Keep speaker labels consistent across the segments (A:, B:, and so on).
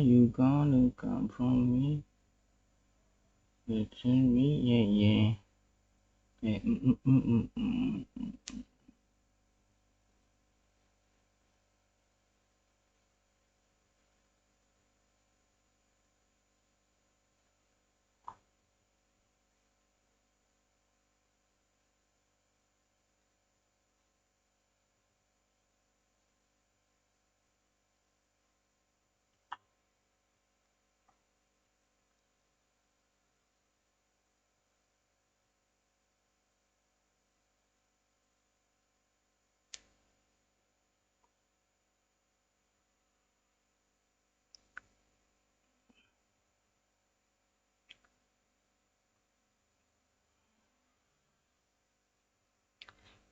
A: you gonna come from me? It's me, yeah.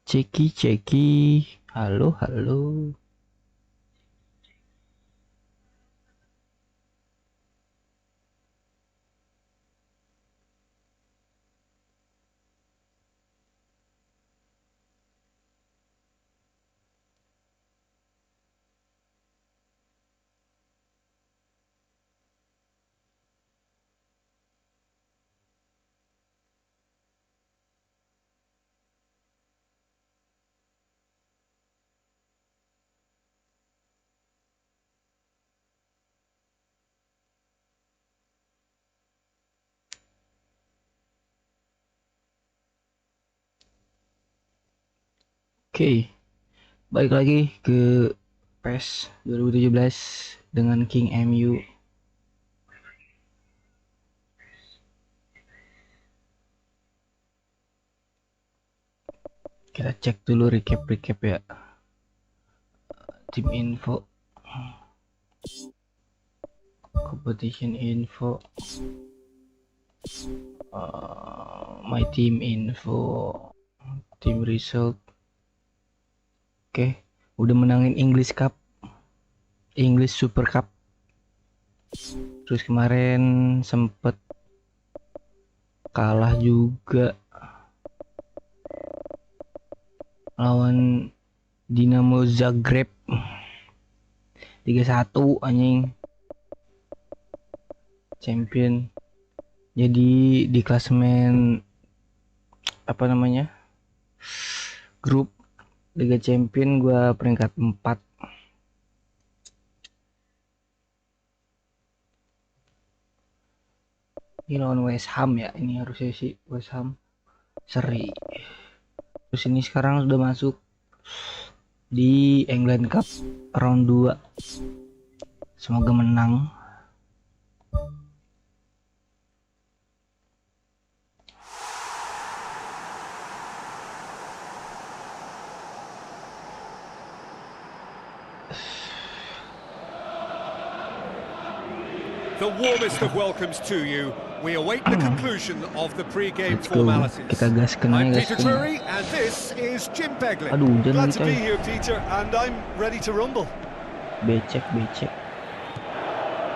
A: Ceki, halo. Oke, balik lagi ke PES 2017 dengan King MU. Kita cek dulu recap ya. Tim info, competition info, my team info, team result. Oke, udah menangin English Cup, English Super Cup. Terus kemarin sempet kalah juga lawan Dinamo Zagreb 3-1 anjing. Champion. Jadi di klasemen grup Liga Champion gua peringkat 4. Ini lawan West Ham ya, ini harusnya sih West Ham seri. Terus ini sekarang sudah masuk di England Cup round 2. Semoga menang.
B: The warmest of welcomes to you. We await the conclusion of the pre-game formalities.
A: Kita gaskan
B: I'm
A: aja,
B: Peter Drury, and this is Jim Begley.
A: Aduh,
C: Glad to be here, Peter, and I'm ready to rumble.
A: Becek.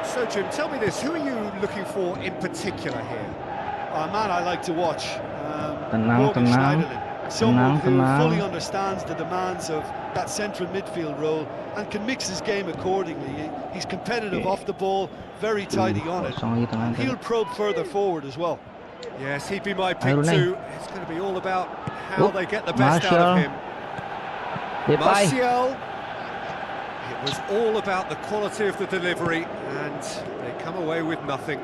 C: So, Jim, tell me this: who are you looking for in particular here? A man I like to watch.
A: Tenang.
C: Someone who fully understands the demands of that central midfield role and can mix his game accordingly. He's competitive off the ball, very tidy on it, and he'll probe further forward as well.
B: Yes, he'd be my pick too. It's going to be all about how they get the best out of him. Martial. It was all about the quality of the delivery, and they come away with nothing.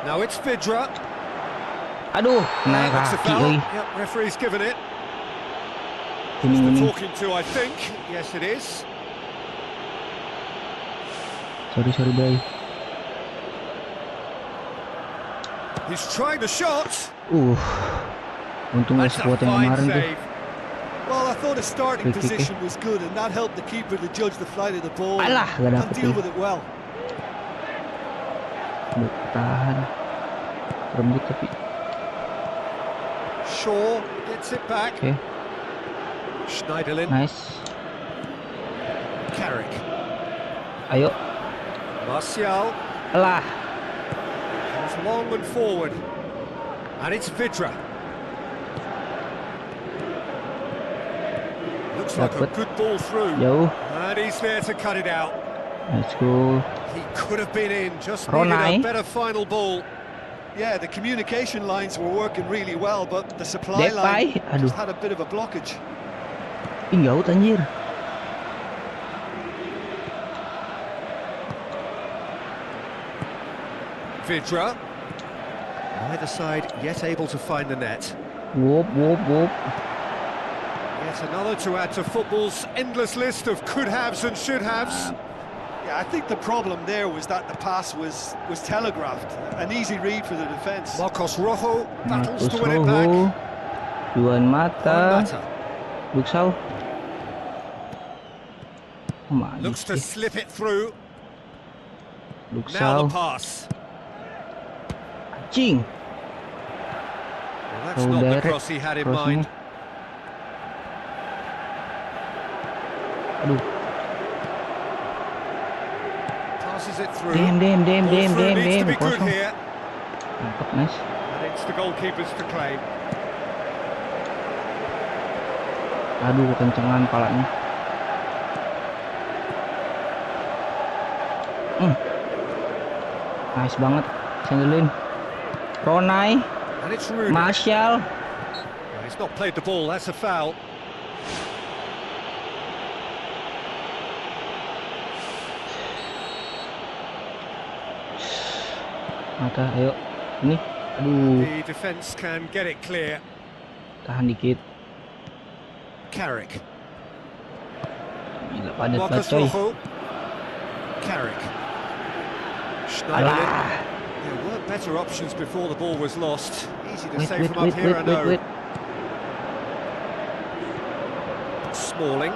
B: Now it's Vidra.
A: Aduh, naik kaki.
B: Yep, referee's given it. The talking to, I think. Yes, it is.
A: Sorry, bye.
B: He's trying the shot.
A: Untung gak sekuat yang kemarin tuh.
C: Well, I thought his starting position was good, and that helped the keeper to judge the flight of the ball and deal with it well.
A: Bertahan. Rembut tapi.
B: Shaw gets it back.
A: Okay.
B: Schneiderlin.
A: Nice.
B: Carrick.
A: Ayo.
B: Martial.
A: Alah.
B: Comes long and forward. And it's Vidra. Looks like a
A: Dapat.
B: good ball through.
A: Jauh.
B: And he's there to cut it out.
A: Let's go.
B: He could have been in, just
A: Ronai.
B: needed a better final ball.
C: Yeah, the communication lines were working really well, but the supply line
A: Depay. Aduh.
C: just had a bit of a blockage.
A: Ih, gaut anjir.
B: Vidra. Neither side yet able to find the net.
A: Wop, wop, wop.
B: Yet another to add to football's endless list of could-haves and should-haves.
C: Yeah, I think the problem there was that the pass was telegraphed. An easy read for the defence.
B: Marcos Rojo battles
A: Marcos
B: to win it
A: Rojo.
B: back.
A: Juan Mata.
B: Mata
A: Luxau.
B: looks to slip it through. Now the
A: Luxau.
B: pass.
A: Anjing.
B: Well, that's
A: Oh,
B: not the
A: direct
B: cross he had in
A: crossing.
B: mind.
A: Aduh.
B: Passes it through.
A: Dem.
B: Ball through needs to be good
A: Kosong.
B: here.
A: Mantap, nice.
B: And it's the goalkeepers to claim.
A: Aduh, kencengan palanya. Nice banget. Sandelin. Ronai.
B: And it's Rudy.
A: Martial.
B: Well, he's not played the ball, that's a foul.
A: Mata, ayo. Ini. Aduh,
B: The defence can get it clear.
A: tahan dikit.
B: Carrick.
A: Gila, padat banget
B: Marcos
A: coy.
B: Rojo. Carrick. Schneider.
A: Alah.
B: There were better options before the ball was lost. Easy to
A: Wait,
B: say
A: wait,
B: from
A: wait,
B: up here,
A: wait,
B: I know.
A: wait.
B: Smalling.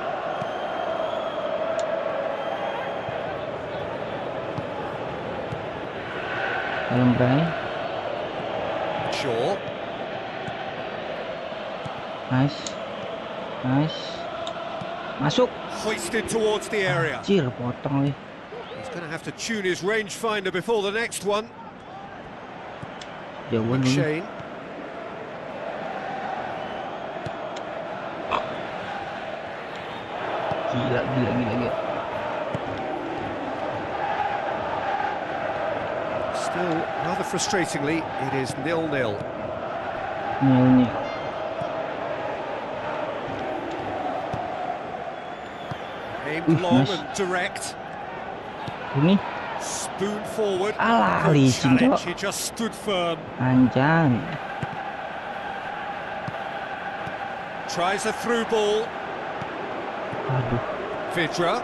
A: Dalam berani.
B: Shaw.
A: Nice. Nice. Masuk.
B: Hoisted towards the area.
A: Anjir, potong nih.
B: He's going to have to tune his rangefinder before the next one.
A: Jauhan dulu.
B: McShane.
A: Gila.
B: Still, rather frustratingly, it is 0-0.
A: Nil.
B: Aimed long
A: nice.
B: and direct.
A: Ini.
B: Spoon forward.
A: Alah,
B: Good
A: licin,
B: challenge.
A: Cok.
B: He just stood firm.
A: Anjang.
B: Tries a through ball.
A: Aduh,
B: Vidra.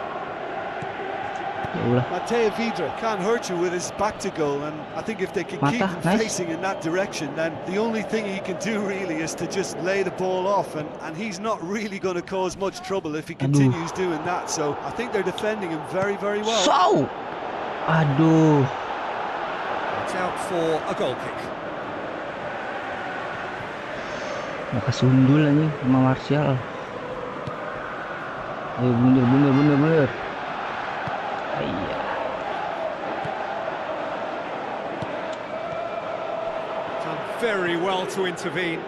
A: jauh lah.
C: Mateo Vidra can't hurt you with his back to goal, and I think if they can keep
A: Mata,
C: him
A: nice.
C: facing in that direction, then the only thing he can do really is to just lay the ball off, and he's not really going to cause much trouble if he continues doing that. So I think they're defending him very, very well.
A: So. Aduh.
B: It's out for a goal kick.
A: Nggak kesundul anjing sama Martial. Ayo bener. Iya.
B: Done very well to intervene.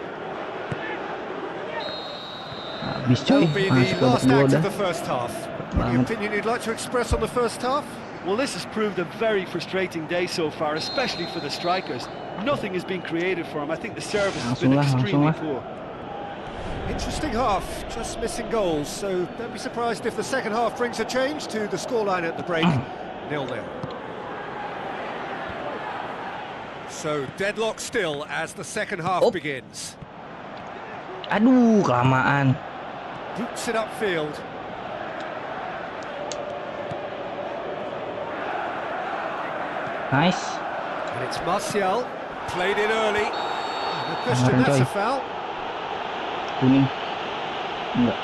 A: Habis coy.
B: That'll be
A: Masuk
B: the
A: babak
B: last
A: dua
B: act
A: dah.
B: of the first half. Any
A: Banget.
B: opinion you'd like to express on the first half?
C: Well, this has proved a very frustrating day so far, especially for the strikers. Nothing has been created for them. I think the service has been extremely poor.
B: Interesting half, just missing goals, so don't be surprised if the second half brings a change to the scoreline at the break. 0-0. So deadlock still as the second half begins.
A: Aduh, kelamaan.
B: Boots it upfield.
A: Nice.
B: And it's Martial, played in early. No question,
A: Kemarin,
B: that's
A: coy.
B: a foul.
A: Kuning. Enggak.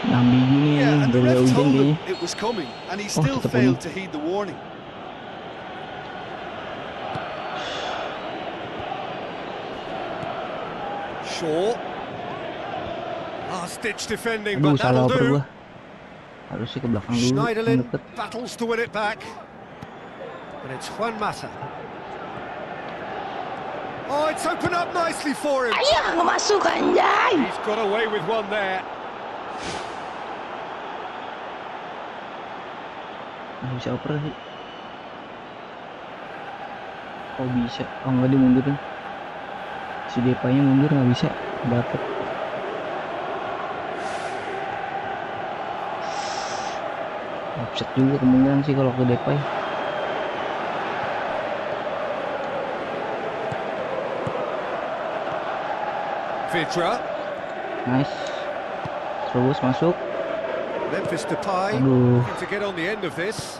A: Ambigu nih
C: Yeah, and the
A: dari
C: ref
A: ujung
C: told
A: kayaknya.
C: him it was coming, and he
A: Oh,
C: still
A: tetap
C: failed
A: kuning.
C: to heed the warning.
B: Shaw. Last-ditch defending,
A: Aduh,
B: but that'll
A: salah oper
B: do.
A: gua. Harusnya ke belakang dulu.
B: Schneiderlin
A: Deket.
B: battles to win it back. And it's Juan Mata. Oh, it's opened up nicely for him.
A: Ayo, nggak masuk anjay.
B: He's got away with one there.
A: Nggak bisa oper sih. Oh bisa, oh nggak dimundurin. Si Depaynya mundur nggak bisa, dapet. Offset juga kemungkinan sih kalau ke Depay.
B: Vidra.
A: Nice. Terus masuk.
B: Memphis Depay
A: Aduh.
B: looking to get on the end of this.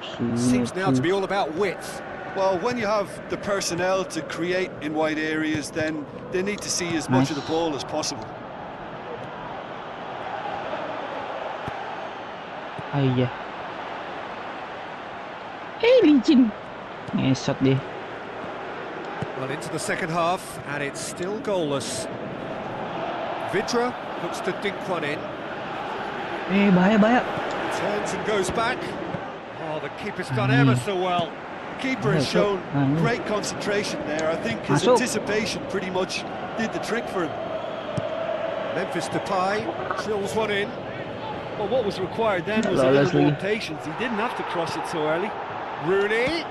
A: Sulit
B: Seems now to
A: tuh.
B: be all about width.
C: Well, when you have the personnel to create in wide areas, then they need to see as much of the ball as possible.
A: Ah iya. Licin. Ngesot deh.
B: Well, into the second half, and it's still goalless. Vidra looks to dink one in.
A: Bahaya.
B: Turns and goes back. Oh, the keeper's done ever so well.
C: The keeper has shown great concentration there. I think his anticipation pretty much did the trick for him.
B: Memphis Depay drills one in.
D: Well, what was required then was a little more patience. He didn't have to cross it so early.
B: Rooney!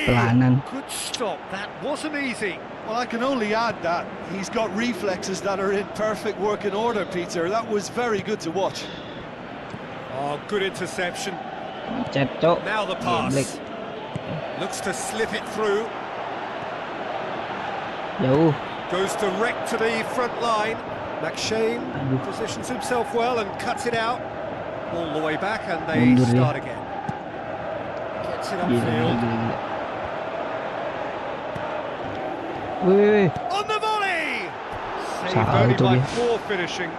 A: Pelanan.
B: Good stop, that wasn't easy.
C: Well, I can only add that he's got reflexes that are in perfect working order, Peter. That was very good to watch.
B: Oh, good interception.
A: Cecok.
B: Now the pass. Looks to slip it through.
A: Jauh.
B: Goes direct to the front line. McShane positions himself well and cuts it out. All the way back and they start again. Gets it upfield. On the volley! Saved only by poor finishing.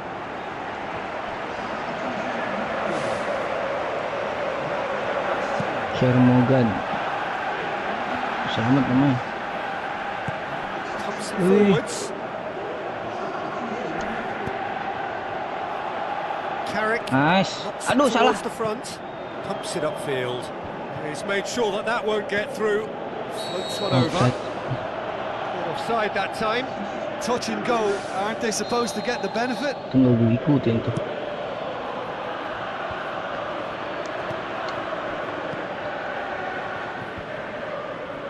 A: Morgan. Selamat namanya.
B: Comes forwards. Carrick.
A: Nice. Aduh, salah.
B: The front. Pumps it upfield. He's made sure that that won't get through. Floats one over. Offside that time.
C: Touch and go. Aren't they supposed to get the benefit?
A: Tinggal diikutin tuh.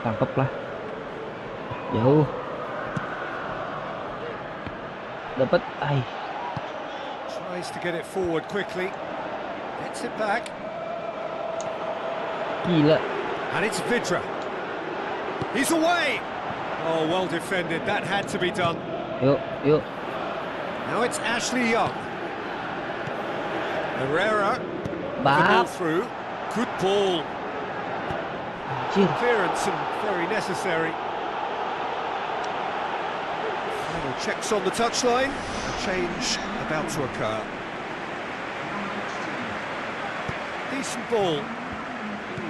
A: Tangkep lah. Jauh. Dapat.
B: Tries to get it forward quickly. Gets it back.
A: Gila.
B: And it's Vidra. He's away. Oh, well defended. That had to be done.
A: Yuk.
B: Now it's Ashley Young. Herrera. Ball through. Good ball. Clearance and very necessary. Final checks on the touchline. A change about to occur. Decent ball.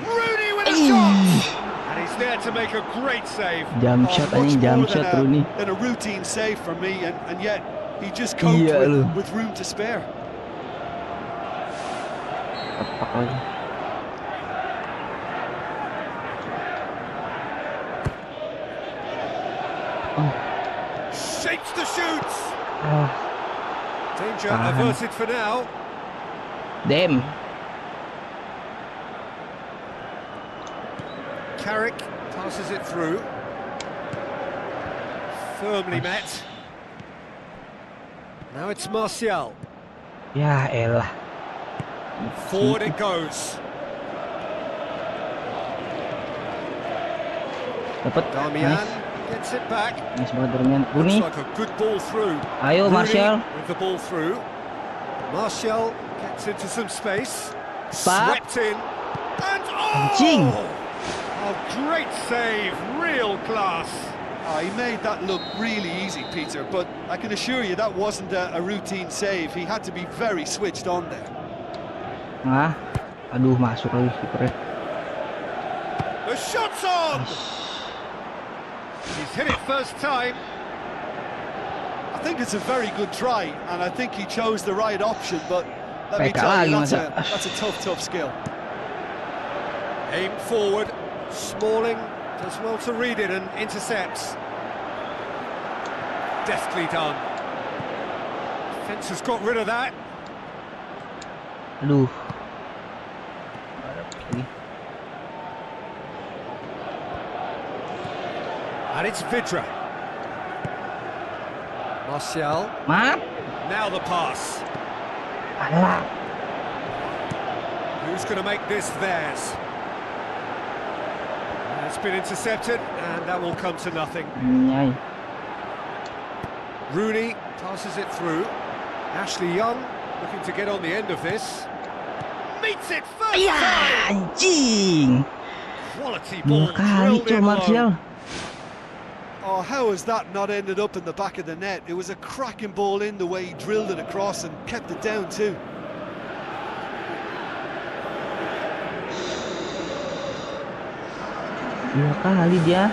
B: Rooney with a shot! And he's there to make a great save.
A: Jump shot, Rooney.
C: Than a routine save for me, and yet he just coped with room to spare.
B: Shapes the shoots. Danger averted for now.
A: Damn.
B: Carrick passes it through. Firmly met. Now it's Martial.
A: Ya elah.
B: Forward it goes.
A: Dapat.
B: Damian gets it back.
A: Nice banget Damian. Rooney.
B: Looks like a good ball through.
A: Ayo Martial.
B: With the ball through. Martial gets into some space.
A: Swept
B: in. And
A: Anjing.
B: Oh, great save, real class.
C: He made that look really easy, Peter, but I can assure you that wasn't a routine save. He had to be very switched on there.
A: Aduh, masuk lagi kipernya.
B: The shot's on! He's hit it first time.
C: I think it's a very good try, and I think he chose the right option, but let me tell you, that's a tough skill.
B: Aim forward. Smalling Does well to read it and intercepts. Deftly done. Defence has got rid of that.
A: Aduh.
B: And it's Vidra. Martial.
A: Maaf.
B: Now the pass.
A: Alah.
B: Who's going to make this theirs? It's been intercepted, and that will come to nothing.
A: Nyai.
B: Rooney passes it through. Ashley Young looking to get on the end of this. Meets it first
A: Ya,
B: time.
A: anjing.
B: Quality
A: Dua
B: ball
A: kali
B: drilled
A: tuh
B: in
A: Martial.
B: low.
C: Oh, how has that not ended up in the back of the net? It was a cracking ball in the way he drilled it across and kept it down too.
A: Dua kali dia.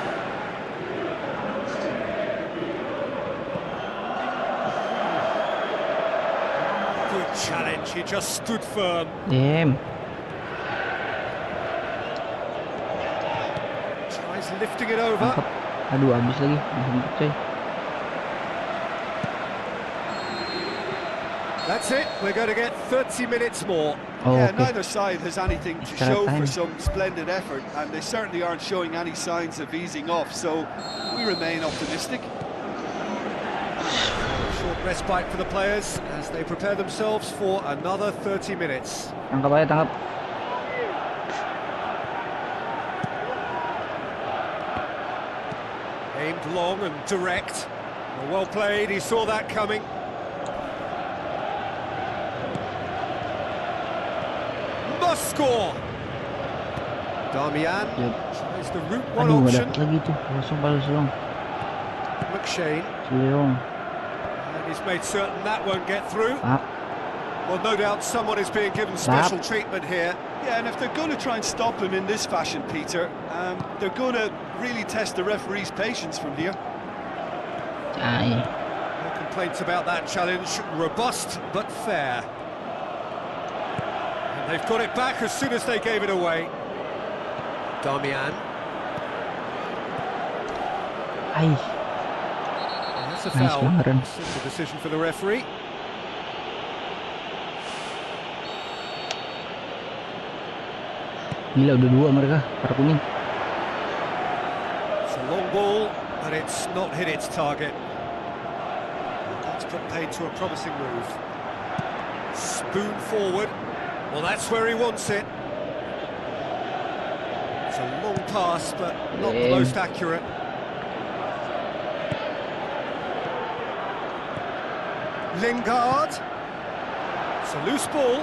B: Good challenge, he just stood firm.
A: Damn.
B: Tries lifting it over.
A: Tangkap. Aduh, habis lagi. Dijemput, coy.
B: That's it, we're going to get 30 minutes more.
A: Oh,
C: Yeah,
A: oke.
C: neither side has anything to
A: Extra
C: show
A: time.
C: for some splendid effort, and they certainly aren't showing any signs of easing off, so we remain optimistic.
B: Short respite for the players as they prepare themselves for another 30 minutes.
A: Tangkap aja, tangkap.
B: Aimed long and direct. Well played, he saw that coming. Must score! Damian
A: Yep.
B: tries the route one
A: Aduh, nggak
B: option.
A: dapet lagi tuh. Langsung balas dong.
B: McShane,
A: Cileong.
B: and he's made certain that won't get through.
A: Maaf.
B: Well, no doubt someone is being given special treatment here.
C: Yeah, and if they're going to try and stop him in this fashion, Peter, they're going to really test the referee's patience from here.
A: Cai.
B: No complaints about that challenge. Robust but fair. And they've got it back as soon as they gave it away. Damian.
A: Ai.
B: That's a
A: Nice
B: foul.
A: pelanggaran.
B: Simple decision for the referee.
A: Gila, udah dua mereka. Kartu kuning.
B: It's a long ball, and it's not hit its target. That's put paid to a promising move. Spoon forward. Well, that's where he wants it. It's a long pass, but not the most accurate. Lingard. It's a loose ball.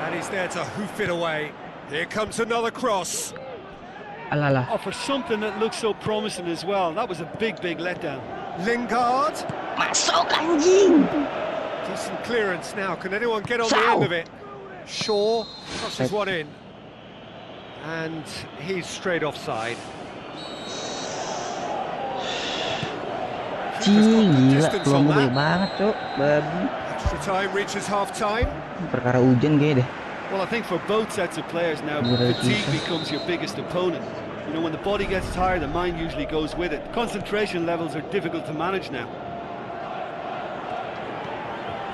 B: And he's there to hoof it away. Here comes another cross.
A: Alalah.
D: Oh, for something that looks so promising as well, that was a big, big letdown.
B: Lingard.
A: Masuk, anjing.
B: Decent clearance now. Can anyone get on the
A: Foul.
B: end of it? Shaw crosses one in. And he's straight offside. Keeper's got
A: Cing,
B: good
A: gila.
B: distance
A: Peluang
B: on
A: gue banyak
B: that.
A: banget, cok. Babi.
B: Extra time reaches half-time.
A: Perkara hujan kayaknya deh.
C: Well, I think for both sets of players now,
A: Yeah,
C: fatigue
A: yeah.
C: becomes your biggest opponent. You know, when the body gets tired, the mind usually goes with it. Concentration levels are difficult to manage now.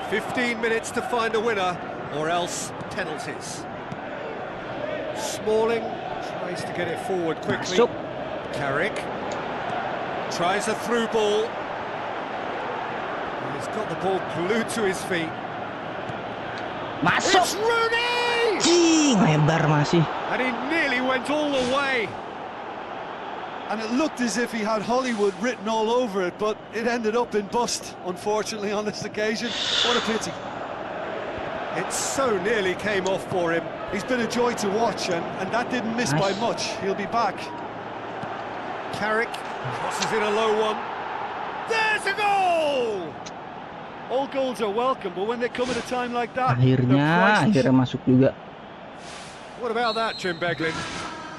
B: 15 minutes to find a winner, or else penalties. Smalling tries to get it forward quickly.
A: Masuk.
B: Carrick tries a through ball. He's got the ball glued to his feet.
A: Masuk.
B: It's Rooney!
A: Cing, lebar masih.
B: And he nearly went all the way.
C: And it looked as if he had Hollywood written all over it, but it ended up in bust, unfortunately, on this occasion. What a pity.
B: It so nearly came off for him.
C: He's been a joy to watch, and that didn't miss by
A: Nice.
C: much. He'll be back.
B: Carrick crosses in a low one. There's a goal!
C: All goals are welcome, but when they come at a time like that,
A: Akhirnya masuk juga.
B: What about that, Jim Beglin?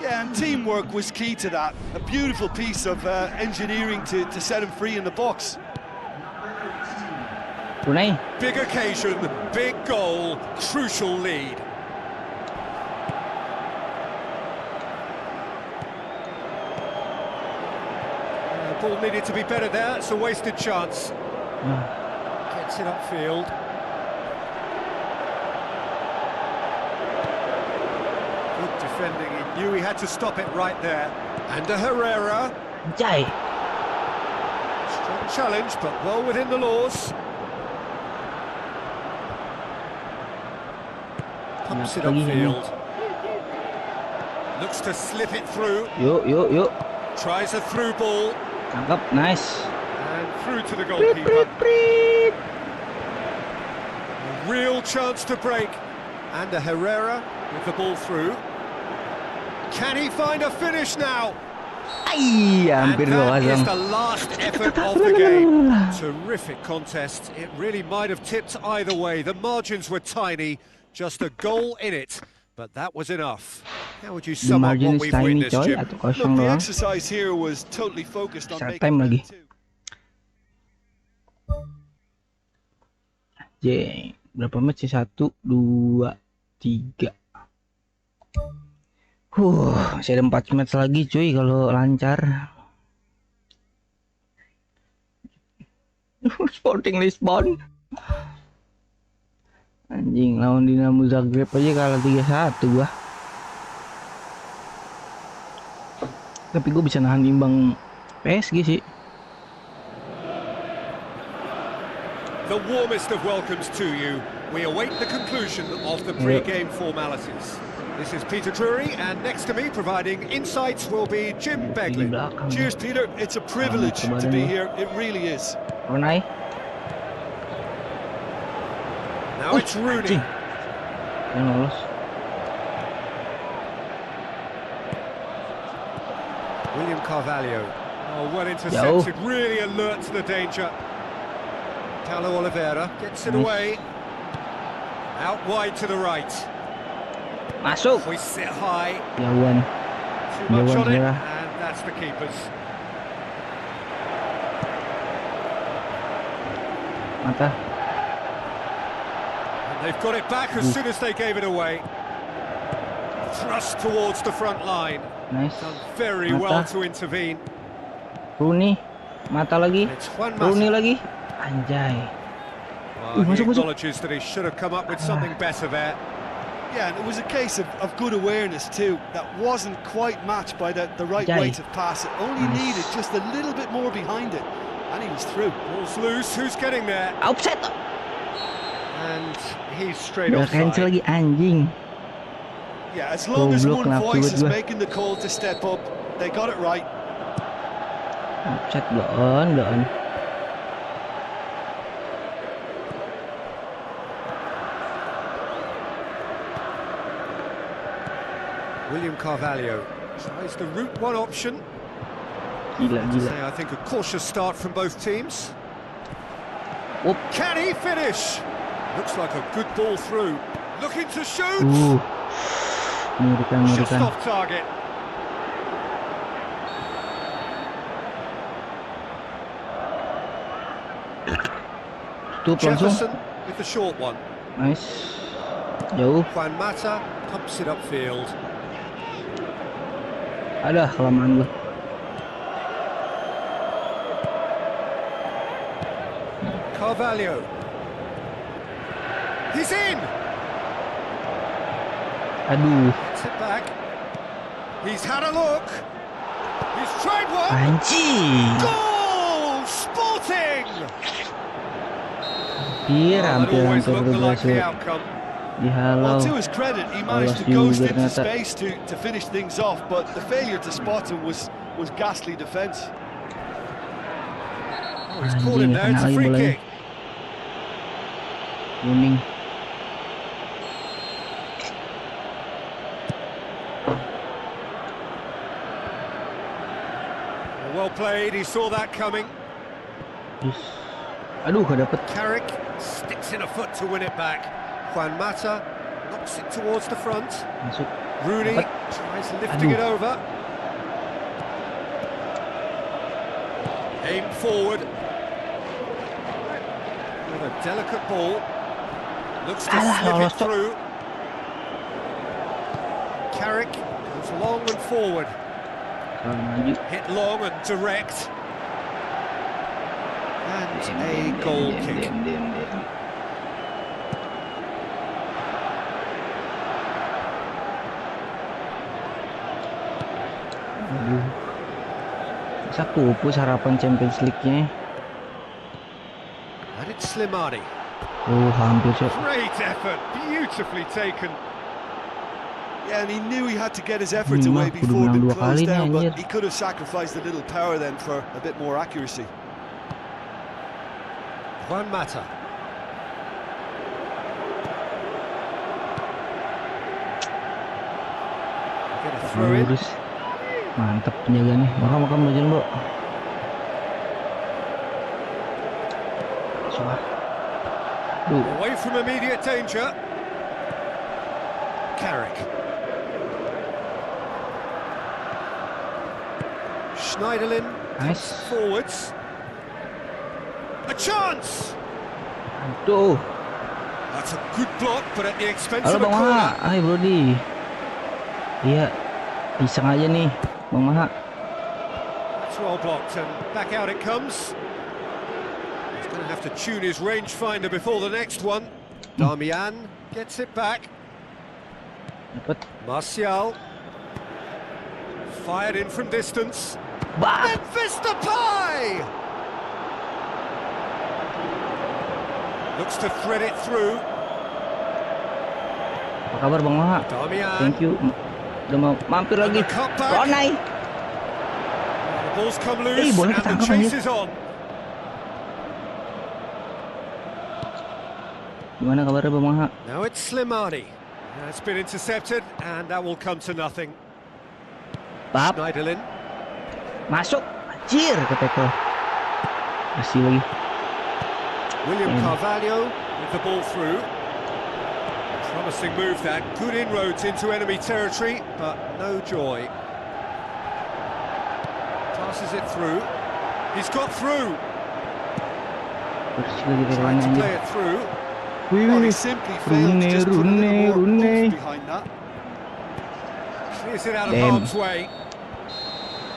C: Yeah, and teamwork was key to that. A beautiful piece of engineering to set him free in the box.
A: Brunei.
B: Big occasion, big goal, crucial lead. Ball needed to be better there. It's a wasted chance. Gets it upfield. Good defending. He knew he had to stop it right there. And a Herrera.
A: Jai.
B: Strong challenge, but well within the laws. Pumps it upfield. Looks to slip it through.
A: Yuk.
B: Tries a through ball.
A: Tangkap, nice.
B: And through to the goalkeeper. A real chance to break. And a Herrera with the ball through. Can he find a finish now? And
A: Hampir
B: that is
A: 2-0.
B: the last effort of the game. Terrific contest. It really might have tipped either way. The margins were tiny, just a goal in it. But that was enough. How would you
A: The
B: sum up
A: margin
B: what
A: is
B: we've
A: tiny,
B: witnessed,
A: coy,
B: Jim?
A: atau
C: Look,
A: kosong
C: the
A: doang.
C: exercise here was totally focused on
A: Extra
C: making
A: time
C: that
A: lagi.
C: two.
A: Berapa match sih? 1, 2, 3. Masih ada 4 match lagi cuy kalau lancar. Sporting Lisbon. Anjing, lawan Dinamo Zagreb aja kalah 3-1 gua. Tapi gue bisa nahan imbang PSG sih.
B: The warmest of welcomes to you. We await the conclusion of the pre-game formalities. This is Peter Drury, and next to me providing insights will be Jim
A: Di
B: Beglin.
A: belakang.
C: Cheers, Peter. It's a privilege to be here. It really is.
A: Ronai.
B: Now it's Rooney.
A: Yang lolos.
B: William Carvalho. Oh, well intercepted. Really alert to the danger. Paulo Oliveira gets it away. Out wide to the right.
A: Masuk.
B: We sit high.
A: Jauhan.
B: Too much on it,
A: Jauhan.
B: and that's the keepers.
A: Mata.
B: And they've got it back as soon as they gave it away. Thrust towards the front line.
A: Nice.
B: Done very
A: Mata.
B: well to intervene.
A: Rooney. Mata lagi.
B: It's Juan
A: Rooney
B: Mata.
A: lagi. Anjay.
B: Well, he
A: masuk.
B: acknowledges that he should have come up with something better there.
C: Yeah, and it was a case of good awareness too. That wasn't quite matched by the right
A: Jai.
C: way to pass it. Only needed just a little bit more behind it, and he was through.
B: Ball's loose. Who's getting there?
A: Offset.
B: And he's straight
A: Udah cancel
B: offside.
A: lagi anjing.
C: Yeah, as long as
A: Goblok,
C: one
A: kenapa
C: voice is
A: gua?
C: making the call to step up, they got it right.
A: Offset doon.
B: William Carvalho tries the route one option.
A: Gila.
B: I think a cautious start from both teams.
A: Whoop.
B: Can he finish? Looks like a good ball through. Looking to shoot.
A: Mengerikan.
B: Just off target.
A: Tutup langsung.
B: Jefferson with the short one.
A: Nice. Jauh.
B: Juan Mata pumps it upfield.
A: Ada kelamaan gua.
B: Carvalho. He's in.
A: Aduh.
B: Gets it back. He's had a look. He's tried one.
A: Anjing.
B: Goal! Sporting!
A: Hampir
B: Always
A: tuh
B: looked the likely
A: berhasil
B: outcome.
A: dihalau.
C: Well, to his credit, he managed to
A: Lolos
C: ghost
A: juga
C: into
A: ternyata.
C: space to finish things off, but the failure to spot him was ghastly defence.
B: Oh, he's caught him
A: Anjing,
B: there. It's a
A: kena
B: free
A: lagi
B: kick.
A: Kuning.
B: Well played. He saw that coming.
A: Yes. Aduh, gak dapet.
B: Carrick sticks in a foot to win it back. Juan Mata knocks it towards the front.
A: Masuk.
B: Rooney
A: Dapat.
B: tries lifting it
A: Aduh.
B: over. Aim forward. With a delicate ball. Looks to
A: Alah,
B: slip
A: lolos,
B: it
A: Cok.
B: through. Carrick goes long and forward.
A: Maju.
B: Hit long and direct. And a goal kick.
A: Aduh, bisa pupus harapan Champions League-nya.
B: And it's Slimani.
A: Hampir sih.
B: Great effort, beautifully taken.
C: Yeah, and he knew he had to get his efforts away before being closed down, but he could have sacrificed a little power then for a bit more accuracy.
B: Juan Mata. Get a throw in.
A: Mantap penjagaannya. Makan belajar, Bro. Soal.
B: Away from immediate danger. Carrick. Schneiderlin.
A: Nice.
B: Forwards. A chance.
A: Aduh.
B: That's a good block, but at the expense
A: Halo
B: of a
A: Bang
B: corner.
A: Maha. Hai Brody. Iya. Iseng aja nih Bang Maha.
B: That's well blocked and back out it comes. He's going to have to tune his rangefinder before the next one. Damian gets it back.
A: Dapat.
B: Martial. Fired in from distance.
A: Bah.
B: And VESTA pie! Looks to thread it through.
A: Apa kabar Bang Maha?
B: Damian.
A: Thank you. Udah mau mampir lagi. Ronai.
B: The ball's come loose
A: boleh
B: and the
A: ketangkap
B: chase
A: aja.
B: is on.
A: Gimana kabarnya Bang Maha?
B: Now it's Slimani. It's been intercepted and that will come to nothing.
A: Bab.
B: Schneiderlin.
A: Masuk. Anjir ke tackle. Masih lagi.
B: William Carvalho with the ball through. Promising move that. Good inroads into enemy territory, but no joy. Passes it through. He's got through. Trying to play it through.
C: Well, he simply failed to just put a little more oomph behind that.
B: Clears it out of harm's way.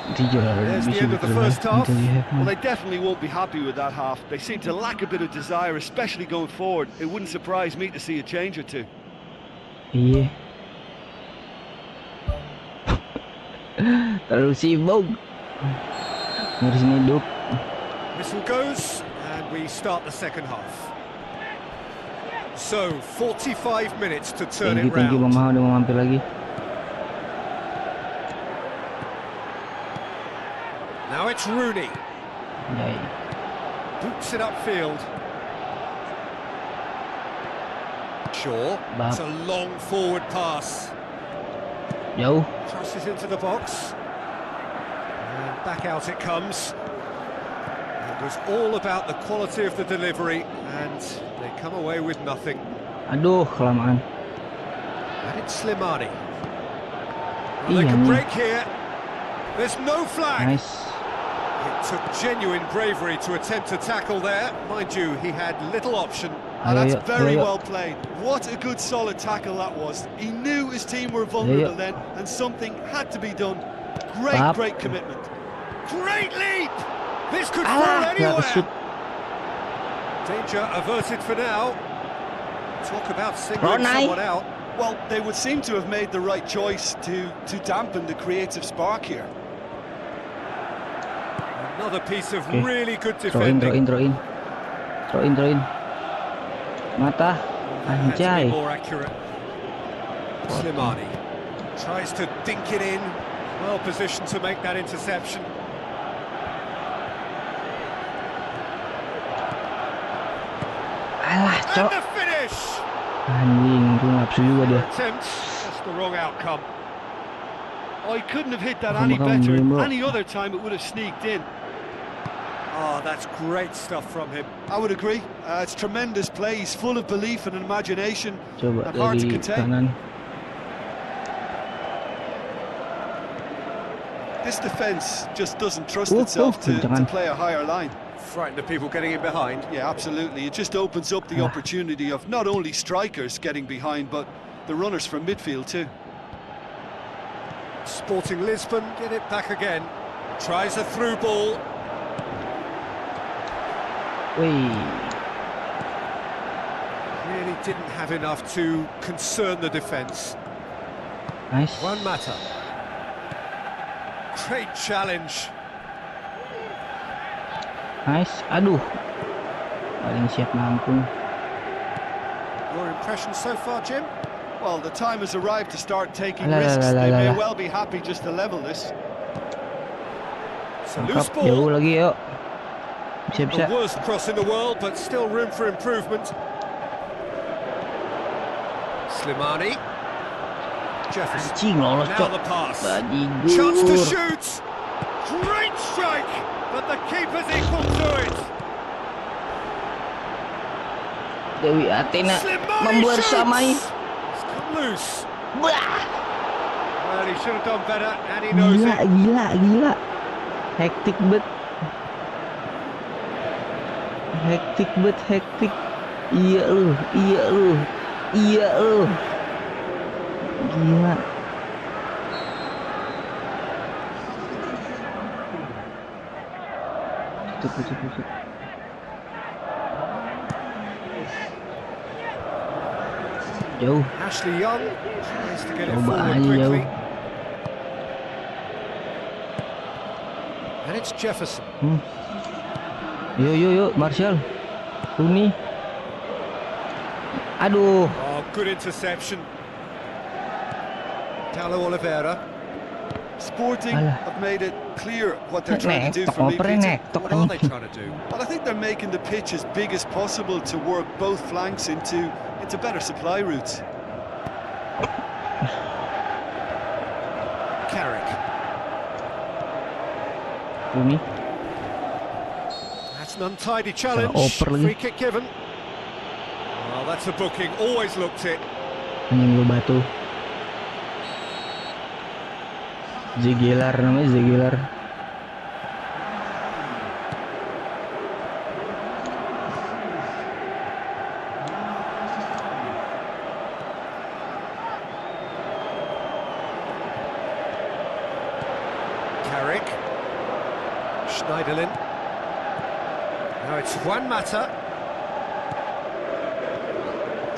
C: There's the end of the first half. Well, they definitely won't be happy with that half. They seem to lack a bit of desire, especially going forward. It wouldn't surprise me to see a change or two.
A: Iya. Terlalu sibuk. Ngurusin hidup.
B: Whistle goes, and we start the second half. So, 45 minutes to turn it
A: Thank you Bang Maha
B: round.
A: udah mau mampir lagi.
B: Now it's Rooney.
A: Yay.
B: Boots it upfield. Shaw. It's a long forward pass.
A: Jauh.
B: Crosses into the box. And back out it comes. It was all about the quality of the delivery, and they come away with nothing.
A: Aduh, kelamaan.
B: And it's Slimani. Well, they can break here. There's no flag.
A: Nice.
B: It took genuine bravery to attempt to tackle there. Mind you, he had little option.
C: And that's very well played. What a good solid tackle that was. He knew his team were vulnerable then, and something had to be done. Great commitment.
B: Great leap! This could fall anywhere. Danger averted for now. Talk about singling someone out.
C: Well, they would seem to have made the right choice to dampen the creative spark here.
B: Another piece of really good defending.
A: Throw in. Mata. Anjay.
B: More accurate. Slimani tries to dink it in. Well positioned to make that interception.
A: Alah,
B: And the finish.
A: Anjing, itu nafsu juga dia.
B: Attempt, that's the wrong outcome.
C: Oh, he couldn't have hit that any better. Any other time it would have sneaked in.
B: Oh, that's great stuff from him.
C: I would agree. It's tremendous play. He's full of belief and imagination.
A: Coba
C: and hard to
A: dari
C: contain.
A: kanan.
C: This defence just doesn't trust itself to play a higher line.
B: Frightened of people getting in behind.
C: Yeah, absolutely. It just opens up the opportunity of not only strikers getting behind, but the runners from midfield too.
B: Sporting Lisbon get it back again. Tries a through ball.
A: Wih.
B: Really didn't have enough to concern the defence.
A: Nice.
B: One matter. Great challenge.
A: Nice. Aduh. Paling siap nampung.
B: Your impression so far, Jim?
C: Well, the time has arrived to start taking risks. They may well be happy just to level this.
B: It's a loose
A: Tangkap jauh
B: ball.
A: lagi yuk.
B: The
A: Siap-siap.
B: worst cross in the world, but still room for improvement. Slimani. Jefferson.
A: Cing lolos
B: Now
A: cok.
B: the pass.
A: Bajigur.
B: Chance to shoot. Great strike, but the keeper's equal to it.
A: Dewi Athena
B: Slimani
A: membersamai.
B: shoots. It's come loose.
A: Wah.
B: Well, he should have done better, and he knows
A: Gila,
B: it.
A: gila. Hektik bet. Hektik. Iya lu. Gila. Tutup. Jauh.
B: Ashley Young tries to get it
A: Coba
B: forward
A: aja
B: quickly.
A: jauh.
B: And it's Jefferson.
A: Yo, Martial. Rooney. Aduh.
B: Oh, good interception. Paulo Oliveira.
C: Sporting
A: Alah.
C: have made it clear what they're trying to do for me,
A: Nek,
C: Peter.
B: What are they trying to do?
C: Well, I think they're making the pitch as big as possible to work both flanks into better supply routes.
B: Carrick.
A: Rooney.
B: That's an untidy challenge.
A: oper lagi.
B: Free kick given. Well, that's a booking. Always looked it.
A: Anjing gua batu. Zegelar namanya, Zegelar.
B: Carrick. Schneiderlin. Now it's Juan Mata.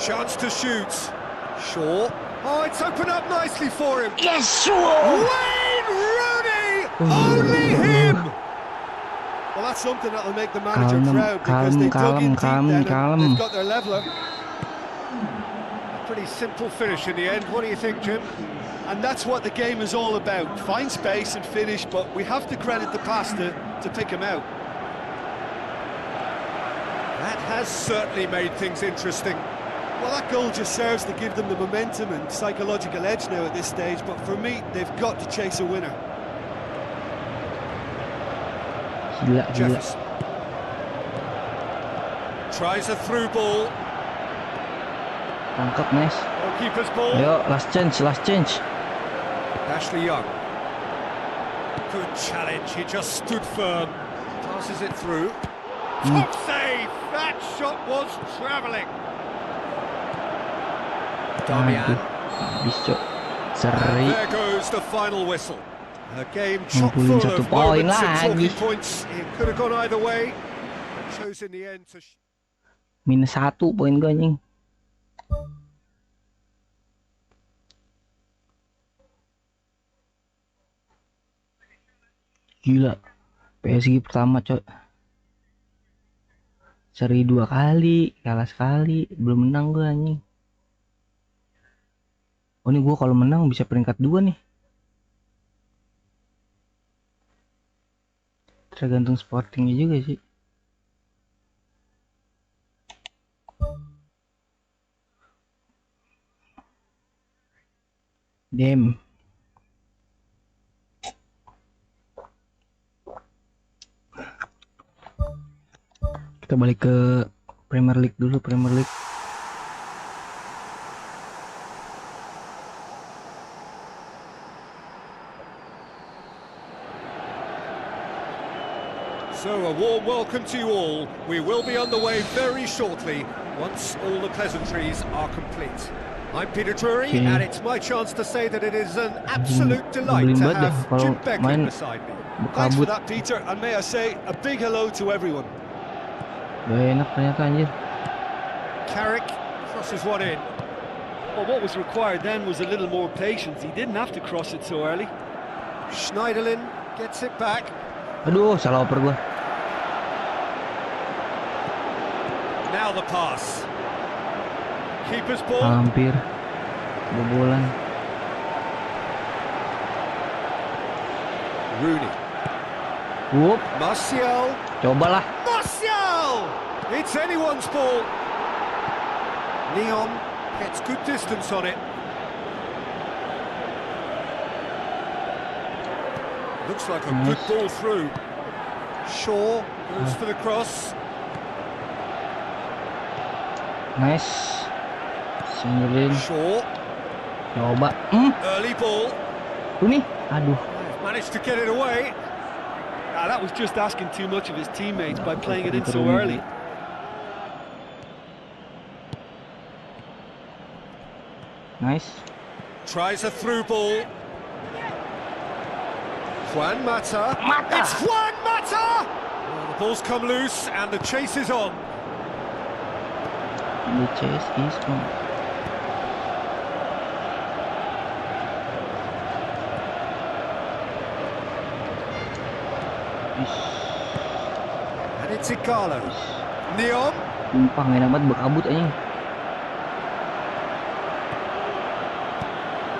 B: Chance to shoot. Shaw. Oh, it's opened up nicely for him.
A: Yes,
B: Wayne Rooney! Only him!
C: Well, that's something that'll make the manager
A: Kalem,
C: proud because they dug in deep
A: kalem,
C: then
A: kalem.
C: and they've got their leveller.
B: A pretty simple finish in the end. What do you think, Jim?
C: And that's what the game is all about. Find space and finish, but we have to credit the pass to pick him out.
B: That has certainly made things interesting.
C: Well, that goal just serves to give them the momentum and psychological edge now at this stage, but for me, they've got to chase a winner.
A: Gila.
B: Jefferson. Tries a through ball.
A: Tangkap, nice.
B: Goalkeeper's ball.
A: Ayo, last chance.
B: Ashley Young. Good challenge. He just stood firm. Passes it through. Top save. That shot was travelling. Damian.
A: Habis cok.
B: And
A: Seri.
B: there goes the final whistle. A game chock full
A: Ngumpulin satu
B: of
A: poin
B: moments and
A: lagi.
B: talking points. It could have gone either way. Chose in the end to...
A: -1 poin gue anjing. Gila. PSG pertama cok. Seri 2 kali, kalah sekali, belum menang gue anjing. Oh ini gue kalau menang bisa peringkat 2 nih. Tergantung Sportingnya juga sih. Damn. Kita balik ke Premier League dulu, Premier League.
B: So a warm welcome to you all. We will be on the way very shortly once all the pleasantries are complete. I'm Peter Drury,
A: Okay.
B: and it's my chance to say that it is an absolute delight to have Jim Beckham beside me.
C: Thanks for that, Peter, and may I say a big hello to everyone.
A: Gak enak ternyata anjir.
B: Carrick crosses one in.
D: Well, what was required then was a little more patience. He didn't have to cross it so early.
B: Schneiderlin gets it back.
A: Aduh, salah oper gua.
B: Now the pass. Keeper's ball.
A: Hampir bobolan.
B: Rooney.
A: Whoop,
B: Martial.
A: cobalah.
B: Martial! It's anyone's ball. Neon gets good distance on it. Looks like a good ball through. Shaw goes for the cross.
A: Nice. Singulin.
B: Shaw.
A: Coba.
B: Early ball.
A: Tuh nih. Aduh.
B: Managed to get it away.
D: That was just asking too much of his teammates by playing it in so early.
A: Nice.
B: Tries a through ball. Juan Mata. It's Juan Mata! Well, the ball's come loose and the chase is on.
A: The chase is on.
B: And it's Igalo. Neon.
A: Sumpah nggak dapat berkabut anjing.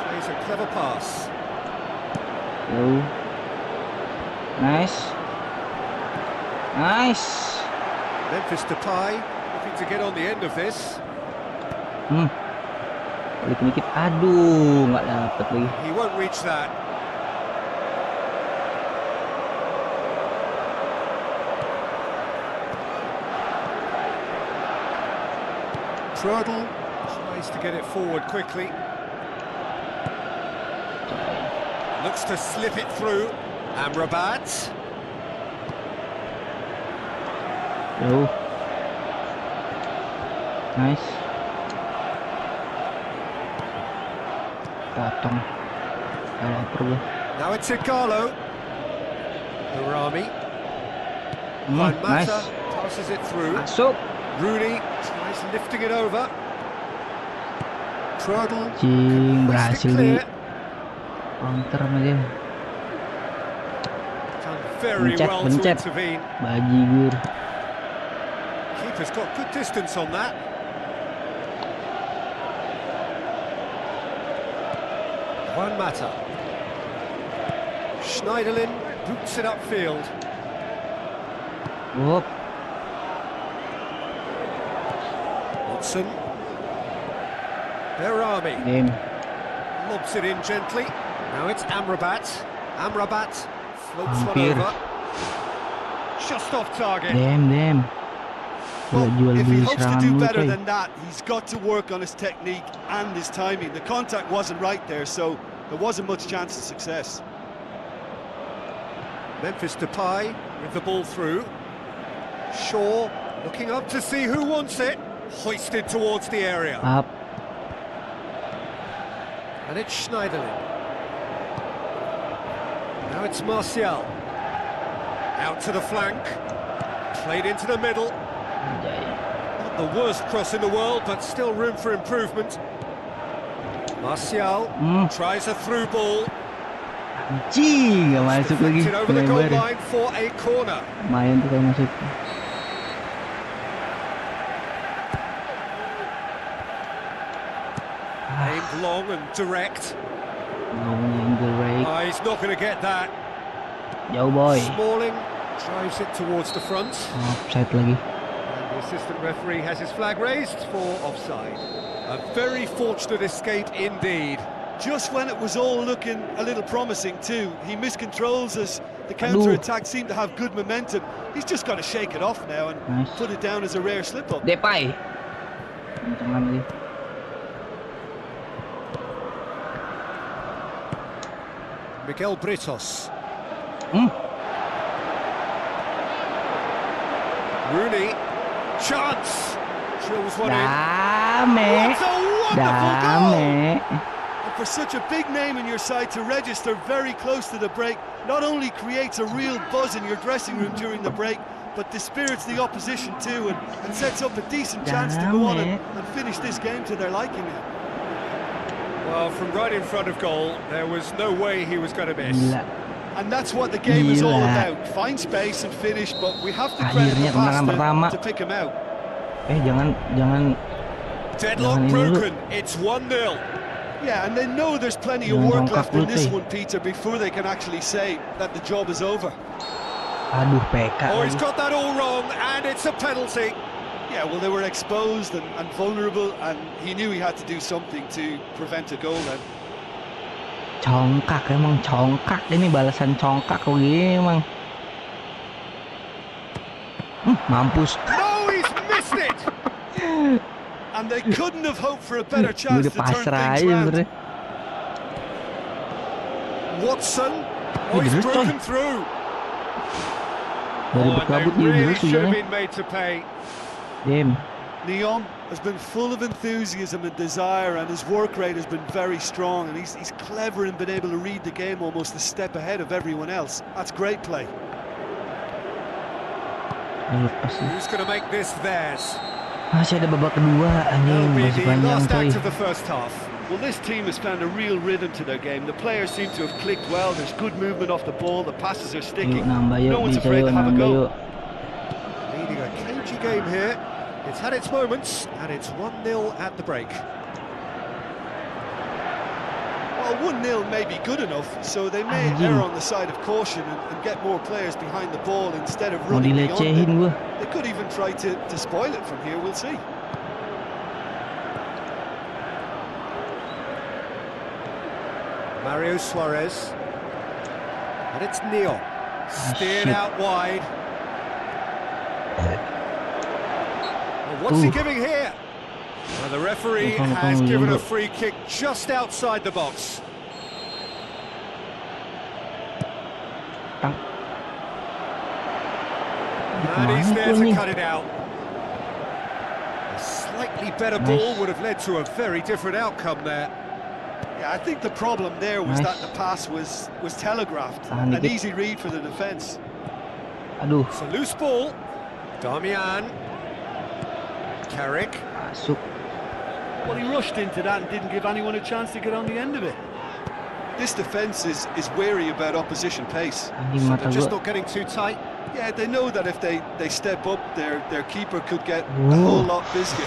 B: Plays a clever pass.
A: Yo. Nice. Nice.
B: Memphis Depay looking to get on the end of this.
A: Balik dikit. Aduh, nggak dapet lagi.
B: He won't reach that. Trudel tries to get it forward quickly. Looks to slip it through. Amrabat.
A: Yo. Nice. Potong. Salah oper gua.
B: Now it's Igalo. Harami. Juan
A: Nice.
B: Mata passes it through.
A: Masuk.
B: Rooney tries lifting it over. Trudel.
A: Cing, berhasil di counter sama dia.
B: Done very
A: Pencet,
B: well
A: pencet.
B: to intervene.
A: Bajigur.
B: Keeper's got good distance on that. Juan Mata. Schneiderlin boots it upfield.
A: Whoop.
B: Watson. Berami
A: Game.
B: lobs it in gently. Now it's Amrabat. Amrabat floats one
A: Hampir.
B: over. Just off target.
A: Damn.
C: Well,
A: Jual
C: if he
A: beli
C: hopes to
A: serangan
C: do
A: dulu,
C: better
A: coy.
C: than that, he's got to work on his technique and his timing. The contact wasn't right there, so there wasn't much chance of success.
B: Memphis Depay with the ball through. Shaw looking up to see who wants it. Hoisted towards the area.
A: Up.
B: And it's Schneiderlin. Now it's Martial. Out to the flank. Played into the middle. Not the worst cross in the world, but still room for improvement. Martial tries a through ball.
A: Anjing, nggak masuk lagi.
B: Deflected over the goal
A: Lebar ya.
B: line for a corner.
A: Lumayan tuh kalau masuk.
B: Aimed long and direct.
A: Ngomongin Drake.
B: Oh, he's not going to get that.
A: Jauh boy.
B: Smalling drives it towards the front.
A: Offside lagi.
B: And the assistant referee has his flag raised for offside. A very fortunate escape indeed.
C: Just when it was all looking a little promising too, he miscontrols as the counter-attack seemed to have good momentum. He's just got to shake it off now and
A: Nice.
C: put it down as a rare slip-up.
A: Depay. Kencengan lagi.
B: Miguel Britos. Rooney. Chance. Drills one in.
A: Dame.
B: What a wonderful goal!
A: Dame.
C: And for such a big name in your side to register very close to the break, not only creates a real buzz in your dressing room during the break, but dispirits the opposition too, and sets up a decent chance to go on and finish this game to their liking now.
B: Well, from right in front of goal, there was no way he was going to miss.
A: Gila.
C: And that's what the game is all about. Find space and finish, but we have to credit the pass to pick him out.
A: Jangan
B: Deadlock broken. It's 1-0.
C: Yeah, and they know there's plenty of work left in this one, Peter, before they can actually say that the job is over.
A: Aduh, PK.
B: Oh, he's got that all wrong, and it's a penalty.
C: Yeah, well, they were exposed and vulnerable, and he knew he had to do something to prevent a goal then.
A: Congkak, emang congkak. Ini balasan congkak kok gini emang. Mampus.
B: No, he's missed it.
C: And they couldn't have hoped for a better chance to turn things around.
B: Watson. Oh, he's broken through.
A: Dari berkabut dia terus hujannya.
C: Neon has been full of enthusiasm and desire, and his work rate has been very strong, and he's clever and been able to read the game almost a step ahead of everyone else. That's great play.
B: Who's going to make this theirs?
A: Masih ada babak kedua, anjing, masih panjang coy.
C: Well, this team has found a real rhythm to their game. The players seem to have clicked well. There's good movement off the ball. The passes are sticking. No one's afraid to have a go.
B: Leading a cagey game here. It's had its moments, and it's 1-0 at the break.
C: Well, 1-0 may be good enough, so they may err on the side of caution and get more players behind the ball instead of running beyond it. They could even try to spoil it from here, we'll see.
B: Mario Suarez. And it's Neon. Steered out wide. Well, what's he giving here? Well, the referee has given a free kick just outside the box. And he's there to cut it out. A slightly better ball would have led to a very different outcome there.
C: Yeah, I think the problem there was that the pass was telegraphed. An easy read for the defence.
A: Aduh.
B: It's a loose ball. Damian. Carrick.
C: Well, he rushed into that and didn't give anyone a chance to get on the end of it. This defence is wary about opposition pace.
B: So they're just not getting too tight.
C: Yeah, they know that if they step up, their keeper could get a whole lot busier.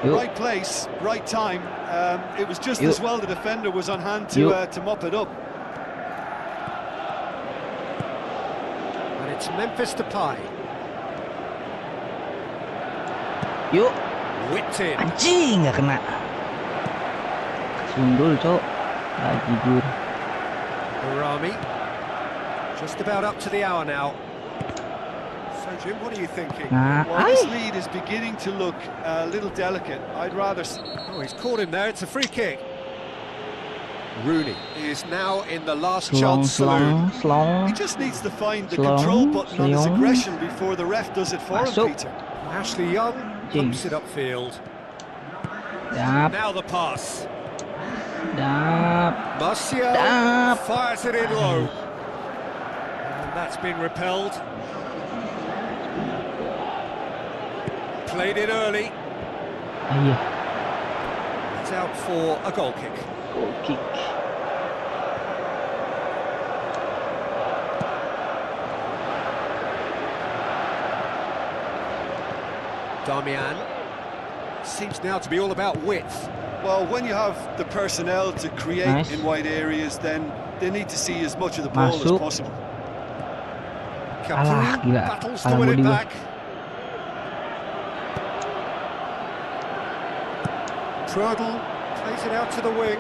C: Right place, right time. It was just as well the defender was on hand to mop it up.
B: And it's Memphis Depay.
A: Yuk.
B: Whipped in.
A: Anjing, nggak kena. Sundul, cok. Nggak jujur.
B: Barami. Just about up to the hour now. So, Jim, what are you thinking?
C: Well, this lead is beginning to look a little delicate. I'd rather...
B: Oh, he's caught him there. It's a free kick. Rooney is now in the last chance saloon.
C: He just needs to find the control button on his aggression before the ref does it for him, Peter.
B: Ashley Young pumps it upfield. Now the pass. Martial fires it in low. And that's been repelled. Played it early. It's out for a goal kick.
A: Goal kick.
B: Damian. Seems now to be all about width.
C: Well, when you have the personnel to create in wide areas, then they need to see as much of the ball as possible.
B: Capoue battles to win it back. Trudel plays it out to the wing.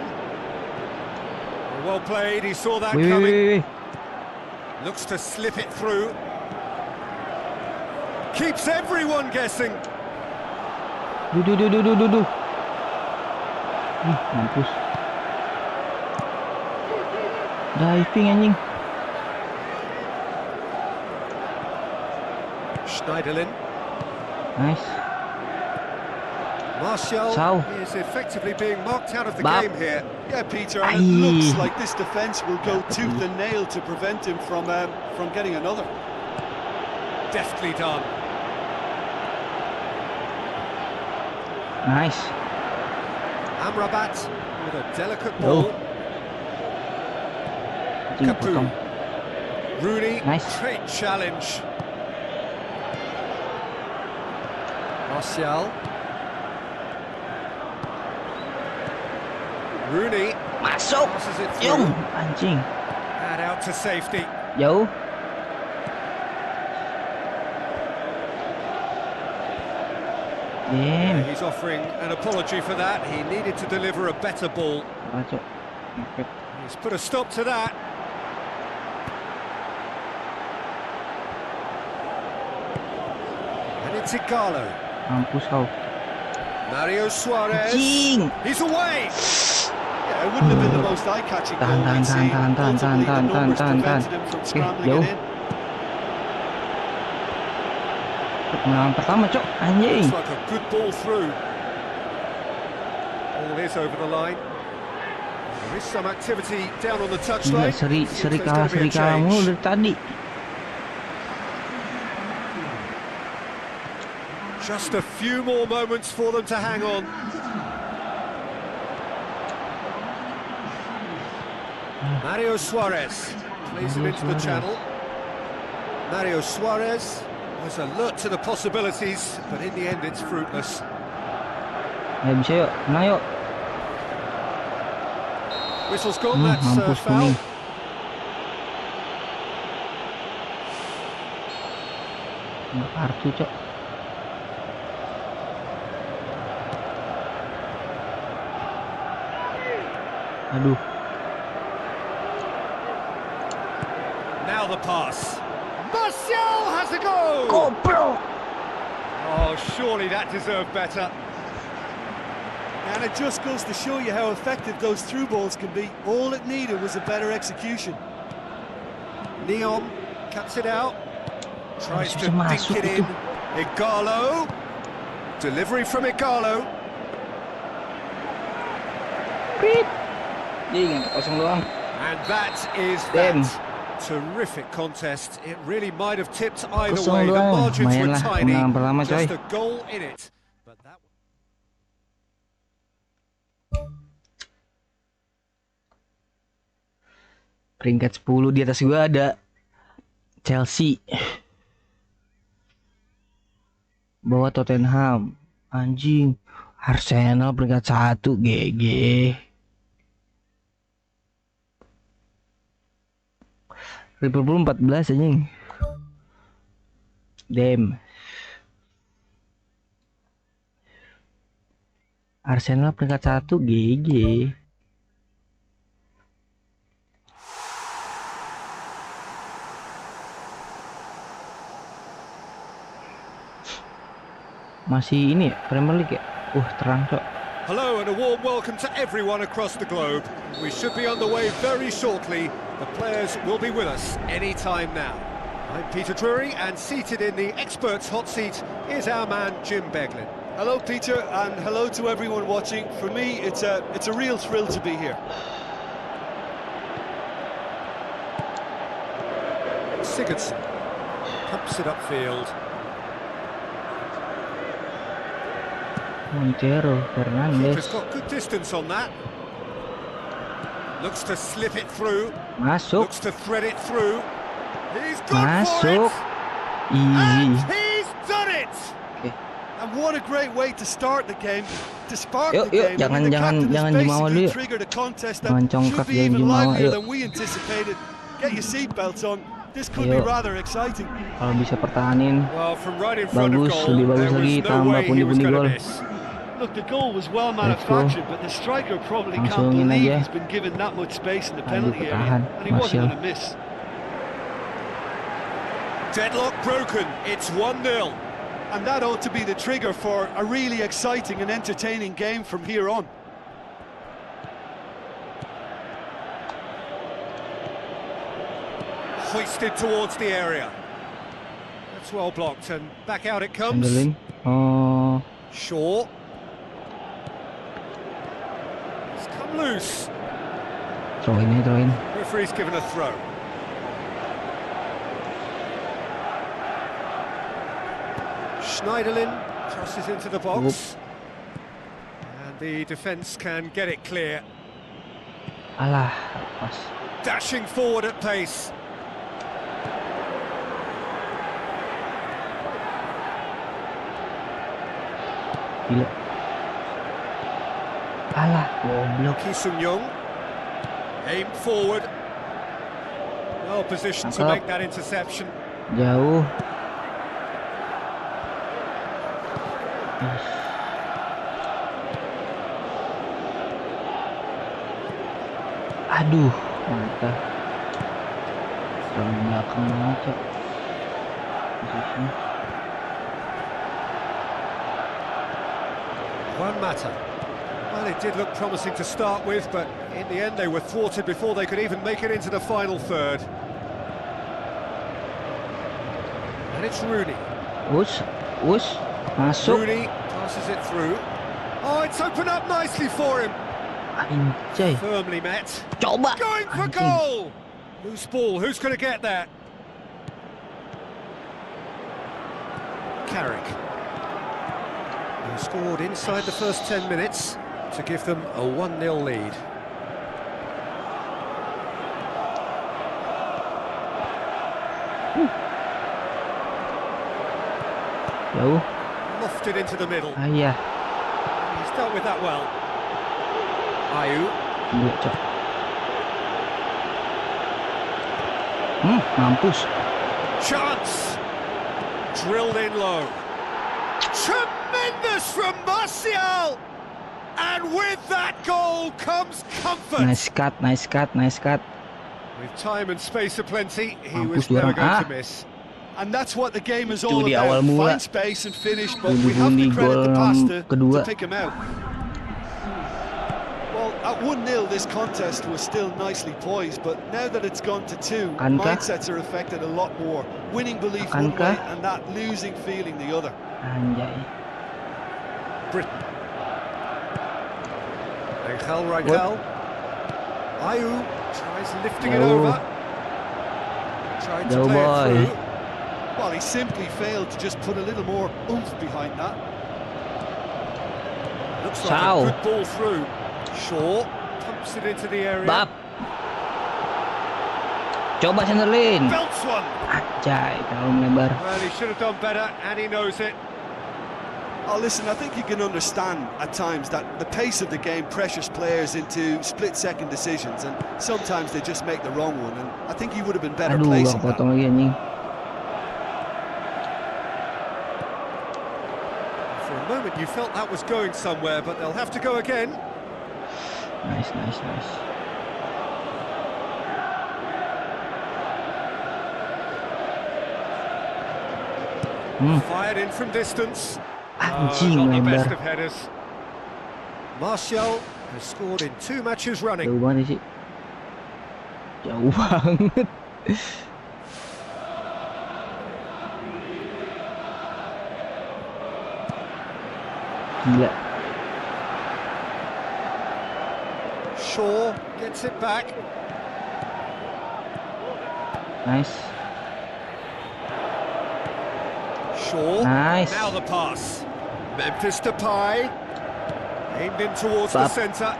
B: Well played, he saw that coming. Looks to slip it through. Keeps everyone guessing.
A: Mampus. Diving anjing.
B: Schneiderlin.
A: Nice.
B: Martial
A: Sao?
B: is effectively being marked out of the
A: Bap.
B: game here.
C: Yeah, Peter, and it looks like this defence will go tooth and nail to prevent him from getting another.
B: Deftly done.
A: Nice.
B: Amrabat with a delicate
A: Oh.
B: ball.
A: Anjing,
B: Capu.
A: potong.
B: Rooney,
A: Nice.
B: great challenge. Martial. Rooney
A: Masuk.
B: passes it
A: Yung,
B: through
A: anjing.
B: and out to safety.
A: Jauh. Damn.
B: He's offering an apology for that. He needed to deliver a better ball.
A: Ah, Cok. Mepet.
B: He's put a stop to that. And it's Igalo.
A: Mampus kau.
B: Mario Suarez.
A: Anjing.
B: He's away.
C: Yeah, it wouldn't have been the most eye-catching goal
A: Tahan,
C: we've seen.
A: tahan, tahan,
C: Ultimately,
A: tahan,
C: the numbers
A: tahan, tahan.
C: prevented him from
A: Oke,
C: scrambling
A: jauh.
C: it in.
A: Kemenangan pertama, Cok. Anjing.
B: Looks like a good ball through. Ball is over the line. There is some activity down on the
A: Gila,
B: touchline.
A: seri
B: Seems there's
A: kalah
B: gonna be a
A: mulu
B: change.
A: dari tadi.
B: Just a few more moments for them to hang on. Mario Suarez plays it into the channel. Mario Suarez was alert to the possibilities, but in the end it's fruitless.
A: Ayo bisa yuk, menang yuk.
B: Whistle's gone, that's
A: Mampus
B: foul.
A: kuning. Nggak kartu, Cok. Aduh.
B: Now the pass. Martial has a go!
A: Goblok.
B: Oh, surely that deserved better.
C: And it just goes to show you how effective those through balls can be. All it needed was a better execution.
B: Neon cuts it out. Tries to
A: Bisa
B: dink
A: masuk
B: it
A: itu.
B: in. Igalo. Delivery from Igalo.
A: Prit. Ding, kosong doang.
B: And that is
A: Damn.
B: that. Terrific contest. It really might have tipped either
A: Kosong
B: way. The
A: doang.
B: margins
A: Lumayan
B: were
A: lah,
B: tiny.
A: kemenangan pertama, coy.
B: Just a goal in it. But that
A: Peringkat 10 di atas gua ada Chelsea. Bawah Tottenham. Anjing. Arsenal peringkat 1 GG. Liverpool 14 anjing. Damn. Arsenal peringkat 1 GG. Masih ini ya, Premier League ya? Terang, Cok.
B: Hello and a warm welcome to everyone across the globe. We should be on the way very shortly. The players will be with us any time now. I'm Peter Drury, and seated in the experts' hot seat is our man Jim Beglin.
C: Hello, Peter, and hello to everyone watching. For me, it's a real thrill to be here.
B: Sigurdsson pumps it upfield.
A: Montero, Fernandes.
B: Keeper's got good distance on that. Looks to slip it through.
A: Masuk.
B: Looks to thread it through. He's gone
A: Masuk.
B: for it.
A: Easy.
B: And he's done it.
A: Oke.
C: And what a great way to start the game, to spark
A: Yuk,
C: the
A: yuk,
C: game. I mean, the
A: jangan
C: captain has
A: jumawa dulu
C: basically
A: yuk.
C: triggered a contest
A: Jangan
C: that
A: congkak,
C: should be
A: jangan
C: even
A: jumawa,
C: livelier
A: yuk.
C: than we anticipated. Get your seatbelts on. This could be
A: Ayo.
C: rather exciting.
A: Kalau bisa pertahanin,
B: Well, from right in front of
A: bagus,
B: goal,
A: lebih bagus
B: there
A: lagi,
B: was no
A: tambah
B: way he was
A: pundi-pundi
B: going to
A: gol.
B: miss.
C: Look, the goal was well
A: Let's go.
C: manufactured, but the striker probably can't
A: Langsungin
C: believe
A: aja.
C: he's been given that much space in the
A: Lanjut
C: penalty
A: bertahan,
C: area, and he wasn't
A: Martial.
C: going to miss.
B: Deadlock broken. It's 1-0.
C: And that ought to be the trigger for a really exciting and entertaining game from here on.
B: Hoisted towards the area. That's well blocked, and back out it comes.
A: Sandelin. Oh,
B: Shaw. loose.
A: Throw in.
B: Referee's given a throw. Schneiderlin crosses into the box. And the defence can get it clear.
A: Alah, pas.
B: Dashing forward at pace.
A: Gila. Alah, goblok.
B: Ki Sung-young aimed forward. Well positioned to make that interception.
A: Jauh. Aduh, mantap. Terlalu belakang banget, Cok. Posisinya.
B: Juan Mata. Well, it did look promising to start with, but in the end they were thwarted before they could even make it into the final third. And it's Rooney.
A: Us, masuk.
B: Rooney passes it through. Oh, it's opened up nicely for him.
A: Anjay.
B: Firmly met.
A: Coba.
B: Going for
A: Anjing.
B: goal. Loose ball. Who's going to get that? Carrick. Who scored inside the first 10 minutes to give them a 1-0 lead.
A: Jauh.
B: Lofted into the middle.
A: Ayah.
B: He's dealt with that well. Ayu.
A: Gila, Cok. Mampus.
B: Chance. Drilled in low. Tremendous from Martial. And with that goal comes comfort.
A: Nice cut.
B: With time and space aplenty, he
A: Mampus
B: was
A: dua
B: never
A: orang.
B: going to miss.
C: And that's what the game is
A: Itu
C: all
A: di
C: about.
A: awal mula.
C: Find space and finish, but we have to
A: Bundi-bundi
C: credit the
A: gol
C: pass to
A: kedua.
C: pick him out. Well, at 1-0, this contest was still nicely poised, but now that it's gone to 2,
A: Akankah?
C: mindsets are affected a lot more. Winning belief one
A: Akankah?
C: way and that losing feeling the other.
A: Anjay.
B: Britain. Angel Rangel. Ayu tries lifting it
A: Jauh.
B: over. Tried to
A: Jauh,
B: play it
A: boy.
B: through.
C: Well, he simply failed to just put a little more oomph behind that.
B: Looks like
A: Sao.
B: a good ball through. Shaw pumps it into the area.
A: Bab. Coba Senderlin.
B: Belts one.
A: Anjay, terlalu melebar.
B: Well, he should have done better, and he knows it.
C: Oh, listen, I think you can understand at times that the pace of the game pressures players into split-second decisions, and sometimes they just make the wrong one, and I think he would have been better
A: Aduh,
C: placed
A: gak
C: in that.
A: potong lagi anjing.
B: For a moment, you felt that was going somewhere, but they'll have to go again.
A: Nice.
B: Fired in from distance.
A: Anjing,
B: Not the best
A: melebar.
B: of headers. Martial has scored in 2 matches running.
A: Jauh banget sih. Jauh banget. Gila.
B: Shaw gets it back.
A: Nice.
B: Shaw.
A: Nice.
B: Now the pass. Memphis Depay. Aimed in towards the
A: Bap.
B: centre.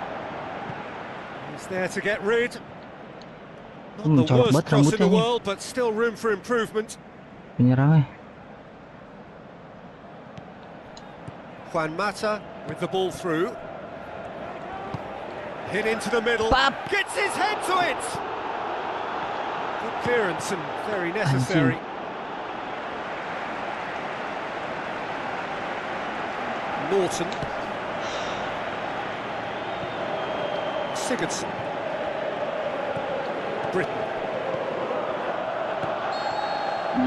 B: He's there to get rid. Not the
A: colok
B: worst
A: banget
B: cross in the
A: rambutnya nih.
B: world, but still room for improvement.
A: Penyerangnya.
B: Juan Mata with the ball through. Hit into the middle.
A: Bap.
B: Gets his head to it. Good clearance and very necessary. Norton. Sigurdsson. Britain.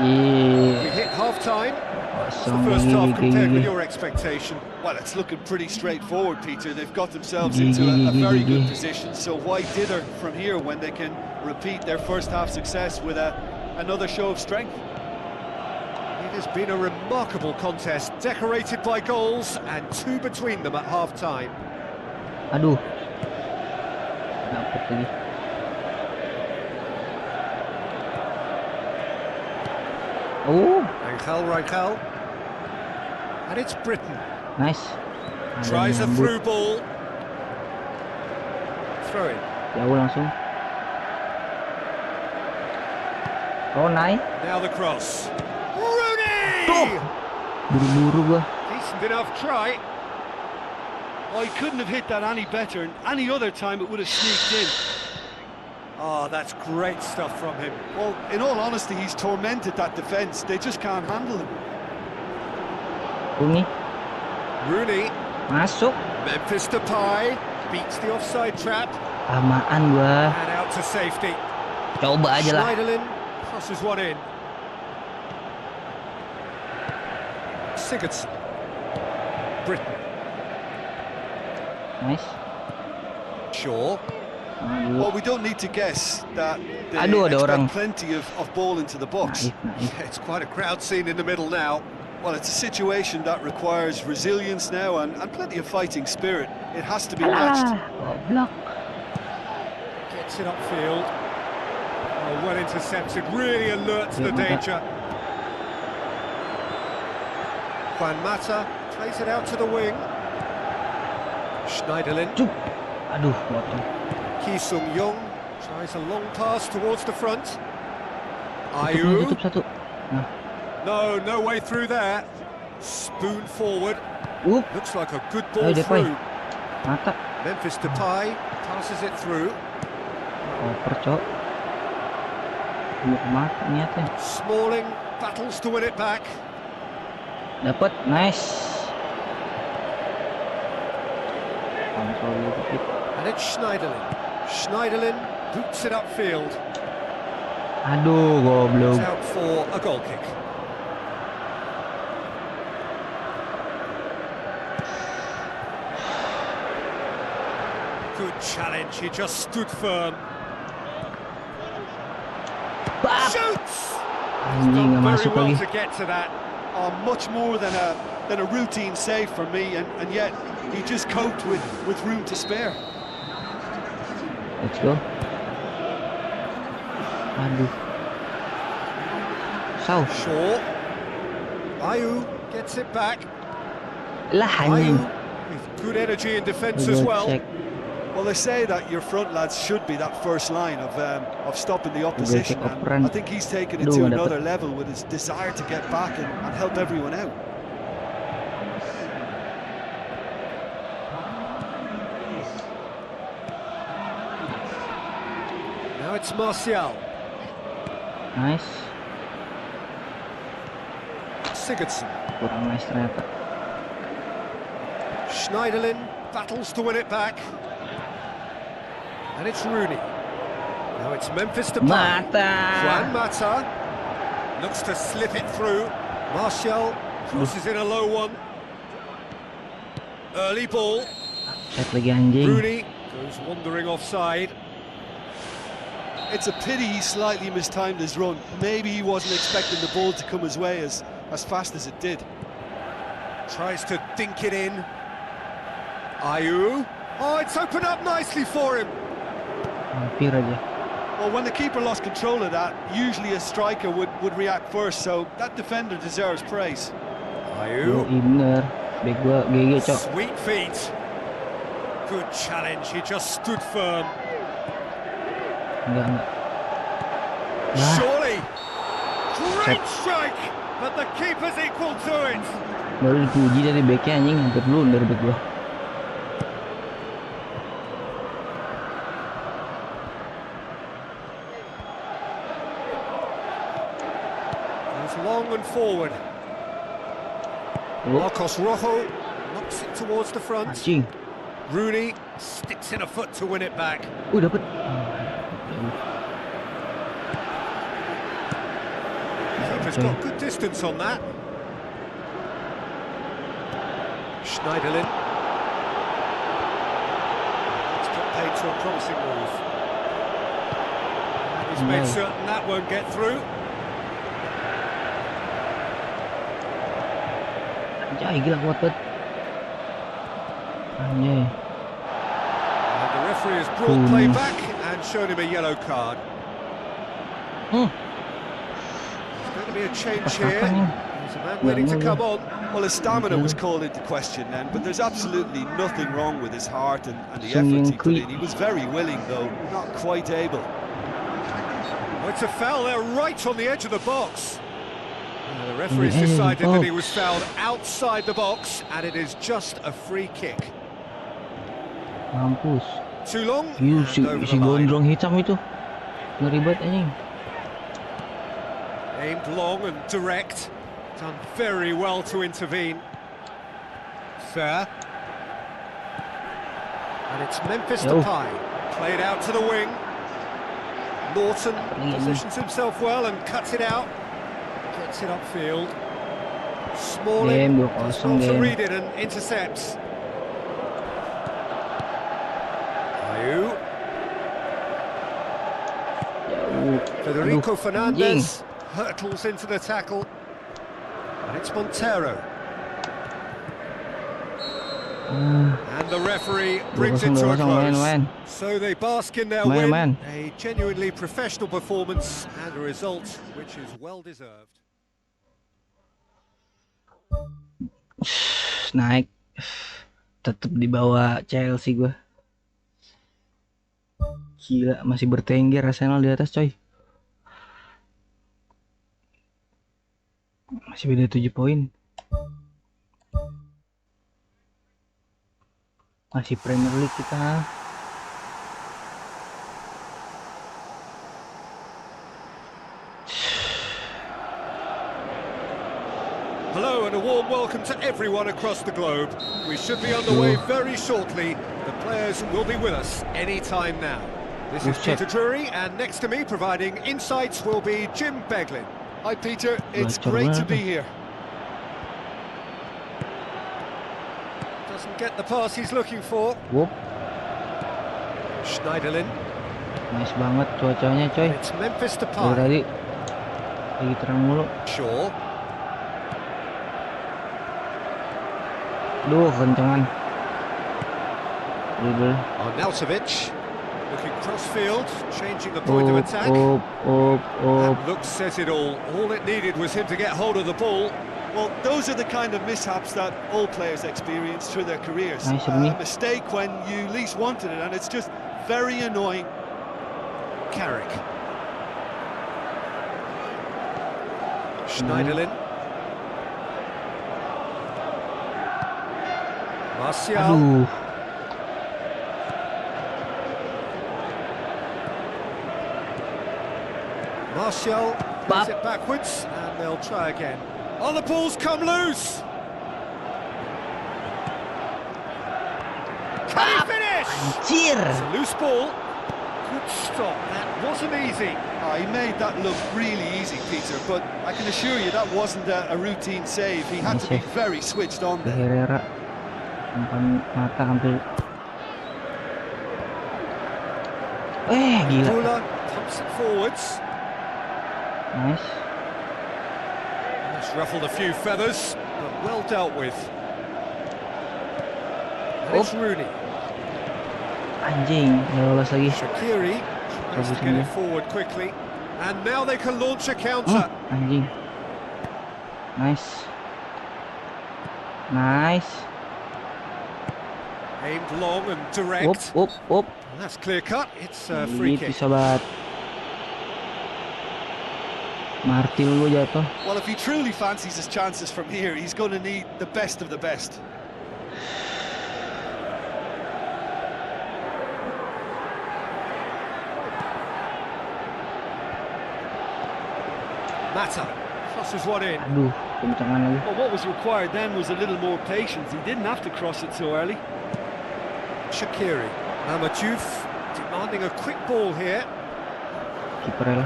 B: We hit half-time. What's the first half compared with your expectation?
C: Well, it's looking pretty straightforward, Peter. They've got themselves into a very good position, so why dither from here when they can repeat their first half success with another show of strength?
B: It has been a remarkable contest, decorated by goals and 2 between them at half-time.
A: Aduh. Dapat lagi. Oh,
B: Rangel. And it's Britain.
A: nice.
B: Tries a
A: nyambut.
B: through ball. Throw in.
A: Jauh langsung. Oh, naik.
B: Now the cross. Rooney!
A: Buru-buru gua.
B: Decent enough try.
C: Oh, he couldn't have hit that any better, and any other time it would have sneaked in.
B: Oh, that's great stuff from him.
C: Well, in all honesty, he's tormented that defence. They just can't handle him.
B: Rooney.
A: Masuk.
B: Memphis Depay beats the offside trap.
A: Lamaan gua.
B: And out to safety.
A: Coba aja lah.
B: Schneiderlin crosses one in. Sigurdsson. Britain.
A: Nice.
B: Shaw.
C: Well, we don't need to guess that they
A: Aduh, ada orang.
C: expect plenty of ball into the box.
A: Naif.
B: It's quite a crowd scene in the middle now.
C: Well, it's a situation that requires resilience now and plenty of fighting spirit. It has to be matched.
A: Goblok.
B: Gets it upfield. Oh, well intercepted. Really alert to the danger. Juan Mata plays it out to the wing. Schneiderlin.
A: Cuk. Aduh, potong.
B: Ki Sung-young tries a long pass towards the front.
A: Tutup satu. Nah.
B: No way through there. Spoon forward. Looks like a good ball
A: Ayo, Depay.
B: through.
A: Mata.
B: Memphis Depay passes it through.
A: Oper, cok. Mata niatnya.
B: Smalling battles to win it back.
A: Dapat. Nice. Kontrol dikit.
B: And it's Schneiderlin. Schneiderlin boots it upfield.
A: Aduh, goblok.
B: It's out for a goal kick. Good challenge, he just stood firm.
A: Bap.
B: Shoots!
A: Anjing, nggak
B: Very
A: masuk
B: well
A: lagi.
B: to get to that.
C: Much more than a routine save for me, and yet he just coped with room to spare.
A: Let's go. Aduh. Sau.
B: Shaw. Ayew gets it back.
A: Lah,
B: Ayew
A: anjing.
B: with good energy in defence as well.
A: Check.
C: Well, they say that your front lads should be that first line of stopping the opposition, and I think he's taken it to another level with his desire to get back and help everyone out.
B: Now it's Martial.
A: Nice.
B: Sigurdsson.
A: Kurang nice ternyata.
B: Schneiderlin battles to win it back. And it's Rooney. Now it's Memphis Depay. Juan
A: Mata.
B: Mata looks to slip it through. Martial crosses in a low one. Early ball.
A: Cek lagi anjing.
B: Rooney goes wandering offside.
C: It's a pity he slightly mistimed his run. Maybe he wasn't expecting the ball to come his way as fast as it did.
B: Tries to dink it in. Ayew. Oh, it's opened up nicely for him.
A: Hampir aja.
C: Well, when the keeper lost control of that, usually a striker would react first, so that defender deserves praise.
B: Ayew.
A: Bener. Beg gua GG, cok.
B: Sweet feet. Good challenge, he just stood firm.
A: Enggak.
B: Surely. Great strike, but the keeper's equal to it.
A: Baru dipuji dari backnya anjing, hampir blunder back gua.
B: Goes long and forward. Marcos Rojo knocks it towards the front.
A: Anjing.
B: Rooney sticks in a foot to win it back.
A: Dapat.
B: Keeper's got good distance on that. Schneiderlin. It's got paid to a promising move. And he's made certain that won't get through.
A: Anjay, gila kuat banget. Anjay.
B: And the referee has brought play back and shown him a yellow card. There's going to be a change here. There's a man waiting to come on.
C: Well, his stamina was called into question then, but there's absolutely nothing wrong with his heart and the efforts he put in. He was very willing, though, not quite able.
B: Oh, it's a foul there right on the edge of the box. The referee's decided that he was fouled outside the box, and it is just a free kick.
A: Mampus.
B: Too long.
A: Si gondrong hitam itu ngeribet anjing.
B: Aimed long and direct. Done very well to intervene. Fair. And it's Memphis Depay. Played out to the wing. Norton positions himself well and cuts it out. Gets it upfield. Smalling does well to read it and intercepts. Ayu. Federico Fernandez hurtles into the tackle. And it's Montero. And the referee brings it to a close. So they bask in their win. A genuinely professional performance and a result which is well deserved.
A: Naik. Tetap di bawah Chelsea gua. Gila, masih bertengger Arsenal di atas, coy. Masih beda 7 poin. Masih Premier League kita.
B: Hello and a warm welcome to everyone across the globe. We should be underway very shortly. The players will be with us any time now. This is Peter Drury, and next to me providing insights will be Jim Beglin.
C: Hi Peter, it's great to be here.
B: Doesn't get the pass he's looking for. Schneiderlin.
A: Nice banget cuacanya, coy.
B: It's Memphis Depay.
A: Tadi lagi terang mulu.
B: Shaw.
A: Duh, kencengan. Dribble.
B: Arnautovic. Looking crossfield, changing the point of attack. That look says it all. All it needed was him to get hold of the ball.
C: Well, those are the kind of mishaps that all players experience through their careers.
A: Nice
C: A mistake when you least wanted it, and it's just very annoying.
B: Carrick. Schneiderlin. Martial. Martial plays it backwards, and they'll try again. Oh, the ball's come loose! Can he finish? It's a loose ball. Good stop, that wasn't easy.
C: He made that look really easy, Peter, but I can assure you that wasn't a routine save. He had to be very switched on there.
A: Herrera. Mata hampir. Gila.
B: Pumps it forwards.
A: Nice.
B: That's ruffled a few feathers, but well dealt with. And it's Rooney.
A: Anjing, nggak lolos lagi.
B: Shaqiri tries to get it forward quickly, and now they can launch a counter.
A: Anjing. Nice. Nice.
B: Aimed long and direct. And that's clear cut. It's a free kick.
A: Sobat. Martil lu jatuh.
C: Well, if he truly fancies his chances from here, he's going to need the best of the best.
B: Mata crosses one in.
A: Aduh, kencangan lagi.
D: Well, what was required then was a little more patience. He didn't have to cross it so early.
B: Shaqiri. Amadiouf demanding a quick ball here.
A: Kiper lah.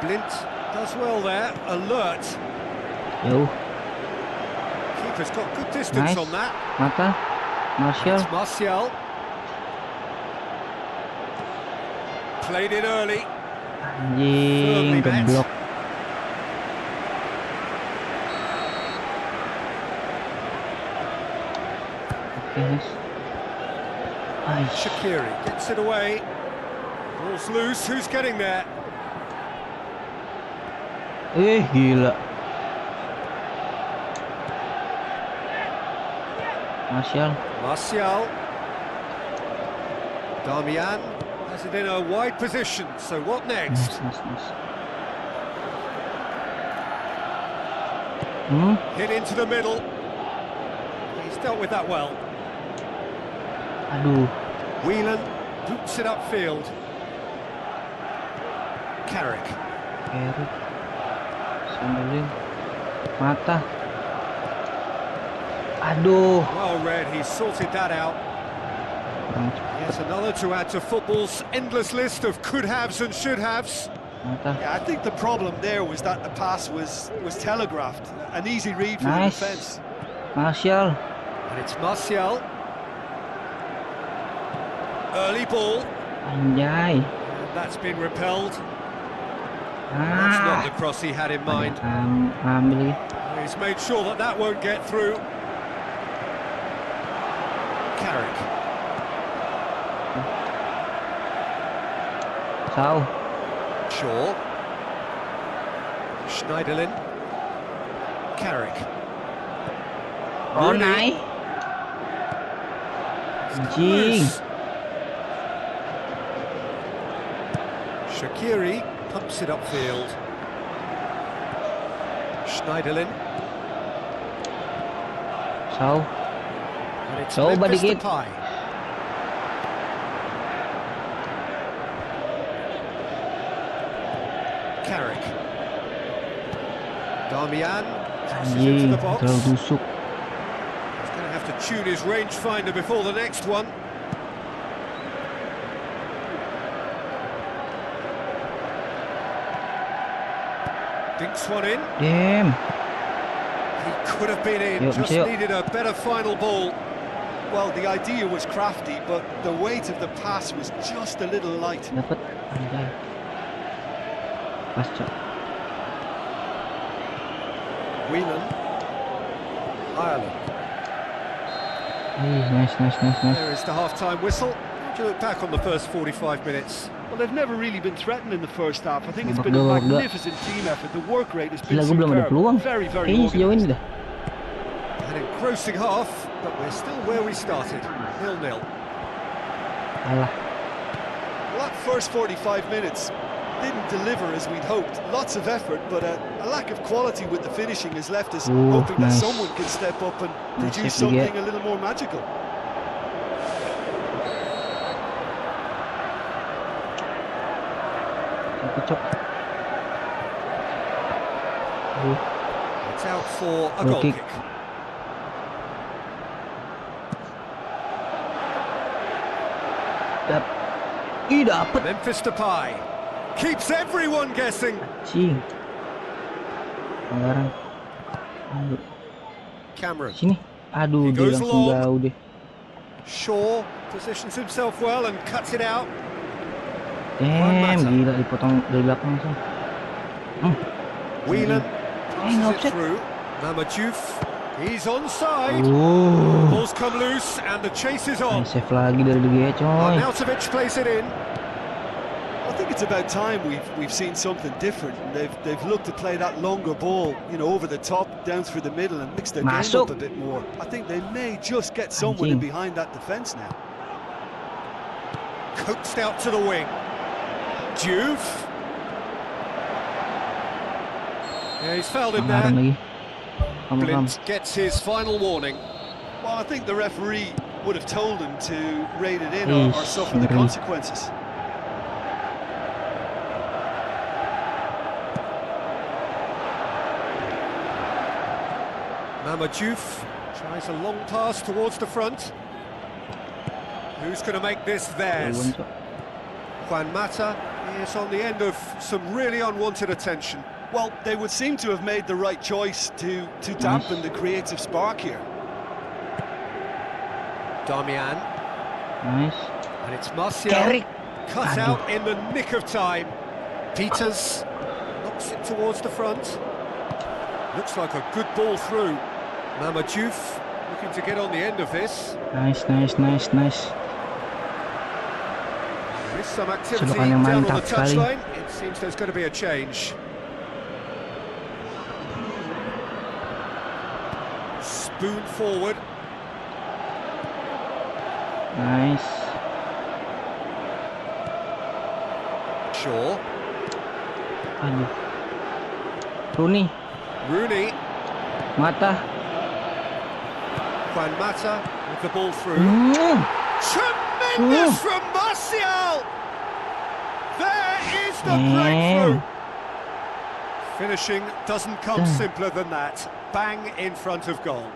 B: Blint does well there. Alert.
A: Jauh.
B: Keeper's got good distance on that.
A: Mata. Martial.
B: It's Martial. Played it early.
A: Anjing, geblok.
B: Shaqiri gets it away. Ball's loose. Who's getting there?
A: Gila.
B: Martial. Damian has it in a wide position. So what next?
A: Nice.
B: Hit into the middle. He's dealt with that well.
A: Aduh.
B: Whelan boots it upfield. Carrick.
A: Sambilin. Mata. Aduh.
B: Well read, he sorted that out. Yes, another to add to football's endless list of could-haves and should-haves.
C: Yeah, I think the problem there was that the pass was telegraphed. An easy read for the defence.
A: Martial.
B: And it's Martial. Early ball.
A: Anjay.
B: And that's been repelled. That's not the cross he had in mind.
A: Ambil.
B: He's made sure that that won't get through. Carrick.
A: Sao?
B: Shaw. Schneiderlin. Carrick.
A: Oh,
B: Rooney.
A: naik.
B: It's come
A: Anjing.
B: loose. Shaqiri pumps it upfield. Schneiderlin.
A: Sao?
B: And it's
A: Coba
B: Memphis
A: dikit.
B: Depay. Carrick. Damian tosses into
A: Anjing,
B: the box.
A: terlalu busuk.
B: He's going to have to tune his rangefinder before the next one. Dinks one in.
A: Damn.
B: He could have been in,
A: Yuk,
B: just
A: yuk.
B: needed a better final ball.
C: Well, the idea was crafty, but the weight of the pass was just a little light.
A: Dapat. Anjay. Pas, Cok.
B: Whelan. Ireland.
A: Nice.
B: There is the half-time whistle. How do you look back on the first 45 minutes?
C: Well, they've never really been threatened in the first half. I think it's
A: Babak
C: been a
A: dua, babak dua.
C: magnificent team effort. The work rate has been
A: Gila, gue belum ada peluang.
C: superb. Very, very
A: Kayaknya sejauh ini
C: organised.
A: dah.
B: An engrossing half, but we're still where we started. 0-0.
A: Alah.
C: Well, that first 45 minutes didn't deliver as we'd hoped. Lots of effort, but a lack of quality with the finishing has left us
A: Ooh,
C: hoping that
A: nice.
C: someone can step up and
A: Nice
C: produce
A: hit, Miguel.
C: something a little more magical.
A: Aku, Cok. Aduh.
B: It's out for a
A: Goal
B: goal
A: kick.
B: kick.
A: Dapet.
B: Memphis Depay keeps everyone guessing.
A: Cing. Pelanggaran. Aduh.
B: Cameron.
A: Sini. Aduh,
B: He
A: dia
B: goes
A: langsung
B: long.
A: jauh deh.
B: Shaw positions himself well and cuts it out.
A: Damn, gila dipotong dari belakang langsung.
B: Whelan
A: nggak
B: passes it
A: offset.
B: through. Mamadjouf, he's onside.
A: Oh.
B: Ball's come loose and the chase is on.
A: Save lagi dari dia, coy.
B: Arnautovic plays it in.
C: I think it's about time we've seen something different. They've looked to play that longer ball, you know, over the top, down through the middle, and mix their game
A: Masuk.
C: up a bit more. I think they may just get someone in
A: Anjing.
C: behind that defence now.
B: Coaxed out to the wing. Juve. Yeah, he's fouled him
A: Pelanggaran
B: there.
A: lagi. Kamu.
B: Blind gets his final warning.
C: Well, I think the referee would have told him to rein it in or
A: Ish,
C: suffer the
A: ngeri.
C: consequences.
B: Mamadjouf tries a long pass towards the front. Who's going to make this theirs?
A: Tujuan, Cok.
B: Juan Mata is on the end of some really unwanted attention.
C: Well, they would seem to have made the right choice to dampen the creative spark here.
B: Damian,
A: Nice.
B: and it's Martial.
A: Carrick.
B: Cut
A: Aduh.
B: out in the nick of time. Peters knocks it towards the front. Looks like a good ball through. Mamadjouf looking to get on the end of this.
A: Nice.
B: There's some activity
A: Selokan yang
B: down on
A: mantap
B: the
A: sekali.
B: touchline. It seems there's going to be a change. Spoon forward.
A: Nice.
B: Shaw.
A: Aduh. Rooney. Mata.
B: Juan Mata with the ball through.
A: Mm.
B: Tremendous from Martial! There is the breakthrough. Finishing doesn't come simpler than that. Bang in front of goal.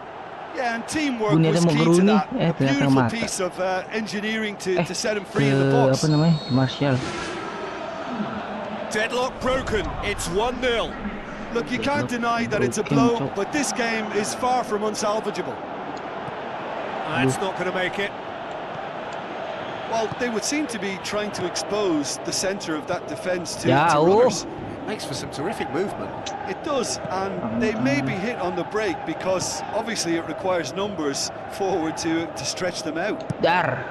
C: Yeah, and teamwork was key to that. A beautiful piece of engineering to set him free in the box.
A: Apa namanya? Martial.
B: Deadlock broken. It's 1-0.
C: Look, you can't deny that it's a blow, but this game is far from unsalvageable.
B: That's not going to make it.
C: Well, they would seem to be trying to expose the centre of that defence to runners.
B: It makes for some terrific movement.
C: It does, and they may be hit on the break because obviously it requires numbers forward to stretch them out.
A: Dar.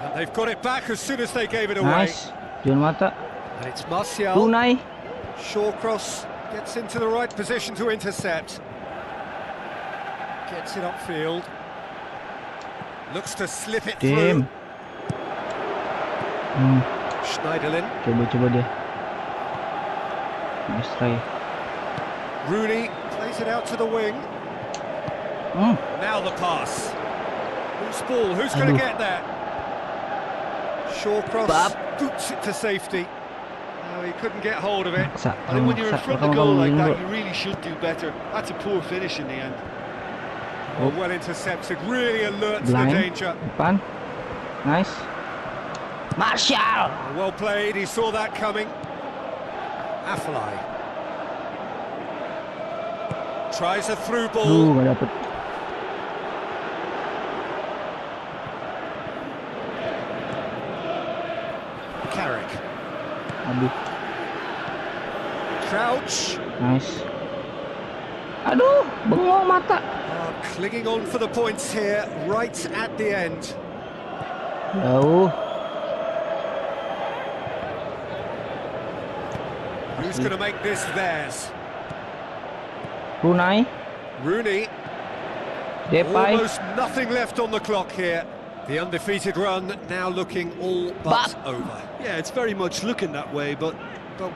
B: And they've got it back as soon as they gave it away.
A: Nice. Juan Mata.
B: And it's Martial.
A: Tunai.
B: Shawcross gets into the right position to intercept. Gets it upfield. Looks to slip it through. Schneiderlin.
A: Coba dia. Nice try.
B: Rooney plays it out to the wing. Now the pass. Who's ball? Who's going to get there? Shawcross boots it to safety. No, he couldn't get hold of it.
C: I think when you're in front of goal like that, you really should do better. That's a poor finish in the end.
B: Well intercepted, really alert to the danger.
A: Depan. Nice. Martial.
B: Well played, he saw that coming. Afellay. Tries a through ball.
A: Nggak dapet.
B: Carrick.
A: Aduh.
B: Crouch.
A: Nice. Aduh, bengong mata.
B: Clinging on for the points here, right at the end.
A: Jauh.
B: Who's going to make this theirs?
A: Rooney. Depay.
B: Almost nothing left on the clock here. The undefeated run now looking all but over.
C: Yeah, it's very much looking that way, but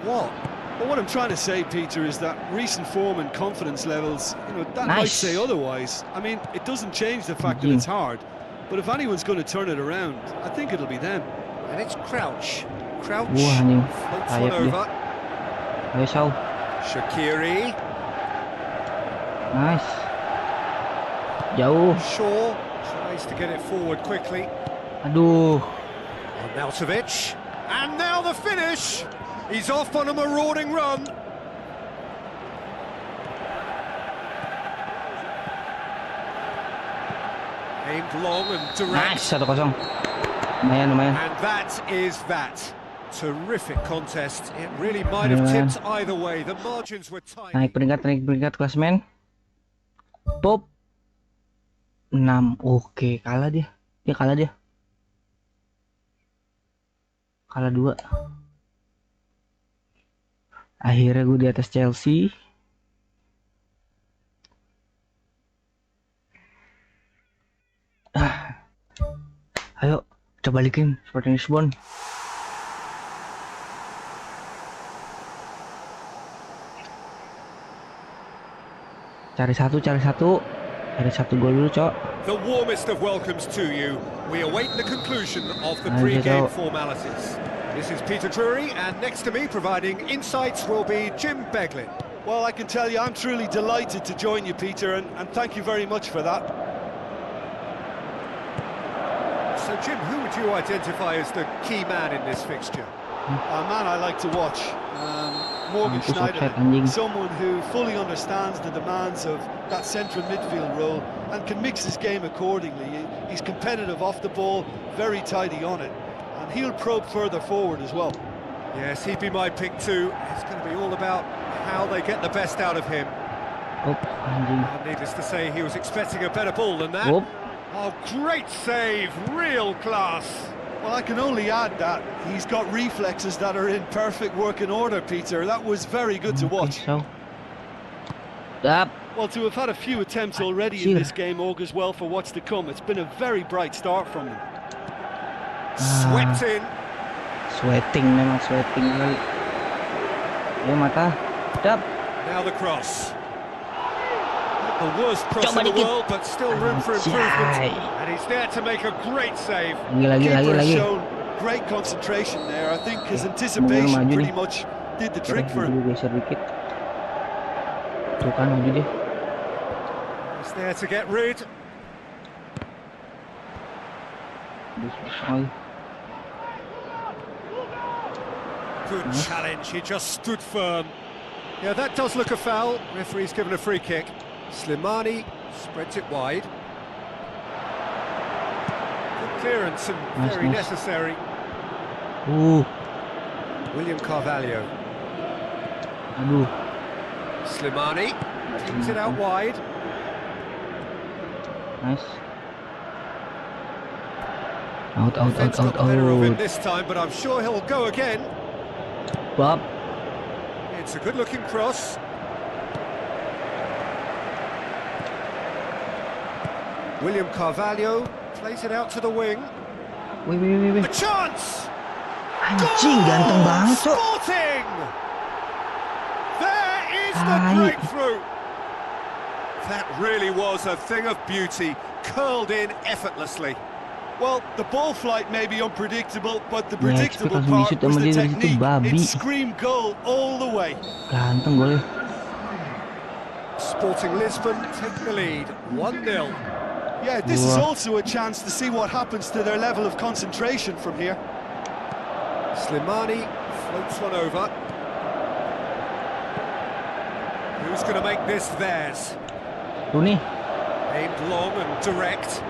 B: what?
C: Well, what I'm trying to say, Peter, is that recent form and confidence levels, that might say otherwise. I mean, it doesn't change the fact that it's hard, but if anyone's going to turn it around, I think it'll be them.
B: And it's Crouch. Crouch
A: Wah, anjing.
B: floats one over.
A: Ayo, Shaw.
B: Shaqiri.
A: Nice. Jauh.
B: Shaw tries to get it forward quickly.
A: Aduh.
B: Arnautovic. And now the finish. He's off on a marauding run. Aimed long and direct.
A: Nice, 1-0. Lumayan.
B: And that is that. Terrific contest. It really might have tipped either way. The margins were tight.
A: Naik peringkat klasemen. Top 6. Oke, kalah dia. Kalah 2. Akhirnya gue di atas Chelsea. Ayo, coba balikin Sporting Lisbon. Cari satu gol dulu, Cok.
B: The warmest of welcomes to you. We await the conclusion of the pre-game formalities. This is Peter Drury, and next to me providing insights will be Jim Beglin.
C: Well, I can tell you I'm truly delighted to join you, Peter, and thank you very much for that.
B: So, Jim, who would you identify as the key man in this fixture?
C: A man I like to watch, Morgan Schneiderlin, someone who fully understands the demands of that central midfield role and can mix his game accordingly. He's competitive off the ball, very tidy on it. And he'll probe further forward as well.
B: Yes, he'd be my pick too. It's going to be all about how they get the best out of him. Needless to say, he was expecting a better ball than that. Oh, great save, real class.
C: Well, I can only add that he's got reflexes that are in perfect working order, Peter. That was very good to watch.
A: So. Up.
D: Well, to have had a few attempts already in this game augurs well for what's to come. It's been a very bright start from them.
B: Swept in.
A: Sweating memang sweating kali. Ya mata. Dap.
B: Now the cross. The worst cross in the world, but still room for improvement. And he's there to make a great save.
A: Lagi.
C: Shown great concentration there. I think his anticipation pretty much did the trick for him.
A: Geser dikit. Tuh kan maju dia.
B: He's there to get rid. Good challenge. He just stood firm. Yeah, that does look a foul. Referee's given a free kick. Slimani spreads it wide. Good clearance and very necessary. William Carvalho.
A: Aduh.
B: Slimani teams it out wide.
A: Nice. Out.
B: Better of him this time, but I'm sure he'll go again.
A: Bob.
B: It's a good-looking cross. William Carvalho plays it out to the wing.
A: Wih.
B: A chance!
A: Anjing, ganteng banget, Cok.
B: Sporting! There is the breakthrough. That really was a thing of beauty, curled in effortlessly.
C: Well, the ball flight may be unpredictable, but the predictable part was the technique. It screamed goal all the way.
A: Ganteng golnya.
B: Sporting Lisbon take the lead, 1-0.
C: Yeah, this is also a chance to see what happens to their level of concentration from here.
B: Slimani floats one over. Who's going to make this theirs?
A: Rooney.
B: Aimed long and direct.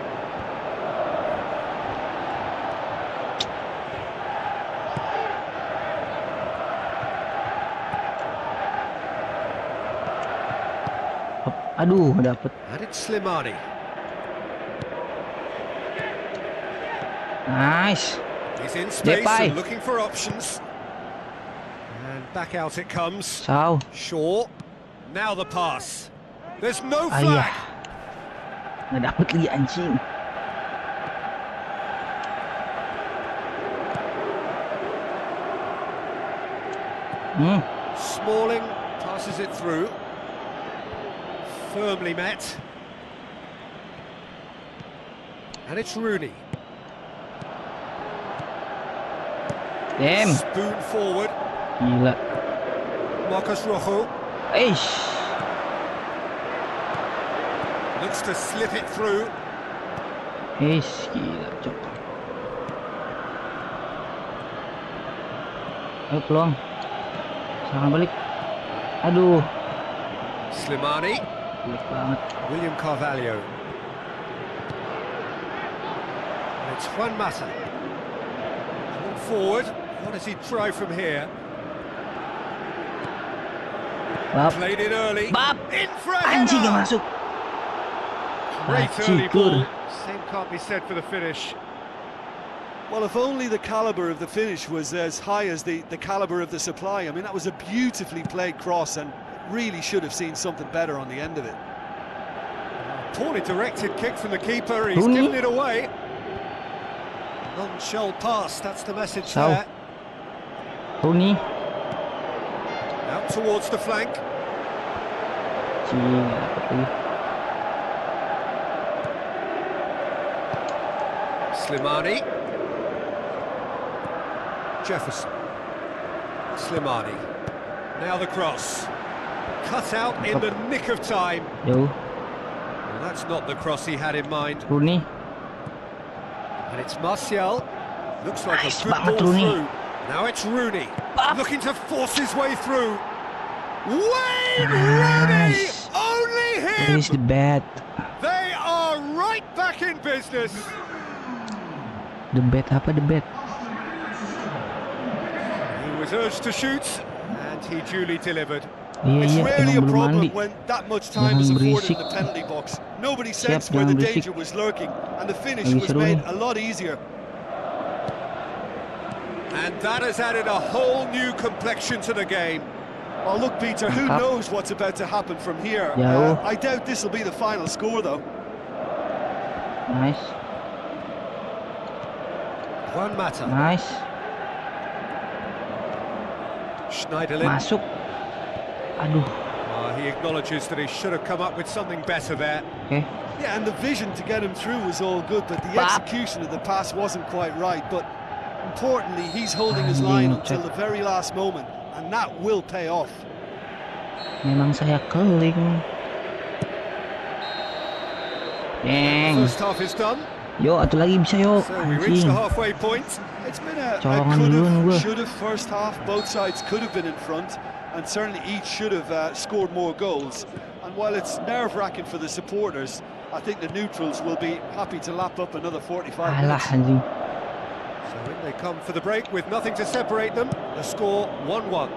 A: Aduh, dapet.
B: And it's Slimani.
A: Nice.
B: He's in space and looking for options. And back out it comes.
A: Sao.
B: Shaw. Now the pass. There's no flag.
A: Nggak dapet lagi anjing.
B: Smalling passes it through. Firmly met. And it's Rooney.
A: Damn.
B: Spoon forward.
A: Gila.
B: Marcus Rojo.
A: Eish.
B: Looks to slip it through.
A: Eish, gila, Cok. Ayo peluang. Serangan balik. Aduh.
B: Slimani.
A: Balik banget.
B: William Carvalho. And it's Juan Mata. Forward. What does he try from here?
A: Bab.
B: Played it early.
A: Bab.
B: In front.
A: Anjing yang masuk.
B: Great early ball. Same can't be said for the finish.
C: Well, if only the caliber of the finish was as high as the caliber of the supply. I mean, that was a beautifully played cross and really should have seen something better on the end of it.
B: Poorly directed kick from the keeper. He's given it away. Non-shell pass, that's the message there.
A: Rooney.
B: Out towards the flank. Slimani. Jefferson. Slimani. Now the cross. Cut out in the nick of time.
A: Well,
B: that's not the cross he had in mind.
A: Rooney.
B: And it's Martial. Looks like
A: Nice,
B: a good ball
A: Rooney.
B: through. Now it's Rooney. Looking to force his way through. Wayne Rooney! Only him!
A: Here's the bat.
B: They are right back in business.
A: The bat apa the bat?
B: He was urged to shoot, and he duly delivered.
C: It's
A: Iya,
C: rarely a
A: emang belum
C: problem
A: mandi.
C: when that much time is
A: Jangan
C: afforded in
A: berisik.
C: the penalty box. Nobody
A: Siap,
C: sensed where the
A: jangan berisik.
C: danger was lurking, and the finish
A: Lagi
C: was
A: seru
C: made
A: nih.
C: a lot easier.
B: And that has added a whole new complexion to the game.
C: Oh, look, Peter, who knows what's about to happen from here? I doubt this will be the final score, though.
A: Nice.
B: One matter.
A: Nice.
B: Schneiderlin.
A: Masuk. Aduh.
B: He acknowledges that he should have come up with something better there.
A: Okay.
C: Yeah, and the vision to get him through was all good, but the execution of the pass wasn't quite right. But importantly, he's holding his line until the very last moment, and that will pay off.
A: Memang saya keling. Dang.
B: First half is done.
A: Yo, atu lagi bisa yo.
B: So we reach the halfway point.
C: It's been a
A: Colongan
C: could
A: duluan gua.
C: have, should have first half. Both sides could have been in front, and certainly each should have scored more goals. And while it's nerve-wracking for the supporters, I think the neutrals will be happy to lap up another 45
A: Alah
C: minutes.
A: anjing.
B: So in they come for the break with nothing to separate them. The score 1-1.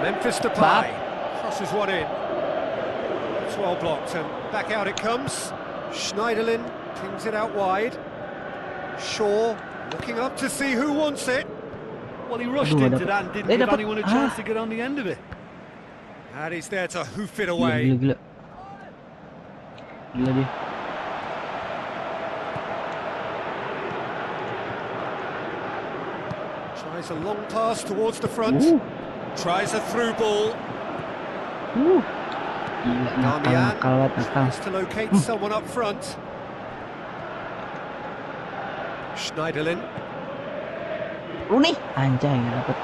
B: Memphis Depay crosses one in. It's well blocked and back out it comes. Schneiderlin pings it out wide. Shaw looking up to see who wants it.
D: Well, he rushed
A: Aduh,
D: into
A: dapat.
D: that and didn't give
A: Dapat.
D: anyone a chance to get on the end of it.
B: And he's there to hoof it
A: Gila,
B: away.
A: gila, gila. Gila dia.
B: Tries a long pass towards the front. Tries a through ball.
A: Gila, nakal banget, nakal.
B: Tries to locate someone up front. Schneiderlin.
A: Rooney. Anjay, nggak dapet.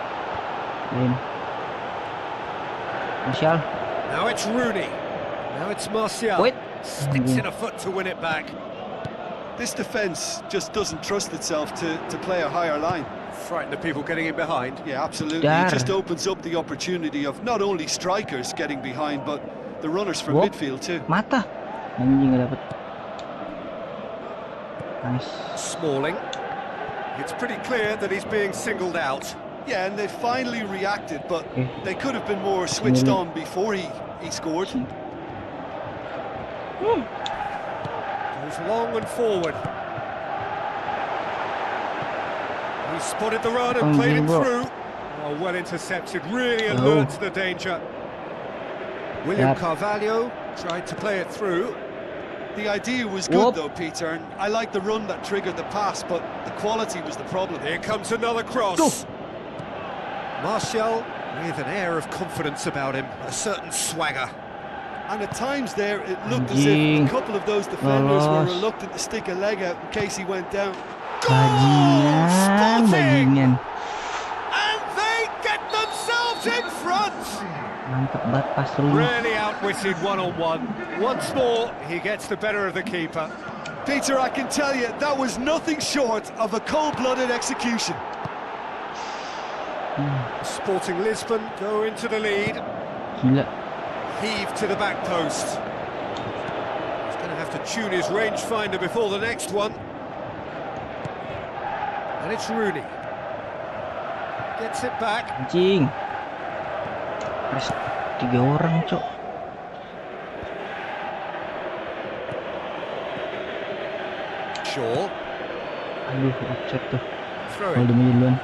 A: Lain. Martial.
B: Now it's Rooney. Now it's Martial.
A: Wait.
B: Sticks in a foot to win it back.
C: This defence just doesn't trust itself to play a higher line.
B: Frightened of people getting in behind.
C: Yeah, absolutely.
A: Dar.
C: It just opens up the opportunity of not only strikers getting behind, but the runners from
A: Whoop.
C: midfield too.
A: Mata. Anjing nggak dapet. Nice.
B: Smalling. It's pretty clear that he's being singled out.
C: Yeah, and they finally reacted, but
A: Okay.
C: they could have been more switched on before he scored.
B: Goes long and forward. He spotted the run and played it through. Oh, well intercepted, really alert to the danger. William Carvalho tried to play it through.
C: The idea was good though, Peter, and I like the run that triggered the pass, but the quality was the problem.
B: Here comes another cross. Martial with an air of confidence about him, a certain swagger.
C: And at times there, it looked as if a couple of those defenders were reluctant to stick a leg out in case he went down.
A: Bajingan.
B: And they get themselves in front.
A: Mantap banget pas Rooney.
B: Really outwitted one-on-one. Once more, he gets the better of the keeper.
C: Peter, I can tell you, that was nothing short of a cold-blooded execution.
B: Sporting Lisbon go into the lead.
A: Gila.
B: Heave to the back post. He's going to have to tune his rangefinder before the next one. And it's Rooney. Gets it back.
A: Anjing. Terus 3 orang, cok.
B: Shaw.
A: Aduh, offset tuh.
B: Throw
A: Kalau
B: it.
A: demi duluan.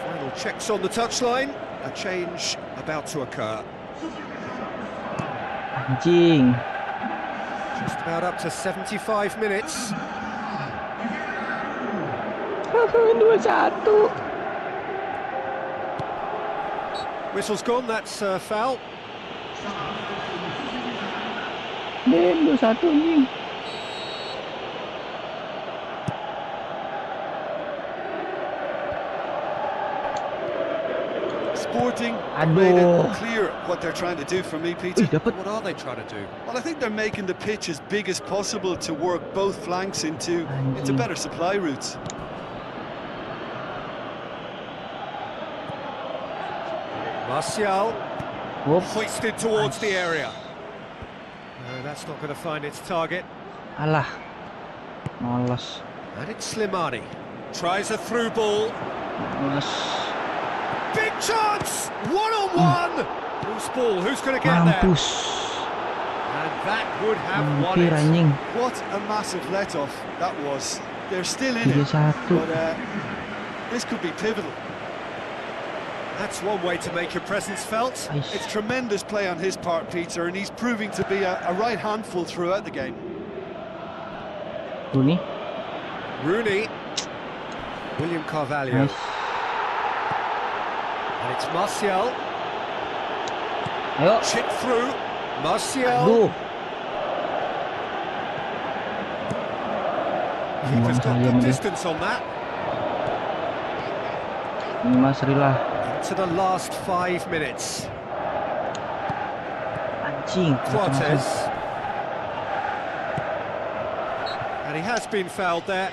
B: Final checks on the touchline. A change about to occur.
A: Anjing.
B: Just about up to 75 minutes.
A: 2-1.
B: Whistle's gone, that's foul.
A: Den, 2-1 anjing.
C: Sporting
A: Aduh.
C: made it clear what they're trying to do for me, Peter.
A: Dapat.
B: What are they trying to do?
C: Well, I think they're making the pitch as big as possible to work both flanks into better supply routes.
B: Martial
A: Whoop.
B: hoisted towards the area. No, that's not going to find its target.
A: Alah. Malas.
B: And it's Slimani. Tries a through ball.
A: Malas.
B: Big chance! One-on-one! Loose ball, who's going to get there?
A: Mampus.
B: And That would have won
A: Hampir
B: it.
A: anjing.
C: What a massive let-off that was. They're still in it,
A: 3-1.
C: but this could be pivotal.
B: That's one way to make your presence felt.
A: Aish.
C: It's tremendous play on his part, Peter, and he's proving to be a right handful throughout the game.
A: Rooney.
B: Rooney. William Carvalho.
A: Nice.
B: And it's Martial.
A: Ayo.
B: Chip through. Martial.
A: Aduh.
B: Keeper's got
A: Sayang
B: good
A: deh.
B: distance on that.
A: Ini Mas Rila.
B: To the last 5 minutes.
A: Anjing.
B: Cortez. And he has been fouled there.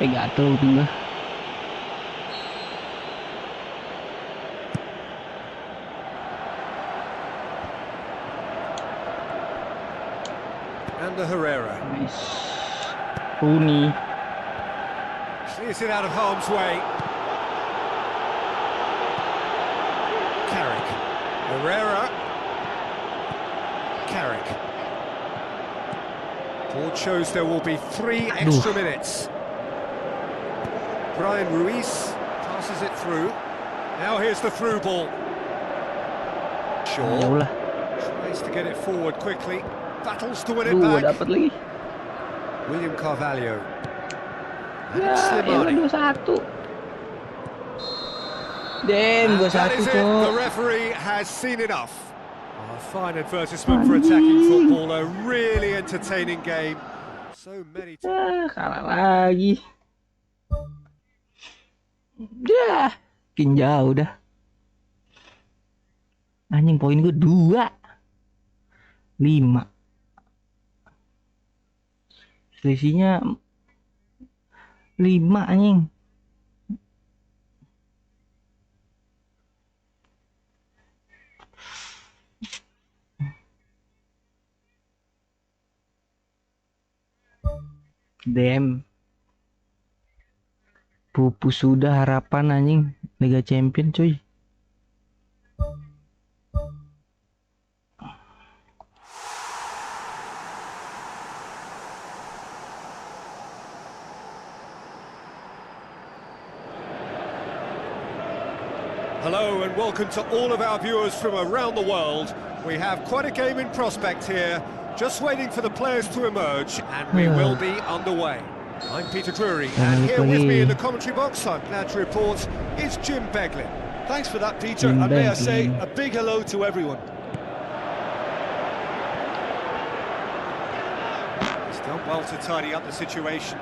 A: Gatel tinggal.
B: And the Herrera.
A: Nice. Rooney.
B: Clears it out of harm's way. Carrick. Herrera. Carrick. Board shows there will be 3 extra minutes. Brian Ruiz passes it through. Now here's the through ball. Shaw
A: Jauh lah.
B: tries to get it forward quickly. Battles to win it
A: Dua
B: back.
A: dapat lagi.
B: William Carvalho. And
A: Ya,
B: it's
A: elah
B: Slimani.
A: 2-1. Den,
B: And that
A: 2-1
B: is it. The
A: cok.
B: referee has seen enough. A fine advertisement for attacking football. A really entertaining game. So many.
A: Kalah lagi. Dah, makin jauh dah. Anjing, poin gue 2-5. Selisihnya 5 anjing. Damn. Pupus sudah harapan anjing Liga Champion cuy.
B: Hello and welcome to all of our viewers from around the world. We have quite a game in prospect here. Just waiting for the players to emerge, and we will be underway. I'm Peter Drury, and here with me in the commentary box, I'm glad to report, is Jim Beglin.
C: Thanks for that, Peter,
A: Jim
C: and may I say
A: Beglin.
C: a big hello to everyone.
B: He's done well to tidy up the situation.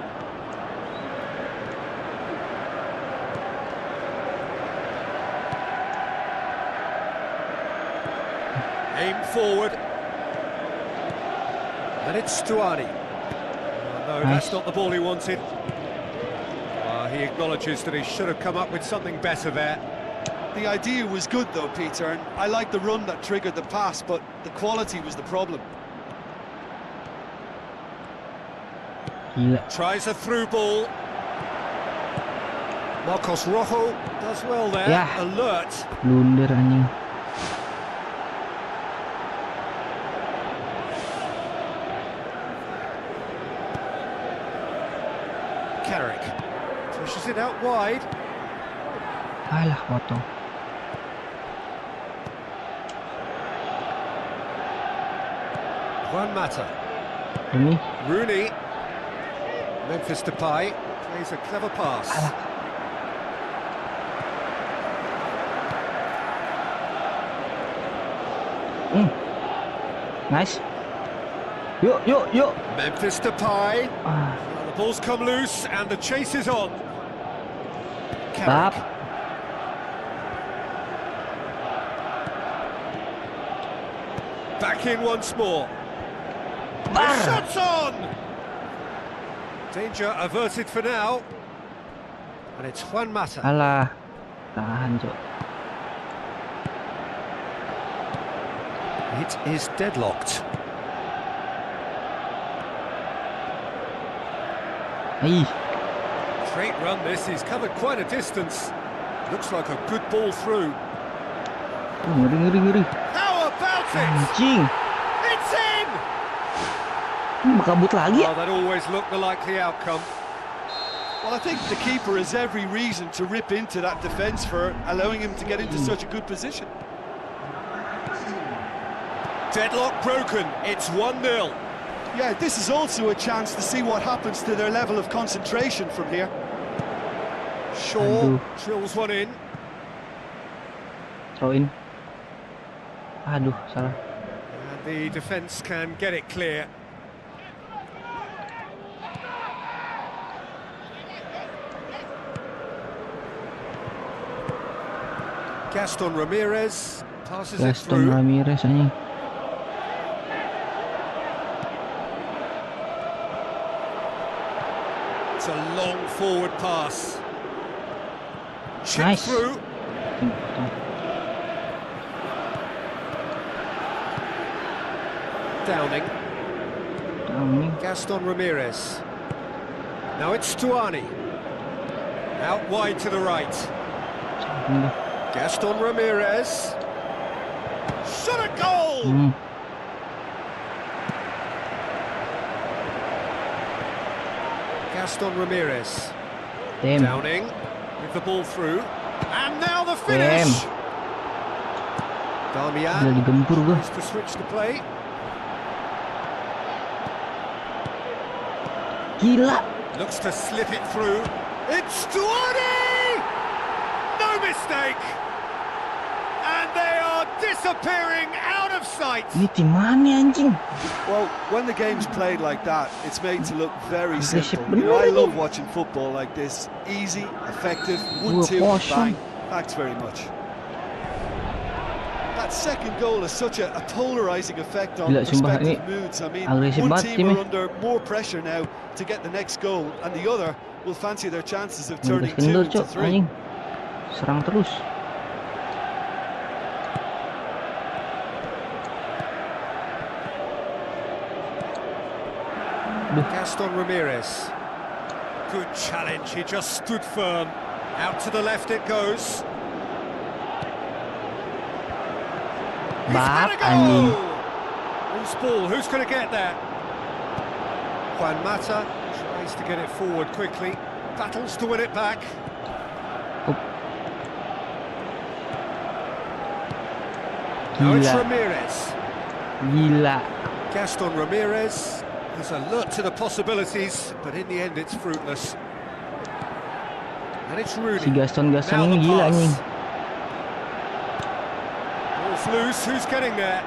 B: Aim forward. And it's Stuani. No, that's not the ball he wanted. He acknowledges that he should have come up with something better there.
C: The idea was good though, Peter, and I like the run that triggered the pass, but the quality was the problem.
A: Gila.
B: Tries a through ball. Marcos Rojo does well there.
A: Yeah.
B: Alert.
A: Blunder anjing.
B: Carrick pushes it out wide.
A: Alah, potong.
B: Juan Mata.
A: Ini
B: Rooney. Memphis Depay plays a clever pass.
A: nice. Yuk, yuk, yuk.
B: Memphis Depay.
A: Ah,
B: The ball's come loose and the chase is on.
A: Bab.
B: Carrick. Back in once more. The
A: Bar.
B: shot's on! Danger averted for now. And it's Juan Mata.
A: Alah. Tahan, cok.
B: It is deadlocked.
A: Ih,
B: Great run this, he's covered quite a distance. Looks like a good ball through.
A: ngeri, ngeri, ngeri.
B: How about That's it.
A: Anjing.
B: It's in.
A: Kabut lagi ya.
B: Oh, that always looked the likely outcome.
C: Well, I think the keeper has every reason to rip into that defence for allowing him to get into such a good position.
B: Deadlock broken. It's 1-0.
C: Yeah, this is also a chance to see what happens to their level of concentration from here.
B: Shaw drills one in.
A: Throw in. Aduh, salah.
B: And the defence can get it clear. Gaston Ramirez passes it
A: Gaston
B: through.
A: Ramirez anjing.
B: It's a long forward pass. Chip
A: Nice.
B: through. Downing. Gaston Ramirez. Now it's Stuani. Out wide to the right. Gaston Ramirez. Shot a goal! Gaston Ramirez.
A: Damn.
B: Downing with the ball through. And now the finish!
A: Udah
B: Damian
A: digempur gua.
B: tries to switch the play.
A: Gila.
B: Looks to slip it through. It's Stuani! No mistake! And they are disappearing out of sight!
A: Ini tim mana anjing?
C: Well, when the game's played like that, it's made to look very
A: Aggressive
C: simple. You know, I
A: bener
C: love watching football like this. Easy, effective, 1-2,
A: kosong.
C: bang. Thanks very much. That second goal has such a polarizing effect on
A: Gila, sumpah,
C: respective
A: ini
C: moods. I mean,
A: agresif
C: one
A: banget
C: team
A: timnya.
C: are under more pressure now to get the next goal, and the other will fancy their chances of turning
A: kendor
C: 2 into
A: cok
C: 3.
A: anjing. Serang terus.
B: Gaston Ramirez. Good challenge, he just stood firm. Out to the left it goes. He's had a
A: anjing.
B: goal! Who's ball? Who's going to get that? Juan Mata tries to get it forward quickly. Battles to win it back. Now it's
A: Gila.
B: Ramirez.
A: Gila.
B: Gaston Ramirez is alert to the possibilities, but in the end it's fruitless. And it's Rooney.
A: Si Gaston
B: Now
A: ini
B: the
A: gila
B: pass.
A: anjing.
B: Ball's loose, who's getting there?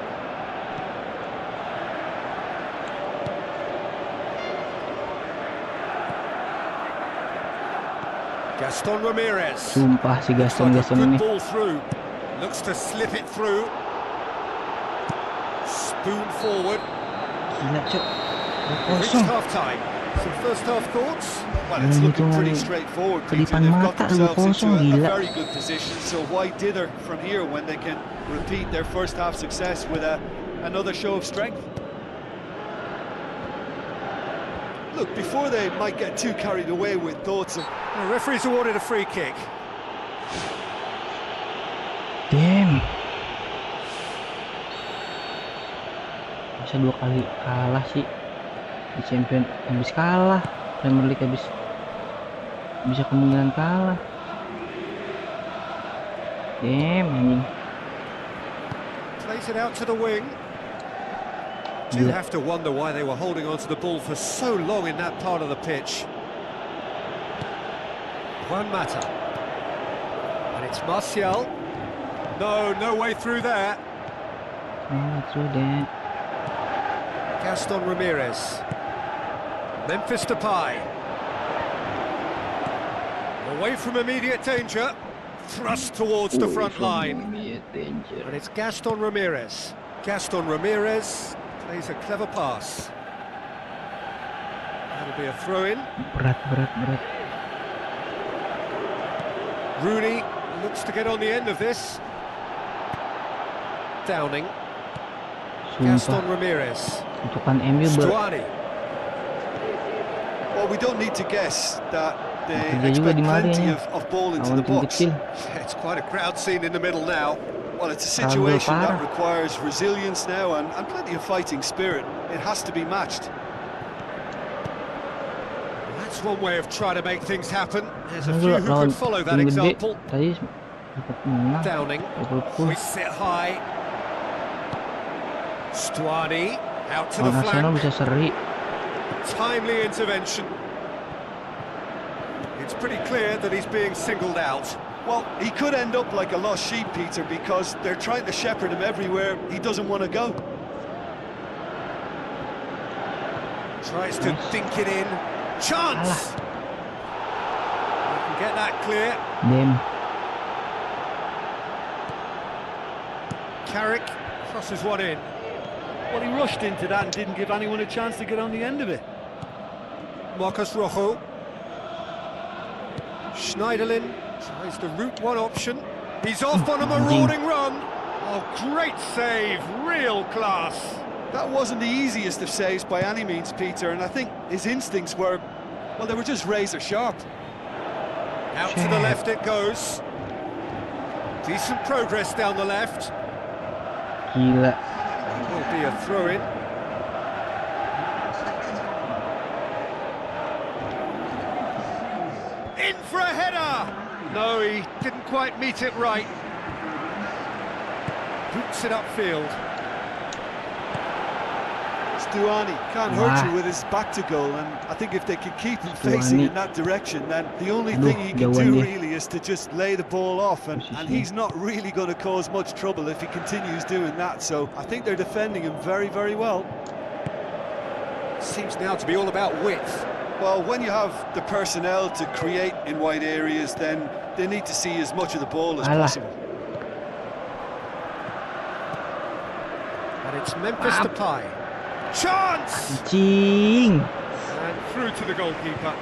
B: Gaston Ramirez.
A: Sumpah si
B: Looks like a
A: Gaston
B: good
A: ini.
B: ball through. Looks to slip it through. Spoon forward.
A: Gila cok.
B: Reached
A: Kosong.
B: half time. Some first half thoughts?
C: Well, it's looking
A: Hitungan
C: pretty straightforward, Peter.
A: kedipan
C: They've got
A: mata,
C: themselves into
A: kosong,
C: a
A: gila.
C: very good position, so why dither from here when they can repeat their first half success with another show of strength? Look, before they might get too carried away with thoughts of
B: The referee's awarded a free kick.
A: Damn. Masa 2 kali kalah sih di champion, habis kalah Premier League, habis bisa kemungkinan kalah. Damn anjing.
B: Plays it out to the wing. Do have to wonder why they were holding on to the ball for so long in that part of the pitch. Juan Mata. And it's Martial. No way through there.
A: Through that.
B: Gaston Ramirez. Memphis Depay. Away from immediate danger. Thrust towards the front line. And it's Gaston Ramirez. Gaston Ramirez plays a clever pass. That'll be a throw-in.
A: Berat.
B: Rooney looks to get on the end of this. Downing. Gaston
A: Sumpah.
B: Ramirez.
A: Untukan MU
B: Stuani.
C: well, we don't need to guess that they
A: Dia juga
C: expect
A: di Mari
C: plenty
A: nya.
C: of ball into
A: Lawan
C: the
A: tim
C: box.
A: kecil.
B: It's quite a crowd scene in the middle now.
C: Well, it's a situation that requires resilience now and plenty of fighting spirit. It has to be matched.
B: That's one way of trying to make things happen. There's a few who could follow that example. Downing, hoists it high. Stuani, out to the flank. Timely intervention. It's pretty clear that he's being singled out.
C: Well, he could end up like a lost sheep, Peter, because they're trying to shepherd him everywhere he doesn't want to go.
B: Tries to dink it in. Chance! You can get that clear. Carrick crosses one in.
D: Well, he rushed into that and didn't give anyone a chance to get on the end of it.
B: Marcus Rojo. Schneiderlin tries the route one option. He's off on a marauding run. Oh, great save, real class.
C: That wasn't the easiest of saves by any means, Peter, and I think his instincts were, well, they were just razor sharp.
B: Out to the left it goes. Decent progress down the left.
A: Gila.
B: Will be a throw-in. In for a header! No, he didn't quite meet it right. Boots it upfield.
C: Stuani can't hurt you with his back to goal, and I think if they can keep him facing in that direction, then the only thing he can do really is to just lay the ball off, and he's not really going to cause much trouble if he continues doing that, so I think they're defending him very, very well.
B: Seems now to be all about width.
C: Well, when you have the personnel to create in wide areas, then they need to see as much of the ball as possible.
B: And it's Memphis Depay. Chance!
A: Anjing.
B: And through to the goalkeeper.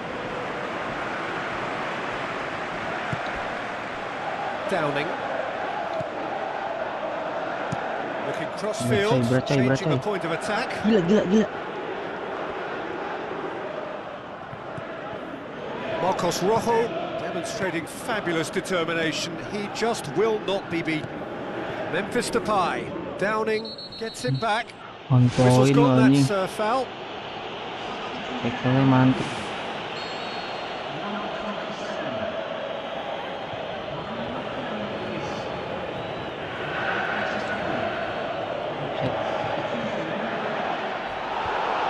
B: Downing. Looking cross-field, changing the point of attack.
A: Gila.
B: Marcos Rojo demonstrating fabulous determination. He just will not be beaten. Memphis Depay. Downing gets it back. Whistle's gone, that's a foul.
A: Tackle-nya mantap.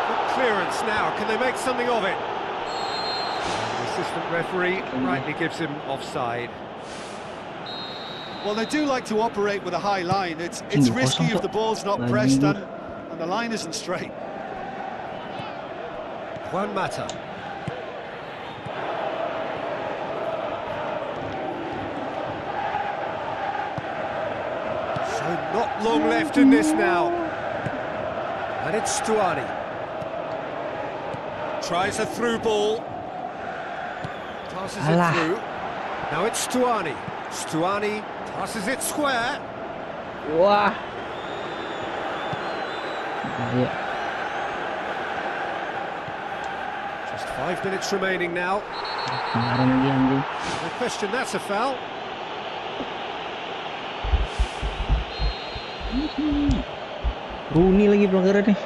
B: Good clearance now, can they make something of it? The assistant referee rightly gives him offside.
C: Well, they do like to operate with a high line. It's risky if the ball's not pressed and the line isn't straight.
B: Juan Mata. So not long left in this now. And it's Stuani. Tries a through ball. Passes it through. Now it's Stuani. Stuani passes it square.
A: Wah.
B: Just 5 minutes remaining now. No question, that's a foul.
A: Rooney lagi pelanggaran nih.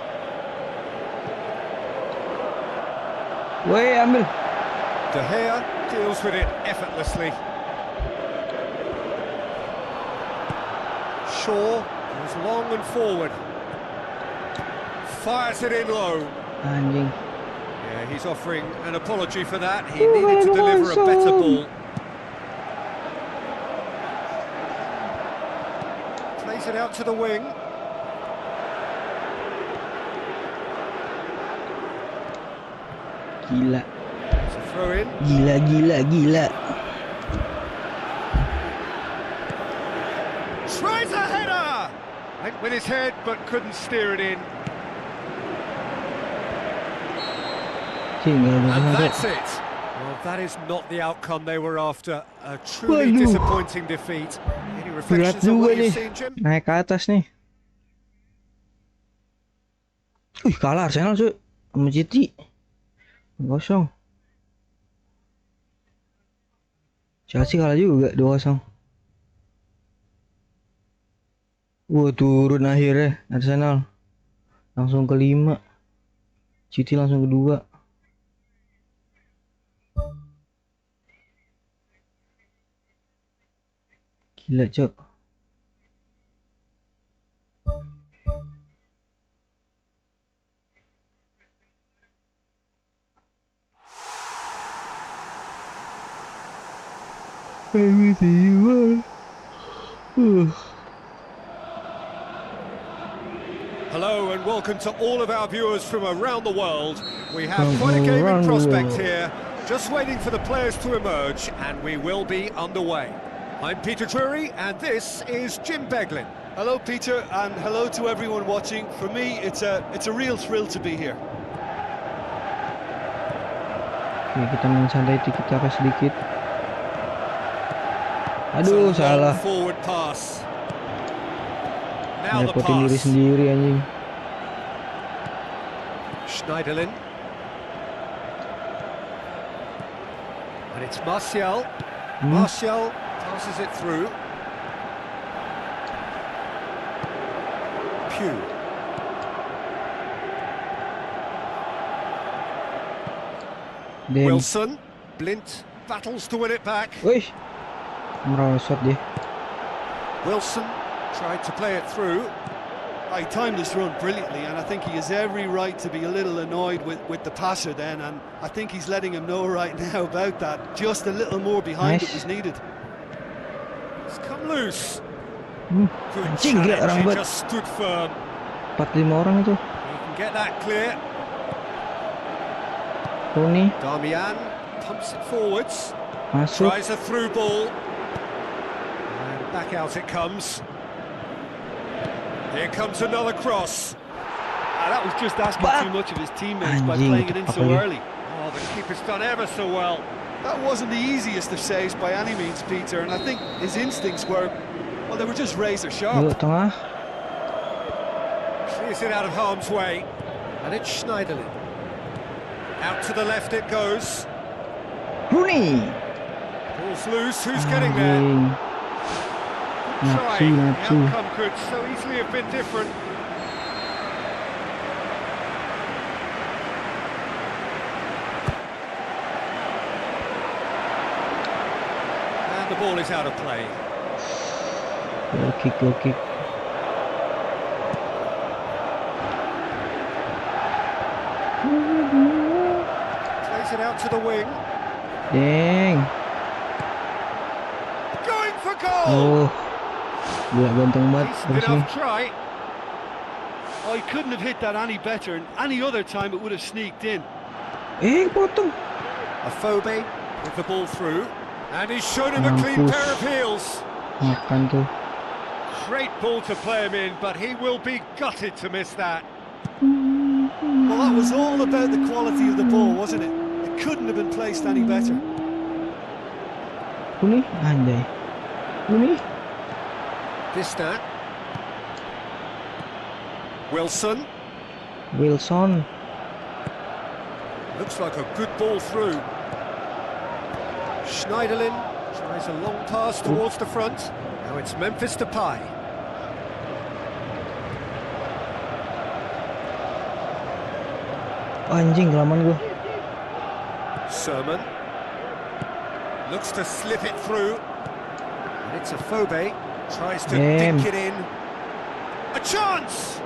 A: Woi, ambil.
B: De Gea deals with it effortlessly. Shaw goes long and forward. Fires it in low.
A: Anjing.
B: Yeah, he's offering an apology for that. He needed to deliver a better ball. Plays it out to the wing.
A: Gila.
B: It's a throw in.
A: Gila.
B: Tries a header! Went with his head but couldn't steer it in. And that's it. Well, that is not the outcome they were after. A truly disappointing defeat. Any reflections on what you've seen, Jim?
A: Naik ke atas nih. Kalah Arsenal cuy sama City 2-0. Chelsea kalah juga 2-0. Turun akhirnya Arsenal. Langsung ke-5. City langsung ke-2. Gila, Cok.
B: Hello and welcome to all of our viewers from around the world. We have quite a game in prospect here, just waiting for the players to emerge, and we will be underway. I'm Peter Drury, and this is Jim Beglin.
C: Hello, Peter, and hello to everyone watching. For me, it's a real thrill to be here.
A: Oke, kita main santai tiki-taka sedikit. Aduh, salah.
B: Forward pass. Now the
A: Ngerepotin diri
B: pass.
A: sendiri anjing.
B: Schneiderlin. And it's Martial. Martial passes it through. Pugh. Wilson. Blint battles to win it back.
A: Wih, merosot dia.
B: Wilson tried to play it through.
C: He timed this run brilliantly, and I think he has every right to be a little annoyed with the passer then, and I think he's letting him know right now about that. Just a little more behind it was needed.
B: It's come loose. Good
A: Anjing, gila orang
B: challenge, he
A: buat
B: just stood firm.
A: 4-5 orang itu.
B: He can get that clear.
A: Rooney
B: Damian pumps it forwards.
A: masuk.
B: Tries a through ball. And back out it comes. Here comes another cross.
C: That was just asking too much of his teammates by
A: Anjing,
C: playing it in so
A: apa
C: early.
B: Oh, the keeper's done ever so well.
C: That wasn't the easiest of saves by any means, Peter, and I think his instincts were, well, they were just razor sharp.
A: Yuk, tengah.
B: Clears it out of harm's way. And it's Schneiderlin. Out to the left it goes.
A: Rooney.
B: Ball's loose, who's getting there?
A: Anjing.
B: Try. The
A: Nafsu.
B: outcome could so easily have been different. And the ball is out of play.
A: Goal kick, goal kick.
B: Plays it out to the wing.
A: Deng.
B: Going for goal!
A: Oh. Gila ganteng banget.
B: Decent
A: Terus nih.
B: enough try.
C: Oh, he couldn't have hit that any better, and any other time it would have sneaked in.
A: Potong.
B: Afobe with the ball through. And he's shown him a clean
A: Mampus.
B: pair of heels.
A: Makan tuh.
B: Great ball to play him in, but he will be gutted to miss that.
C: Well, that was all about the quality of the ball, wasn't it? It couldn't have been placed any better.
A: Rooney, anjay. Rooney.
B: Distat. Wilson.
A: Wilson.
B: Looks like a good ball through. Schneiderlin tries a long pass towards the front. Now it's Memphis Depay.
A: Anjing, kelamaan gua.
B: Sermon. Looks to slip it through. And it's Afobe. Tries to
A: Damn.
B: dink it in. A chance!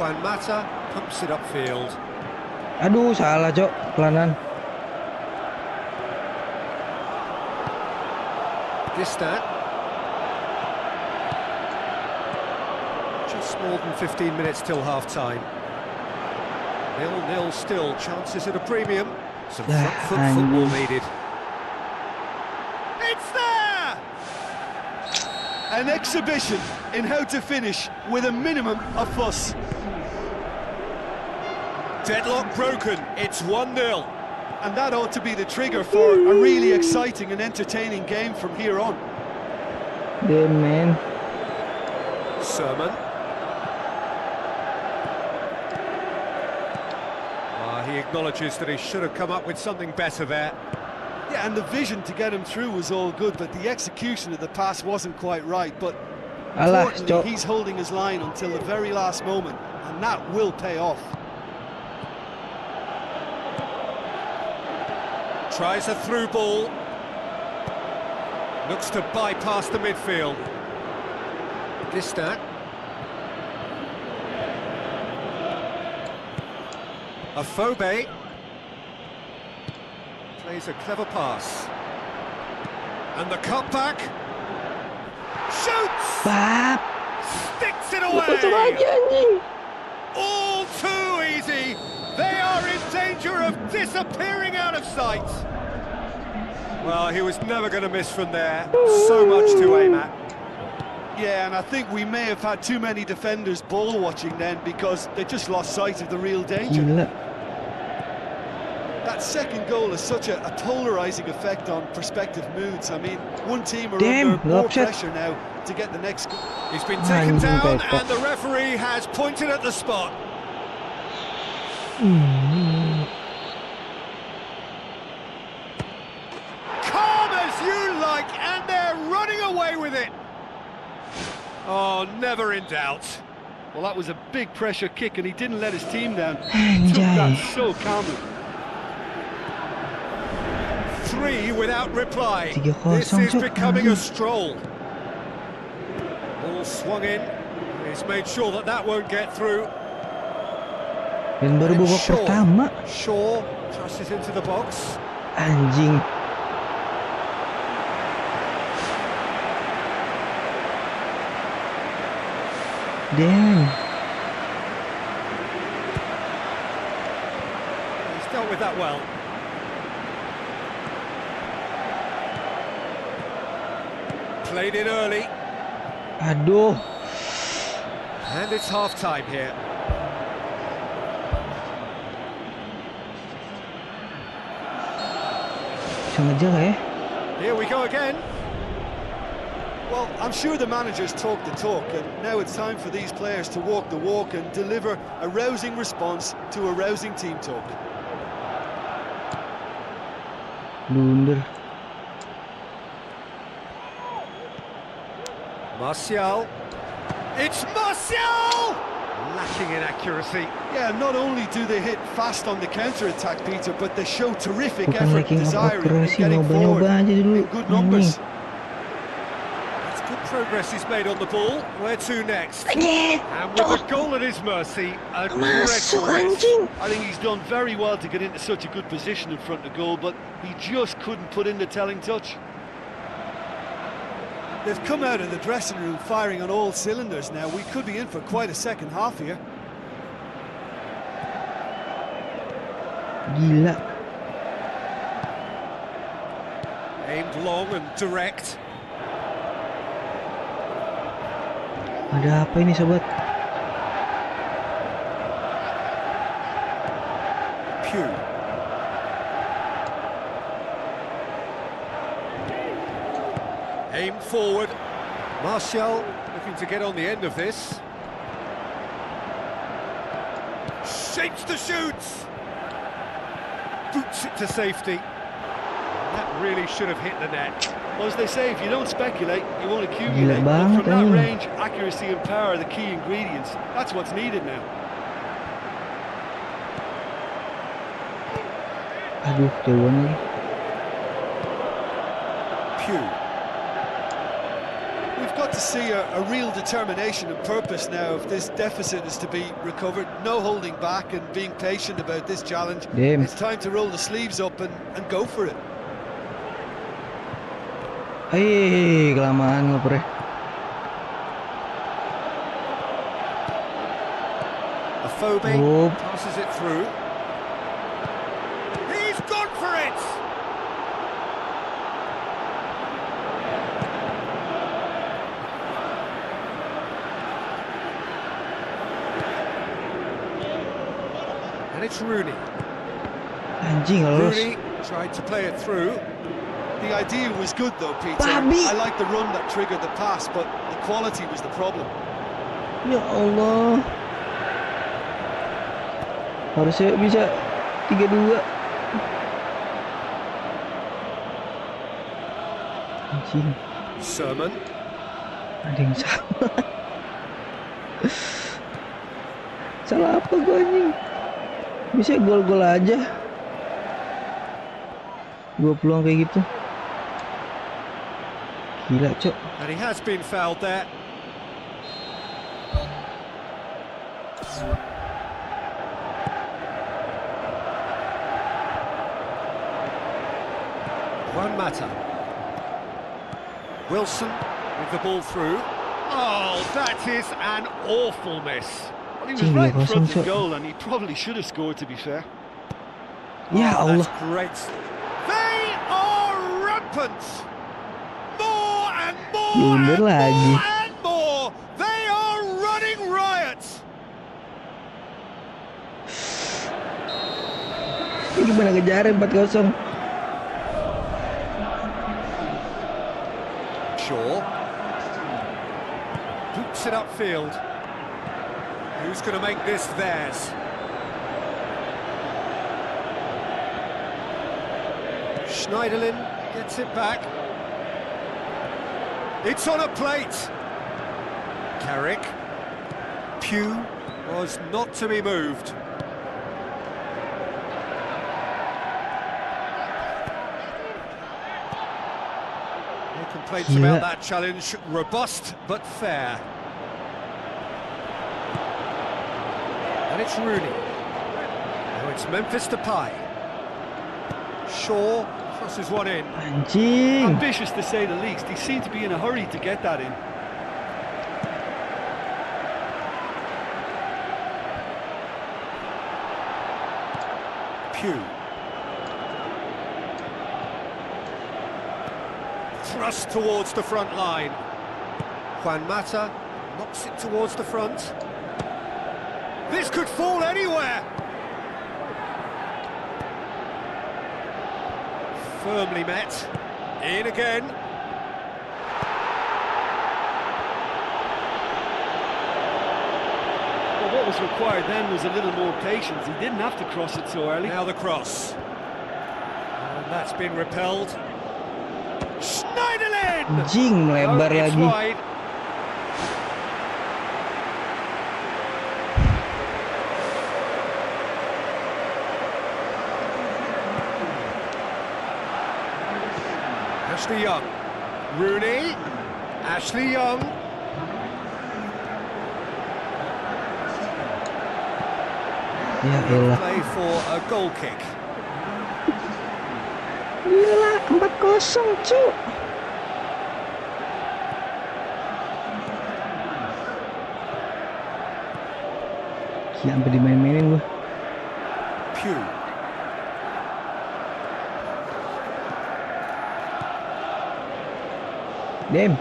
B: Juan Mata pumps it upfield.
A: Aduh, salah, Cok. Pelanan.
B: Distat. Just more than 15 minutes till half-time. 0-0 still, chances at a premium. Some front foot football needed. It's there!
C: An exhibition in how to finish with a minimum of fuss.
B: Deadlock broken, it's 1-0.
C: And that ought to be the trigger for a really exciting and entertaining game from here on.
A: Damn, man.
B: Sermon. He acknowledges that he should have come up with something better there.
C: Yeah, and the vision to get him through was all good, but the execution of the pass wasn't quite right. But
A: Alah,
C: Importantly, he's holding his line until the very last moment, and that will pay off.
B: Tries a through ball. Looks to bypass the midfield. Distat. Afobe. Plays a clever pass. And the cutback. Shoots!
A: Bap.
B: Sticks it
A: Masuk
B: away!
A: aja anjing.
B: All too easy! They are in danger of disappearing out of sight! Well, he was never going to miss from there. So much to aim at.
C: Yeah, and I think we may have had too many defenders ball watching then, because they just lost sight of the real danger.
A: Gila.
C: That second goal has such a polarising effect on prospective moods. I mean, one team are
A: Damn,
C: under more
A: upset.
C: pressure now to get the next goal.
B: He's been taken
A: Anjing,
B: down
A: Pepe.
B: and the referee has pointed at the spot. Calm as you like, and they're running away with it. Oh, never in doubt.
C: Well, that was a big pressure kick, and he didn't let his team down. He took that
A: Anjay.
C: so calmly.
B: 3 without reply.
A: 3-0,
B: This is
A: Cok.
B: becoming a stroll. Ball swung in. He's made sure that that won't get through.
A: Dan baru babak pertama.
B: Shaw crosses into the box.
A: Anjing. Damn.
B: He's dealt with that well. Played in early,
A: Aduh.
B: and it's half-time here.
A: Bisa ngejar nggak ya?
B: Here we go again.
C: Well, I'm sure the managers talk the talk, and now it's time for these players to walk the walk and deliver a rousing response to a rousing team talk.
A: Blunder.
B: Martial. It's Martial! Lacking in accuracy.
C: Yeah, not only do they hit fast on the counter-attack, Peter, but they show terrific
A: Bukan
C: effort
A: lagi
C: and desire in
A: akurasi,
C: getting forward
A: nyoba-nyoba aja dulu.
C: in good numbers.
B: That's good progress he's made on the ball. Where to next?
A: Anjing.
B: And with a goal at his mercy, a great
A: Masuk
B: race.
A: anjing.
C: I think he's done very well to get into such a good position in front of goal, but he just couldn't put in the telling touch. They've come out of the dressing room firing on all cylinders now. We could be in for quite a second half here.
A: Gila.
B: Aimed long and direct.
A: Ada apa ini sobat?
B: Pew. Aimed forward. Martial looking to get on the end of this. Shapes to shoot. Boots it to safety. That really should have hit the net.
C: Well, as they say, if you don't speculate, you won't accumulate.
A: Gila
C: But
A: banget
C: from that
A: ini.
C: range, accuracy and power are the key ingredients. That's what's needed now.
A: Aduh, jauhan lagi.
B: Pew.
C: We've got to see a real determination and purpose now if this deficit is to be recovered. No holding back and being patient about this challenge.
A: Damn.
C: It's time to roll the sleeves up and go for it.
A: Hei, kelamaan ngoper.
B: Afobe
A: Oh.
B: passes it through. He's gone for it! And it's Rooney.
A: Anjing kalau
B: Rooney tried to play it through.
C: The idea was good though, Peter.
A: Babi.
C: I like the run that triggered the pass, but the quality was the problem.
A: Ya Allah. Harusnya bisa 3-2. Anjing.
B: Sermon.
A: Ada yang salah. Salah apa gue anjing? Bisa gol-gol aja. Gua peluang kayak gitu. Gila, Cok.
B: And he has been fouled there. One matter. Wilson with the ball through.
D: Oh, that is an awful miss. Well, he was right in front of goal and he probably should have scored, to be fair.
A: Ya Allah.
B: That's great. They are rampant. More and more and
A: lagi.
B: more and more. They are running riot.
A: Ini gimana ngejar 4-0?
B: Shaw hoops it upfield. Who's going to make this theirs? Schneiderlin gets it back. It's on a plate. Carrick. Pugh was not to be moved. No complaints about that challenge. Robust but fair. And it's Rooney. Now it's Memphis Depay. Shaw crosses one in.
A: Anjing.
D: Ambitious to say the least. He seemed to be in a hurry to get that in.
B: Pugh. Thrust towards the front line. Juan Mata knocks it towards the front. This could fall anywhere. Firmly met. In again.
D: Well, what was required then was a little more patience. He didn't have to cross it so early.
B: Now the cross. And that's been repelled. Schneiderlin!
A: Anjing, melebar
B: it's
A: lagi.
B: wide. Ashley Young. Rooney. Ashley Young.
A: Ya elah.
B: Play for a goal kick.
A: Gila, 4-0, Cuk. Gila, sampai dimain-mainin gua.
B: Pugh.
A: Dem.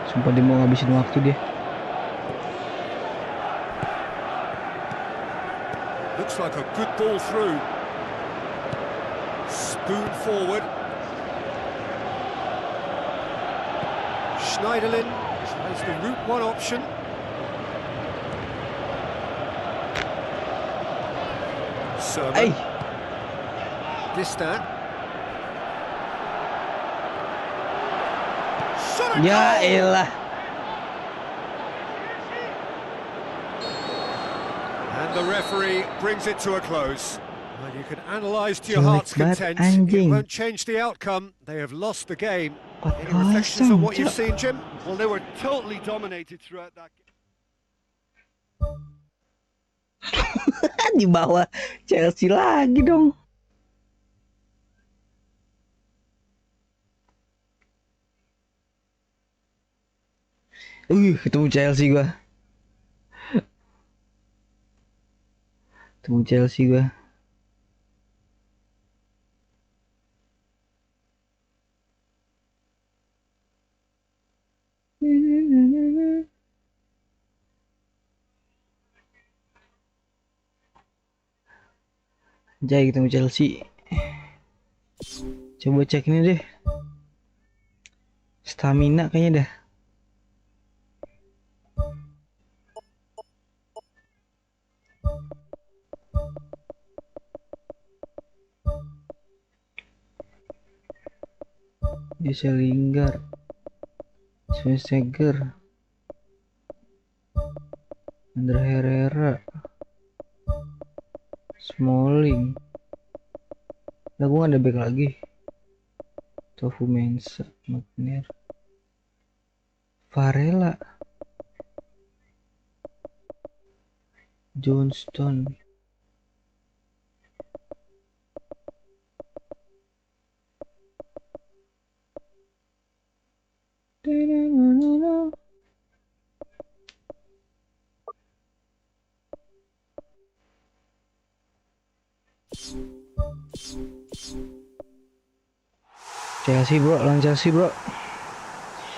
A: Sumpah dia mau ngabisin waktu dia.
B: Looks like a good ball through. Spoon forward. Schneiderlin tries the route one option. Sermon.
A: Hey.
B: Distant.
A: Ya elah.
B: And the referee brings it to a close. Well, you can analyse to your
A: Jelek
B: heart's
A: banget,
B: content. It
A: anjing.
B: won't change the outcome. They have lost the game. Any reflections on what you've seen, Jim?
D: Well, they were totally dominated throughout that game.
A: Di bawah Chelsea lagi dong. Ketemu Chelsea gua. Ketemu Chelsea gua. Jai ketemu Chelsea. Coba cek ini deh. Stamina kayaknya dah. Jesse Lingard, Schweinsteiger, Andre Herrera, Smalling. Lah gua ada back lagi. Tofu Mensa, Magner, Varela, Johnston. Chelsea bro, lawan Chelsea bro.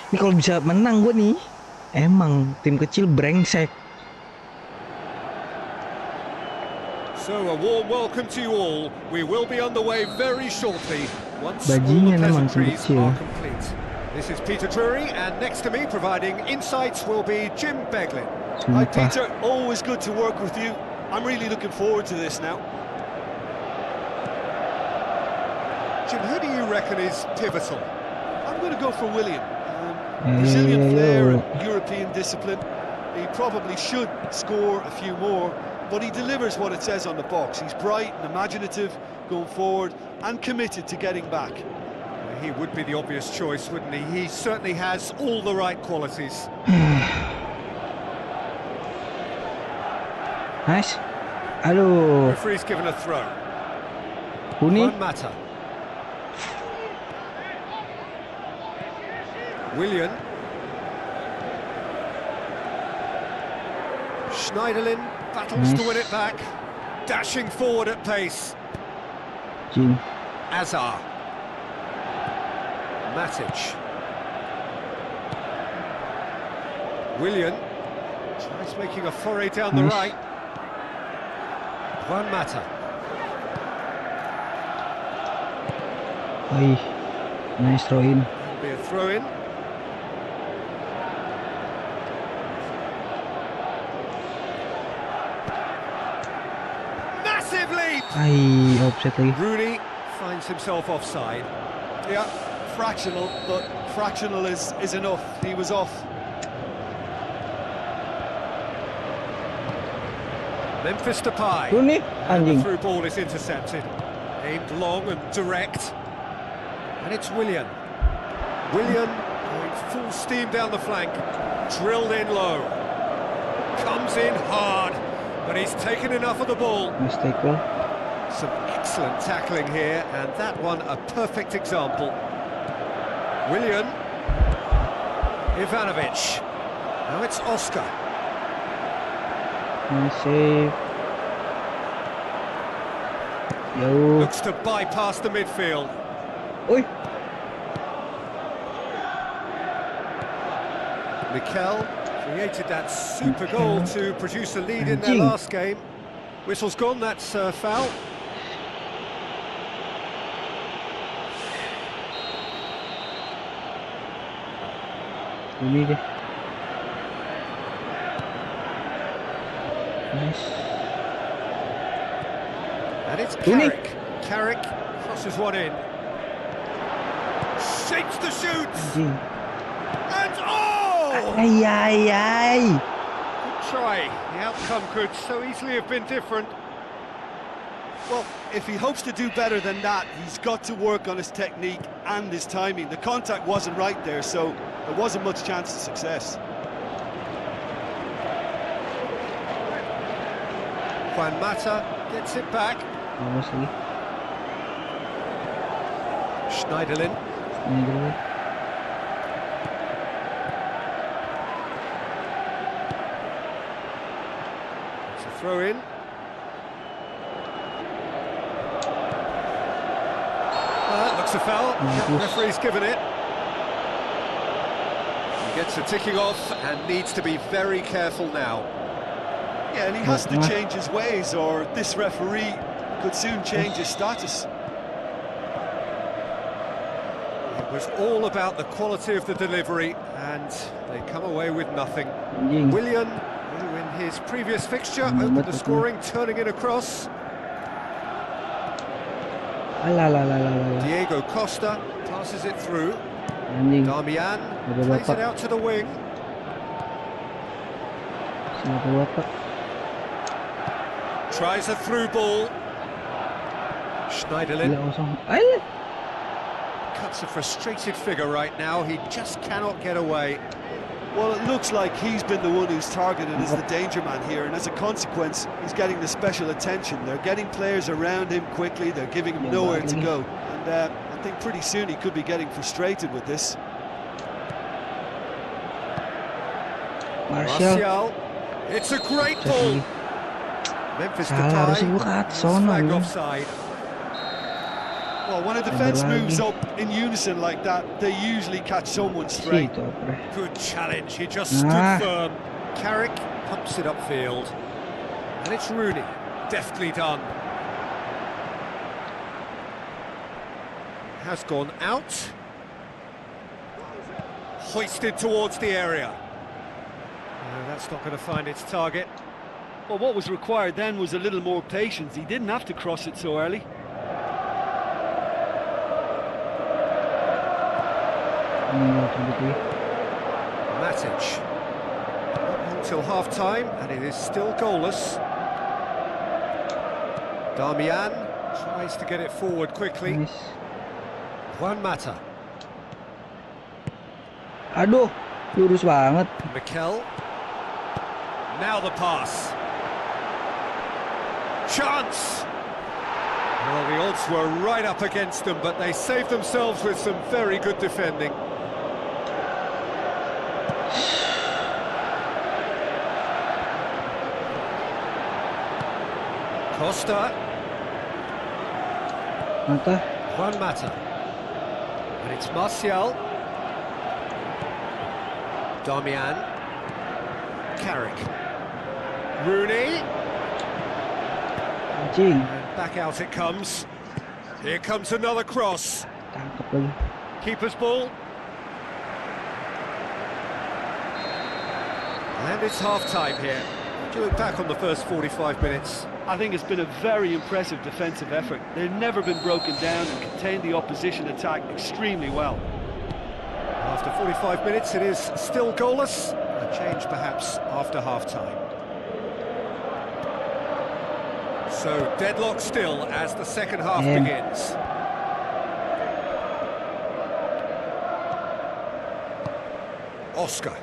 A: Ini kalau bisa menang gue nih, emang tim kecil brengsek.
B: So a warm welcome to you all. We will be on the way very shortly once all the
A: Bajingan emang tim
B: pleasantries
A: kecil.
B: are complete. This is Peter Drury, and next to me providing insights will be Jim Beglin.
C: Hi
A: Sumpah.
C: Peter, always good to work with you. I'm really looking forward to this now.
B: Jim, who do you reckon is pivotal?
C: I'm going to go for William. Brazilian flair and European discipline. He probably should score a few more, but he delivers what it says on the box. He's bright and imaginative going forward and committed to getting back.
B: He would be the obvious choice, wouldn't he? He certainly has all the right qualities.
A: Nice. Aduh.
B: Referee's given a throw.
A: Huni.
B: One matter. Willian. Schneiderlin battles to win it back. Dashing forward at pace.
A: Jing.
B: Azar. Matic. Willian tries making a foray down the right. One matter.
A: Oi. Nice throw in.
B: Be a throw in. Massive leap.
A: Ai, offset lagi.
B: Rooney finds himself offside.
C: Yeah, fractional, but fractional is enough. He was off.
B: Memphis Depay.
A: Rooney,
B: And the
A: anjing.
B: through ball is intercepted. Aimed long and direct. And it's Willian. Willian going full steam down the flank. Drilled in low. Comes in hard. But he's taken enough of the ball.
A: Nice tackle.
B: Some excellent tackling here. And that one a perfect example. Willian. Ivanovic. Now it's Oscar.
A: Nice save. Yo.
B: Looks to bypass the midfield.
A: Oi.
B: Mikel created that super goal to produce a lead in their
A: Anjing.
B: last game. Whistle's gone, that's a foul.
A: Ini deh. Nice.
B: And it's
A: Rooney.
B: Carrick. Carrick crosses one in. Shapes the shoot.
A: Anjing.
B: And oh!
A: Ay ay ay.
B: Good try. The outcome could so easily have been different.
C: Well, if he hopes to do better than that, he's got to work on his technique and his timing. The contact wasn't right there, so there wasn't much chance of success.
B: Juan Mata gets it back.
A: Bagus lagi.
B: Schneiderlin.
A: Ini dulu.
B: It's a throw in. Looks a foul. Referee's given it. He gets a ticking off and needs to be very careful now.
C: Yeah, and he has to change his ways, or this referee could soon change his status.
B: It was all about the quality of the delivery, and they come away with nothing.
A: Anjing.
B: Willian, who in his previous fixture opened the scoring, turning it across.
A: Alah lah lah lah lah.
B: Diego Costa passes it through.
A: Anjing.
B: Damian
A: Ada
B: plays
A: bapak.
B: it out to the wing.
A: Siapa bapak?
B: Tries a through ball. Schneiderlin
A: Gila kosong. Ayo.
B: cuts a frustrated figure right now. He just cannot get away.
C: Well, it looks like he's been the one who's targeted as the danger man here, and as a consequence, he's getting the special attention. They're getting players around him quickly, they're giving him nowhere to go. And I think pretty soon he could be getting frustrated with this.
A: Martial.
B: It's a great ball. Memphis
A: Salah, harusnya
B: Depay
A: gua kat
B: is
A: sono,
B: flagged
A: ya.
B: offside.
C: Well, when a defence
A: lagi.
C: moves up in unison like that, they usually catch someone straight.
A: Situ, bre.
B: Good challenge, he just stood
A: Ah.
B: firm. Carrick pumps it upfield. And it's Rooney, deftly done. Has gone out. Hoisted towards the area. No, that's not going to find its target.
C: Well, what was required then was a little more patience. He didn't have to cross it so early.
B: Matic. Not until half-time, and it is still goalless. Damian tries to get it forward quickly.
A: Nice.
B: Juan Mata.
A: Aduh, lurus banget.
B: Mikel. Now the pass. Chance! Well, the odds were right up against them, but they saved themselves with some very good defending. Costa.
A: Mata.
B: Juan Mata. And it's Martial. Damian. Carrick. Rooney.
A: Anjing.
B: And back out it comes. Here comes another cross.
A: Tangkap lagi.
B: Keeper's ball. And it's half-time here. Do you look back on the first 45 minutes?
C: I think it's been a very impressive defensive effort. They've never been broken down and contained the opposition attack extremely well.
B: After 45 minutes, it is still goalless. A change perhaps after half-time. So deadlock still as the second half begins. Oscar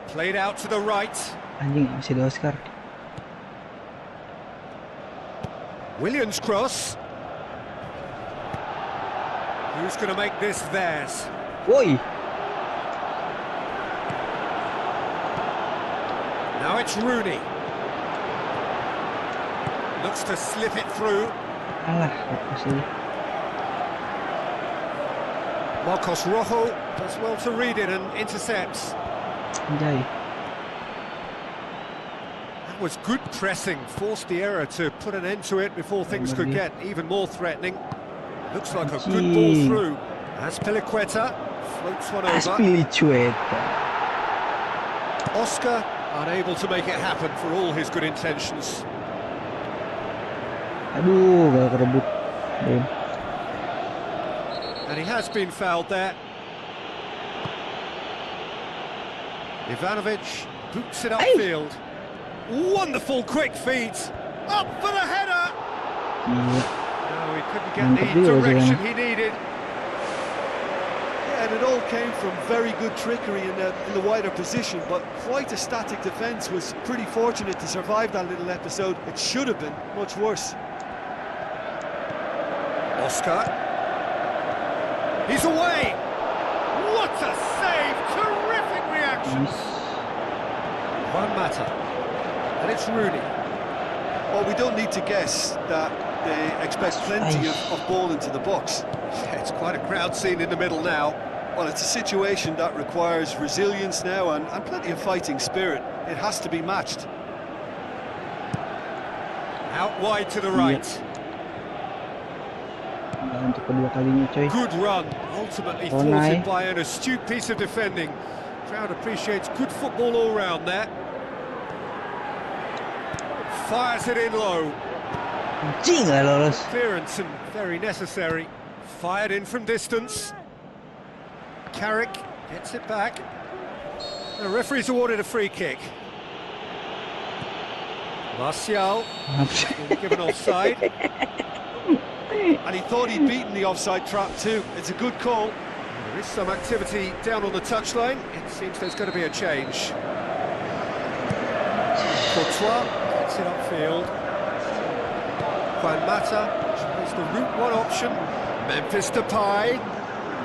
B: played out to the right.
A: Anjing, masih ada Oscar.
B: Williams cross. Who's going to make this theirs?
A: Woi.
B: Now it's Rooney. Looks to slip it through.
A: Alah, fokus ini.
B: Marcos Rojo does well to read it and intercepts.
A: Anjay.
B: That was good pressing, forced the error to put an end to it before things could get even more threatening. Looks like a good ball through. As Peliqueta floats one over.
A: Aspilicueta.
B: Oscar unable to make it happen for all his good intentions.
A: Aduh, gak kerebut. Damn.
B: And he has been fouled there. Ivanovic boots it upfield. Wonderful quick feet. Up for the header.
A: Iya.
B: No, he couldn't get
A: Mantap
B: the
A: juga
B: direction
A: sih,
B: he needed.
C: Yeah, and it all came from very good trickery in the wider position, but quite a static defence. Was pretty fortunate to survive that little episode. It should have been much worse.
B: Oscar. He's away. What a save! Terrific reaction.
A: Nice.
B: Juan Mata. And it's Rooney.
C: Well, we don't need to guess that they expect plenty of ball into the box.
B: Yeah, it's quite a crowd scene in the middle now.
C: Well, it's a situation that requires resilience now and plenty of fighting spirit. It has to be matched.
B: Out wide to the right.
A: Untuk kedua kalinya, coy.
B: Good run, ultimately
A: Oh,
B: thwarted
A: nice.
B: by an astute piece of defending. Crowd appreciates good football all round there. Fires it in low.
A: Anjing, gak lolos.
B: Clearance and very necessary. Fired in from distance. Carrick gets it back. The referee's awarded a free kick. Martial given offside.
C: And he thought he'd beaten the offside trap too. It's a good call.
B: There is some activity down on the touchline. It seems there's going to be a change. Courtois gets it upfield. Juan Mata tries the route one option. Memphis Depay.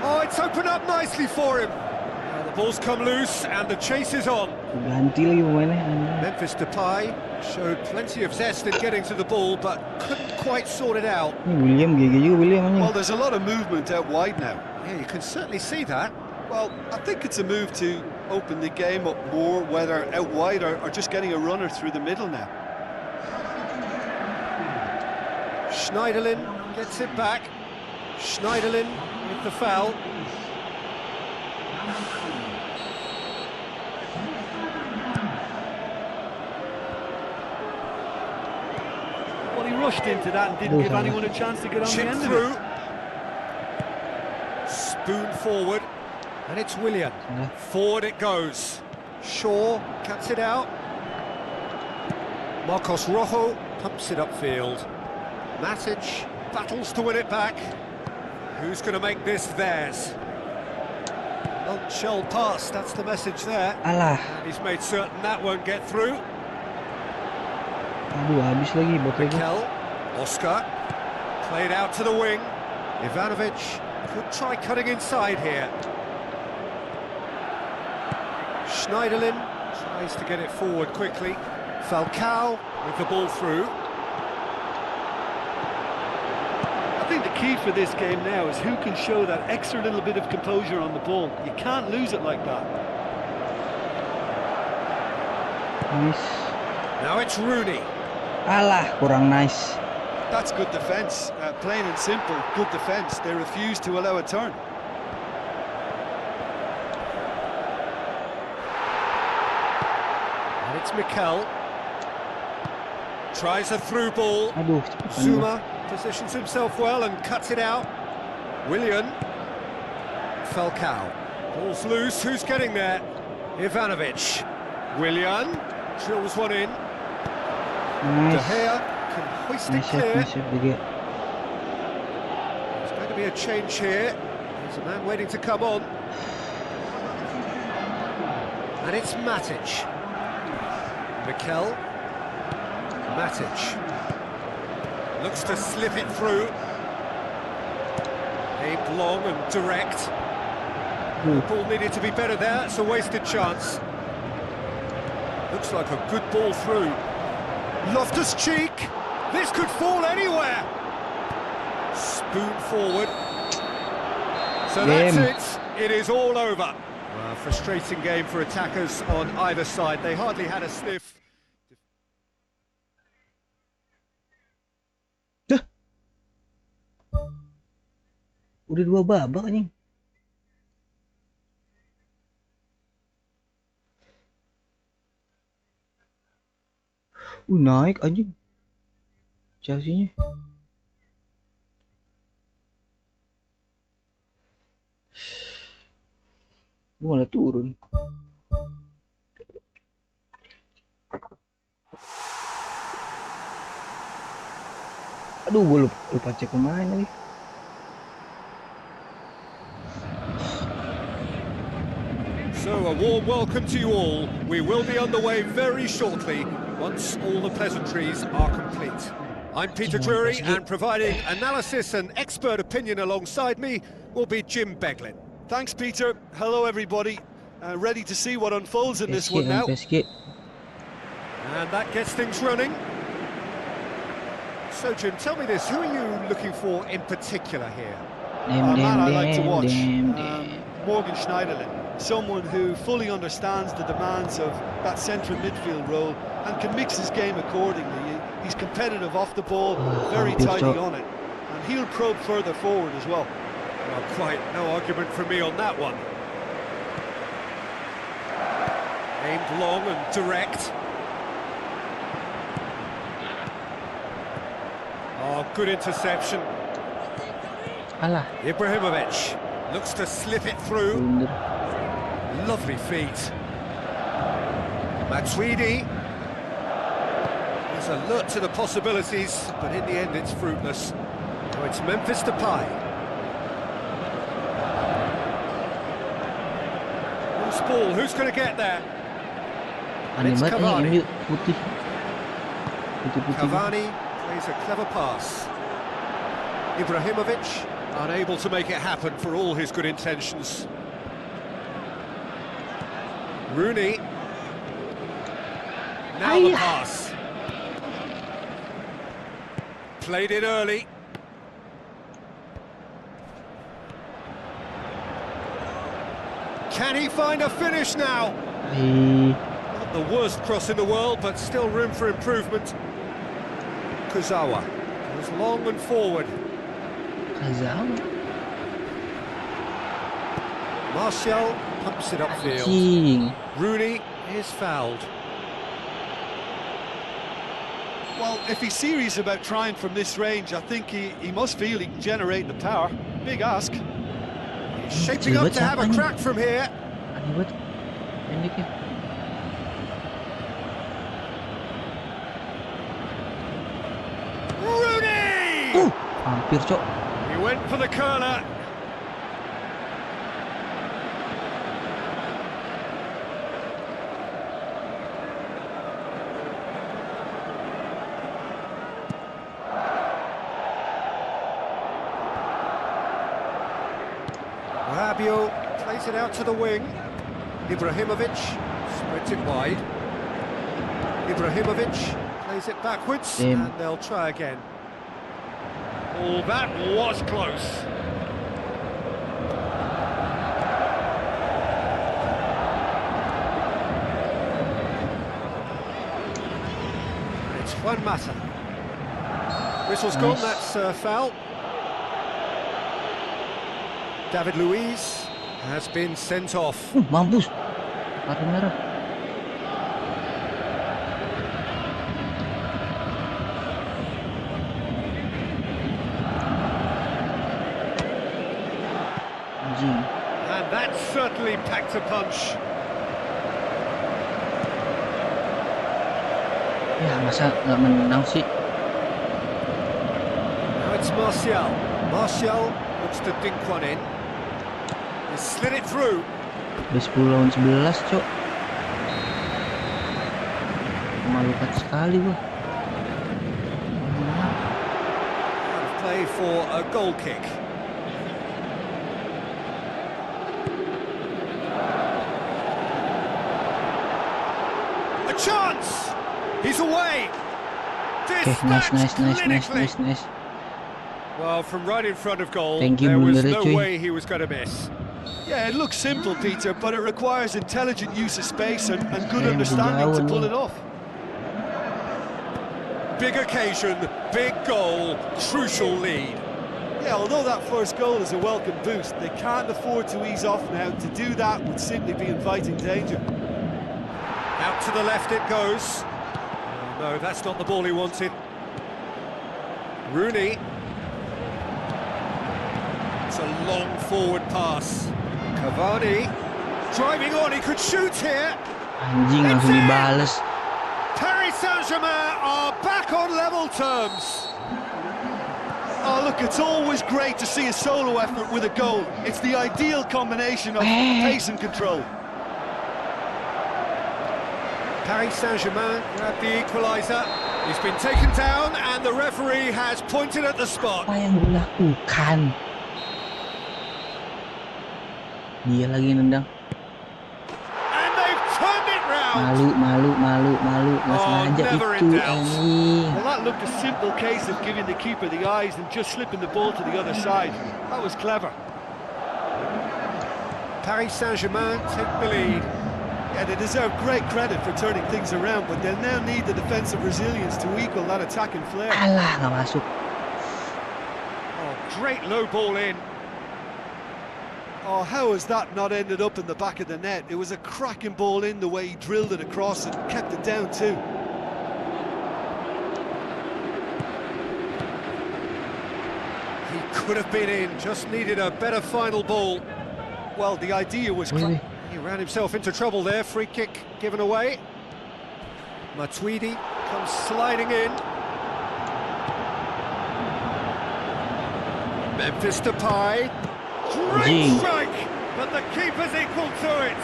B: Oh, it's opened up nicely for him. Now the ball's come loose and the chase is on.
A: Ganti lagi pemainnya.
B: Memphis Depay showed plenty of zest in getting to the ball, but couldn't quite sort it out.
A: Ini William GG juga William aja.
C: Well, there's a lot of movement out wide now.
B: Yeah, you can certainly see that.
C: Well, I think it's a move to open the game up more, whether out wide or just getting a runner through the middle now.
B: Schneiderlin gets it back. Schneiderlin with the foul.
C: Well, he rushed into that and didn't give anyone a chance to get on the
B: Chip
C: end of
B: through.
C: it.
B: Spoon forward. And it's Willian. Forward it goes. Shaw cuts it out. Marcos Rojo pumps it upfield. Matic battles to win it back. Who's going to make this theirs? Shell pass, that's the message there.
A: Alah.
B: And he's made certain that won't get through.
A: Aduh, habis lagi baterai gua.
B: Mikel, Oscar, played out to the wing. Ivanovic could try cutting inside here. Schneiderlin tries to get it forward quickly. Falcao with the ball through.
C: I think the key for this game now is who can show that extra little bit of composure on the ball. You can't lose it like that.
A: Nice.
B: Now it's Rooney.
A: Alah, kurang nice.
C: That's good defence. Plain and simple, good defence. They refuse to allow a turn.
B: And it's Mikel. Tries a through ball.
A: Aduh, cepetan gua.
B: Zuma positions himself well and cuts it out. Willian. Falcao. Ball's loose, who's getting there? Ivanovic. Willian. Drills one in. De
A: Nice.
B: Gea can hoist it
A: Nice shot,
B: clear.
A: nice shot juga.
B: There's going to be a change here. There's a man waiting to come on. And it's Matic. Mikel. Matic. Looks to slip it through. Aimed long and direct. The ball needed to be better there. It's a wasted chance. Looks like a good ball through. Loftus-Cheek. This could fall anywhere. Spoon forward. So that's it. It is all over. A frustrating game for attackers on either side. They hardly had a sniff.
A: Udah 2 babak anjing. Naik anjing. Chelsea-nya. Gua malah turun. Aduh, gua lupa cek pemain lagi.
B: So a warm welcome to you all. We will be underway very shortly once all the pleasantries are complete. I'm Peter Drury, and providing analysis and expert opinion alongside me will be Jim Beglin.
C: Thanks, Peter. Hello, everybody. Ready to see what unfolds in this one now.
B: And that gets things running. So, Jim, tell me this, who are you looking for in particular here?
C: A man I like to watch, Morgan Schneiderlin. Someone who fully understands the demands of that central midfield role and can mix his game accordingly. He's competitive off the ball, very tidy on it, and he'll probe further forward as well.
B: Well, quite no argument from me on that one. Aimed long and direct. Oh, good interception.
A: Alah.
B: Ibrahimovic. Looks to slip it through.
A: Blunder.
B: Lovely feet. Matuidi is alert to the possibilities, but in the end it's fruitless. So it's Memphis Depay. Loose ball, who's going to get there?
A: Aneh
B: It's
A: banget
B: Cavani.
A: ini MU putih. Putih-putih.
B: Cavani plays a clever pass. Ibrahimovic unable to make it happen for all his good intentions. Rooney. Now the pass. Played it early. Can he find a finish now? Not the worst cross in the world, but still room for improvement. Kuzawa goes long and forward.
A: Kazawa.
B: Martial pumps it upfield.
A: Anjing.
B: Rooney is fouled.
C: Well, if he's serious about trying from this range, I think he must feel he can generate the power. Big ask.
B: Shaping up to have a crack from here.
A: Aneh banget. Pendeknya.
B: Rooney!
A: Hampir, Cok.
B: He went for the curler. Rabiot plays it out to the wing. Ibrahimovic spreads it wide. Ibrahimovic plays it backwards, and they'll try again.
D: Oh, that was close.
B: It's Juan Mata. Whistle's gone, that's foul. David Luiz has been sent off.
A: Mampus. Kartu merah. Anjing.
D: And that certainly packed a punch.
A: Ya, masa nggak menang sih?
B: Now it's Martial. Martial looks to dink one in. He slid it through.
A: Udah 10 lawan 11, Cok. Memalukan sekali gua.
B: Out of play for a goal kick. A chance! He's away!
A: Okay, nice.
B: Clinically. Well, from right in front of goal,
A: Thank you,
B: there was
A: Blunder,
B: no
A: cuy.
B: way he was going to miss.
C: Yeah, it looks simple, Peter, but it requires intelligent use of space and good
A: Masih
C: understanding to
A: jauh
C: pull
A: nih.
C: it off.
B: Big occasion, big goal, crucial lead.
C: Yeah, although that first goal is a welcome boost, they can't afford to ease off now. To do that would simply be inviting danger.
B: Out to the left it goes. Oh, no, that's not the ball he wanted. Rooney. It's a long forward pass. Cavani. Driving on, he could shoot here.
A: Anjing, langsung dibales.
B: Paris Saint-Germain are back on level terms.
C: Oh, look, it's always great to see a solo effort with a goal. It's the ideal combination of pace and control.
B: Paris Saint-Germain grabbed the equaliser. He's been taken down and the referee has pointed at the spot.
A: Apa yang gue lakukan? Dia lagi nendang.
B: And they've turned it round.
A: Malu. Nggak sengaja
B: never
A: itu,
B: in doubt.
A: anjing.
C: Well, that looked a simple case of giving the keeper the eyes and just slipping the ball to the other side. That was clever.
B: Paris Saint-Germain take the lead.
C: Yeah, they deserve great credit for turning things around, but they'll now need the defensive resilience to equal that attacking flair.
A: Alah, nggak masuk.
B: Oh, great low ball in.
C: Oh, how has that not ended up in the back of the net? It was a cracking ball in the way he drilled it across and kept it down too.
B: He could have been in, just needed a better final ball.
C: Well, the idea was...
B: He ran himself into trouble there, free kick given away. Matuidi comes sliding in. Memphis Depay. Great strike, but the keeper's equal to it.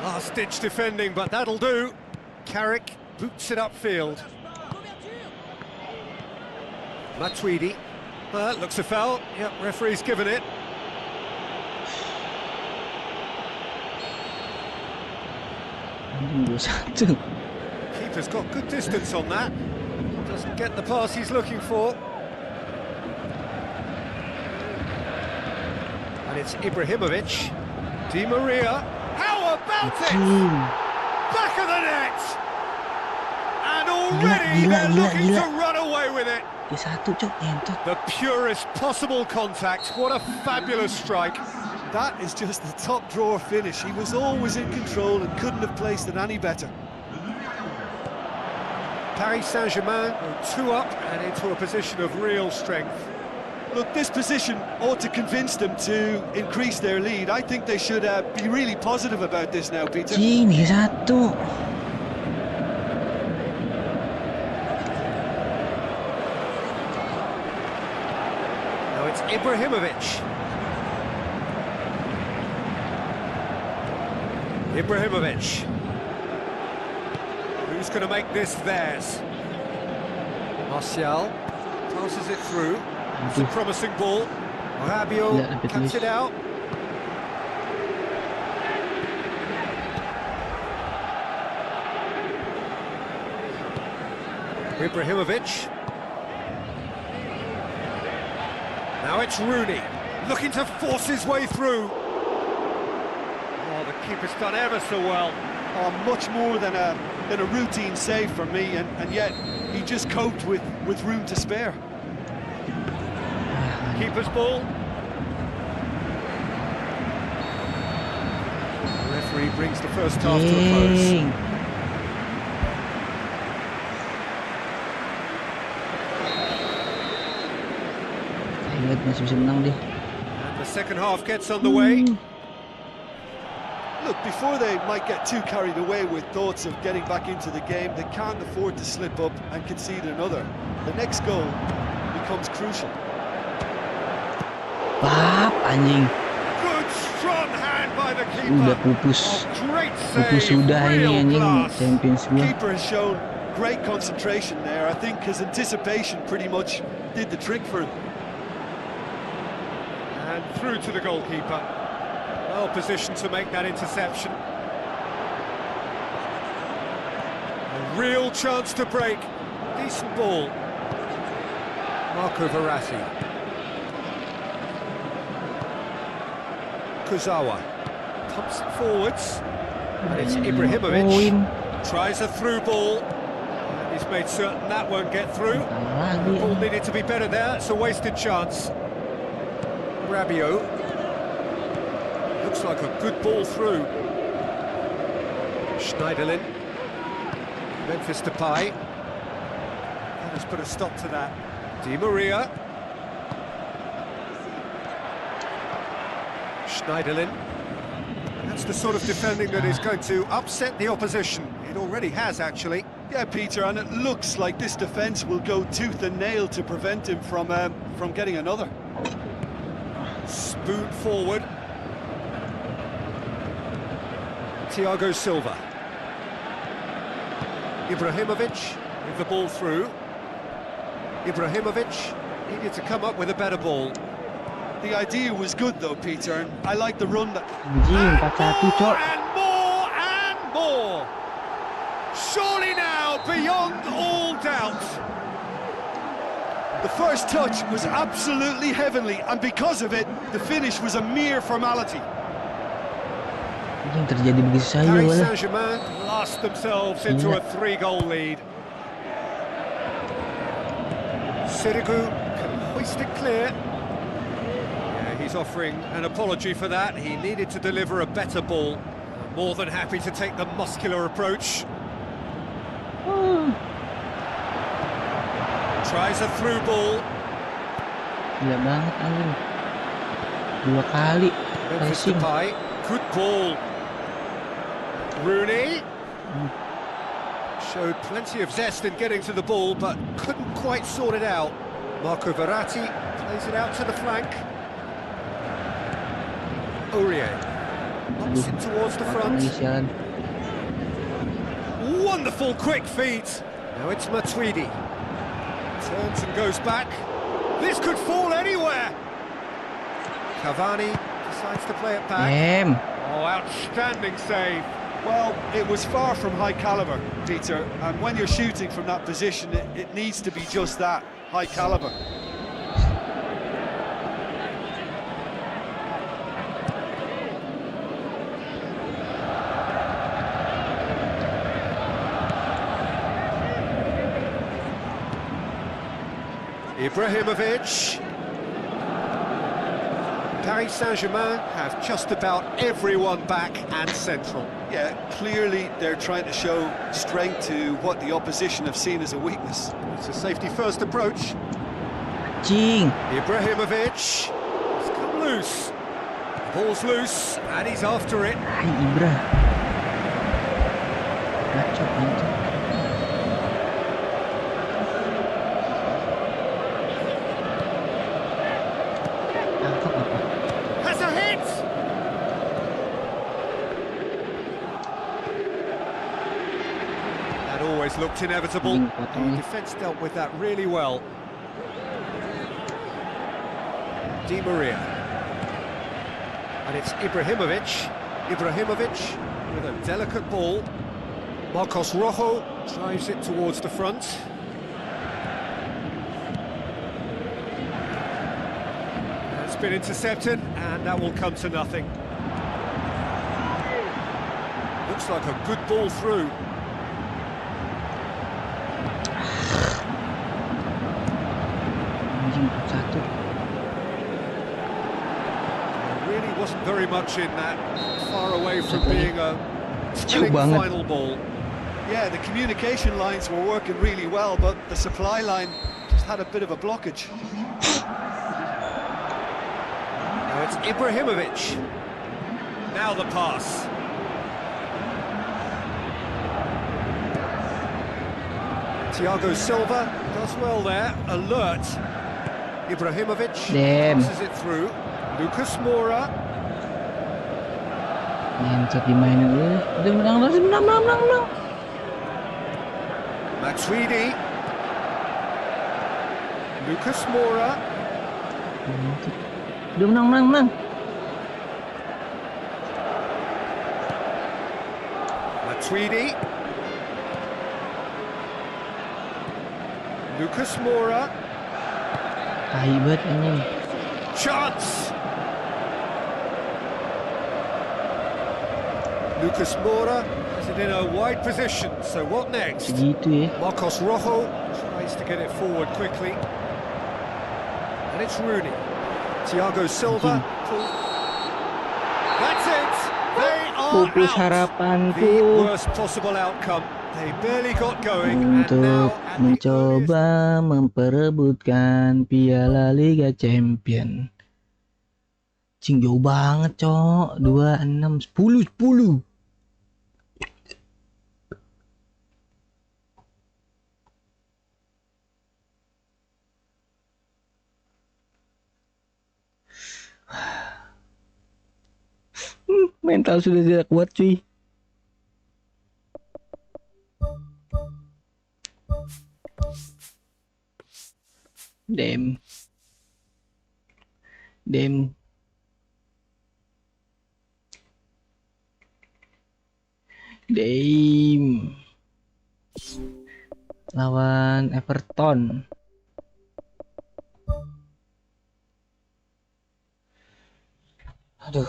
B: Last-ditch defending, but that'll do. Carrick boots it upfield. Matuidi. Looks a foul. Yep, referee's given it. Keeper's got good distance on that. Doesn't get the pass he's looking for. And it's Ibrahimovic. Di Maria. How about it? Back of the net! And already they're looking to run away with it. The purest possible contact. What a fabulous strike.
C: That is just the top drawer finish. He was always in control and couldn't have placed it any better.
B: Paris Saint-Germain go 2 up and into a position of real strength.
C: Look, this position ought to convince them to increase their lead. I think they should be really positive about this now, Peter.
B: Now it's Ibrahimovic. Ibrahimovic. Who's going to make this theirs? Martial passes it through. It's a promising ball. Rabiot cuts it out. Ibrahimovic. Now it's Rooney, looking to force his way through. Oh, the keeper's done ever so well.
C: Oh, much more than a routine save for me, and yet he just coped with room to spare.
B: Keeper's ball. The referee brings the first half to a close. And the second half gets underway.
C: Look, before they might get too carried away with thoughts of getting back into the game, they can't afford to slip up and concede another. The next goal becomes crucial.
B: Good strong hand by the keeper. Great save. Real class.
C: Keeper has shown great concentration there. I think his anticipation pretty much did the trick for him.
B: And through to the goalkeeper. Well positioned to make that interception. A real chance to break. Decent ball. Marco Verratti. Kurzawa pumps it forwards. And it's Ibrahimovic. Tries a through ball. And he's made certain that won't get through. The ball needed to be better there. It's a wasted chance. Rabiot. Looks like a good ball through. Schneiderlin. Memphis Depay. Let's put a stop to that. Di Maria. Schneiderlin. That's the sort of defending that is going to upset the opposition. It already has, actually.
C: Yeah, Peter, and it looks like this defence will go tooth and nail to prevent him from getting another.
B: Spoon forward. Thiago Silva. Ibrahimovic with the ball through. Ibrahimovic needed to come up with a better ball.
C: The idea was good though, Peter, and I like the run that...
B: And more! Surely now, beyond all doubt.
C: The first touch was absolutely heavenly, and because of it, the finish was a mere formality.
B: Paris Saint-Germain lost themselves into a 3-goal lead. Sirigu can hoist it clear. Yeah, he's he's offering an apology for that. He needed to deliver a better ball. More than happy to take the muscular approach. Tries a through ball.
A: Gila banget anjing. 2 kali pressing.
B: Good ball. Rooney showed plenty of zest in getting to the ball, but couldn't quite sort it out. Marco Verratti plays it out to the flank. Aurier knocks it towards the front. Wonderful quick feet. Now it's Matuidi. Turns and goes back. This could fall anywhere. Cavani decides to play it back.
A: Damn.
B: Oh, outstanding save.
C: Well, it was far from high caliber, Peter, and when you're shooting from that position, it needs to be just that, high caliber.
B: Ibrahimovic. Paris Saint-Germain have just about everyone back and central.
C: Yeah, clearly they're trying to show strength to what the opposition have seen as a weakness.
B: It's a safety-first approach.
A: Cing.
B: Ibrahimovic. He's come loose. Ball's loose, and he's after it.
A: Hai Ibra. Gacor anjing.
B: Has a hit! That always looked inevitable. The defence dealt with that really well. Di Maria. And it's Ibrahimovic. Ibrahimovic with a delicate ball. Marcos Rojo drives it towards the front. That's been intercepted, and that will come to nothing. Looks like a good ball through.
A: Anjing 1.
B: Really wasn't very much in that, far away from being a telling final ball.
C: Yeah, the communication lines were working really well, but the supply line just had a bit of a blockage.
B: Now it's Ibrahimovic. Now the pass. Thiago Silva does well there, alert. Ibrahimovic passes it through. Lucas Moura.
A: Nyentot dimainin dulu. Udah menang.
B: Matuidi. Lucas Moura.
A: Udah menang.
B: Matuidi. Lucas Moura.
A: Tai banget anjing.
B: Chance! Lucas Moura has it in a wide position, so what next?
A: Segitu ya.
B: Marcos Rojo tries to get it forward quickly. And it's Rooney. Thiago Silva. That's it! They are
A: Pupus
B: out!
A: harapanku
B: The worst possible outcome. They barely got going, and now
A: untuk
B: at the
A: mencoba memperebutkan Piala Liga Champion. Cing jauh banget, cok. 26 10. Mental sudah tidak kuat, cuy. Damn. Lawan Everton. Aduh.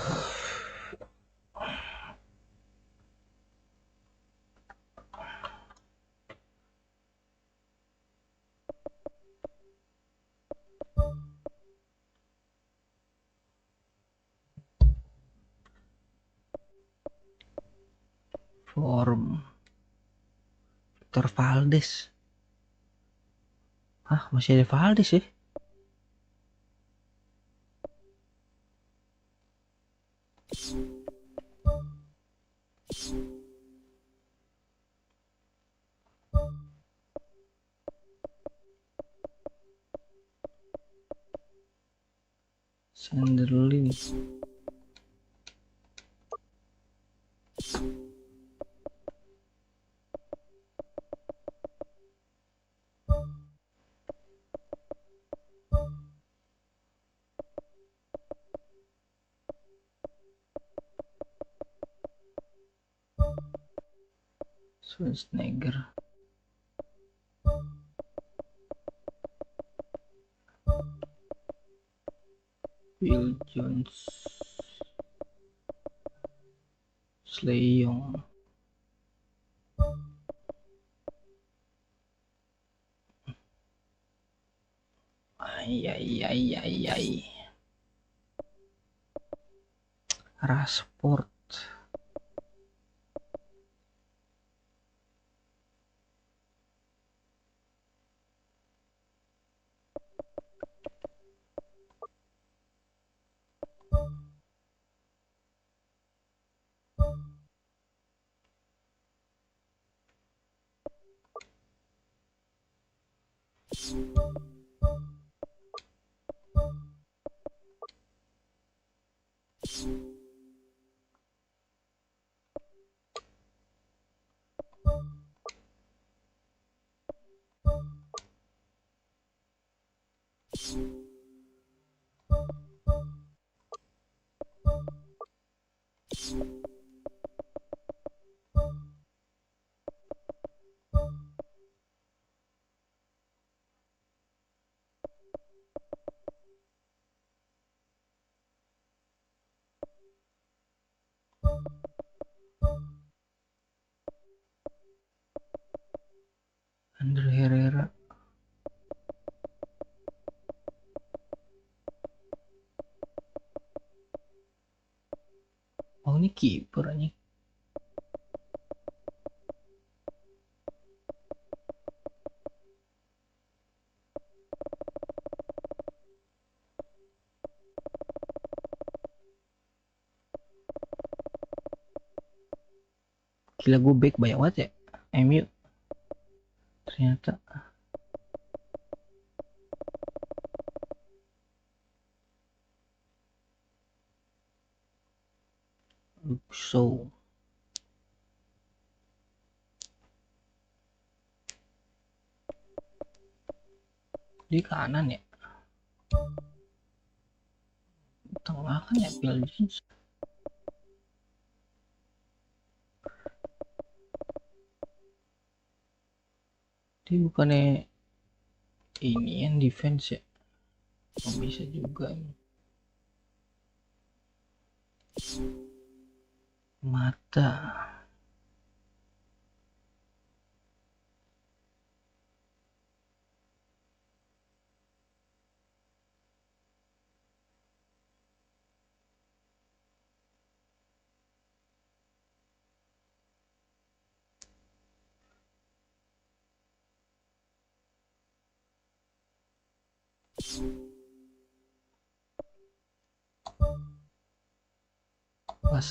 A: Form Victor Valdes. Ah, masih ada Valdes ya? Sanderlin. Schwarzenegger. Will Jones. Sleyong. Ay. Rashford. Andre Herrera. Oh, ini kiper aja. Gila, gue back banyak banget ya MU ternyata. So di kanan ya, tengah kan ya Phil Jones. Dia bukannya ini yang defense ya? Oh, bisa juga ini. Mata.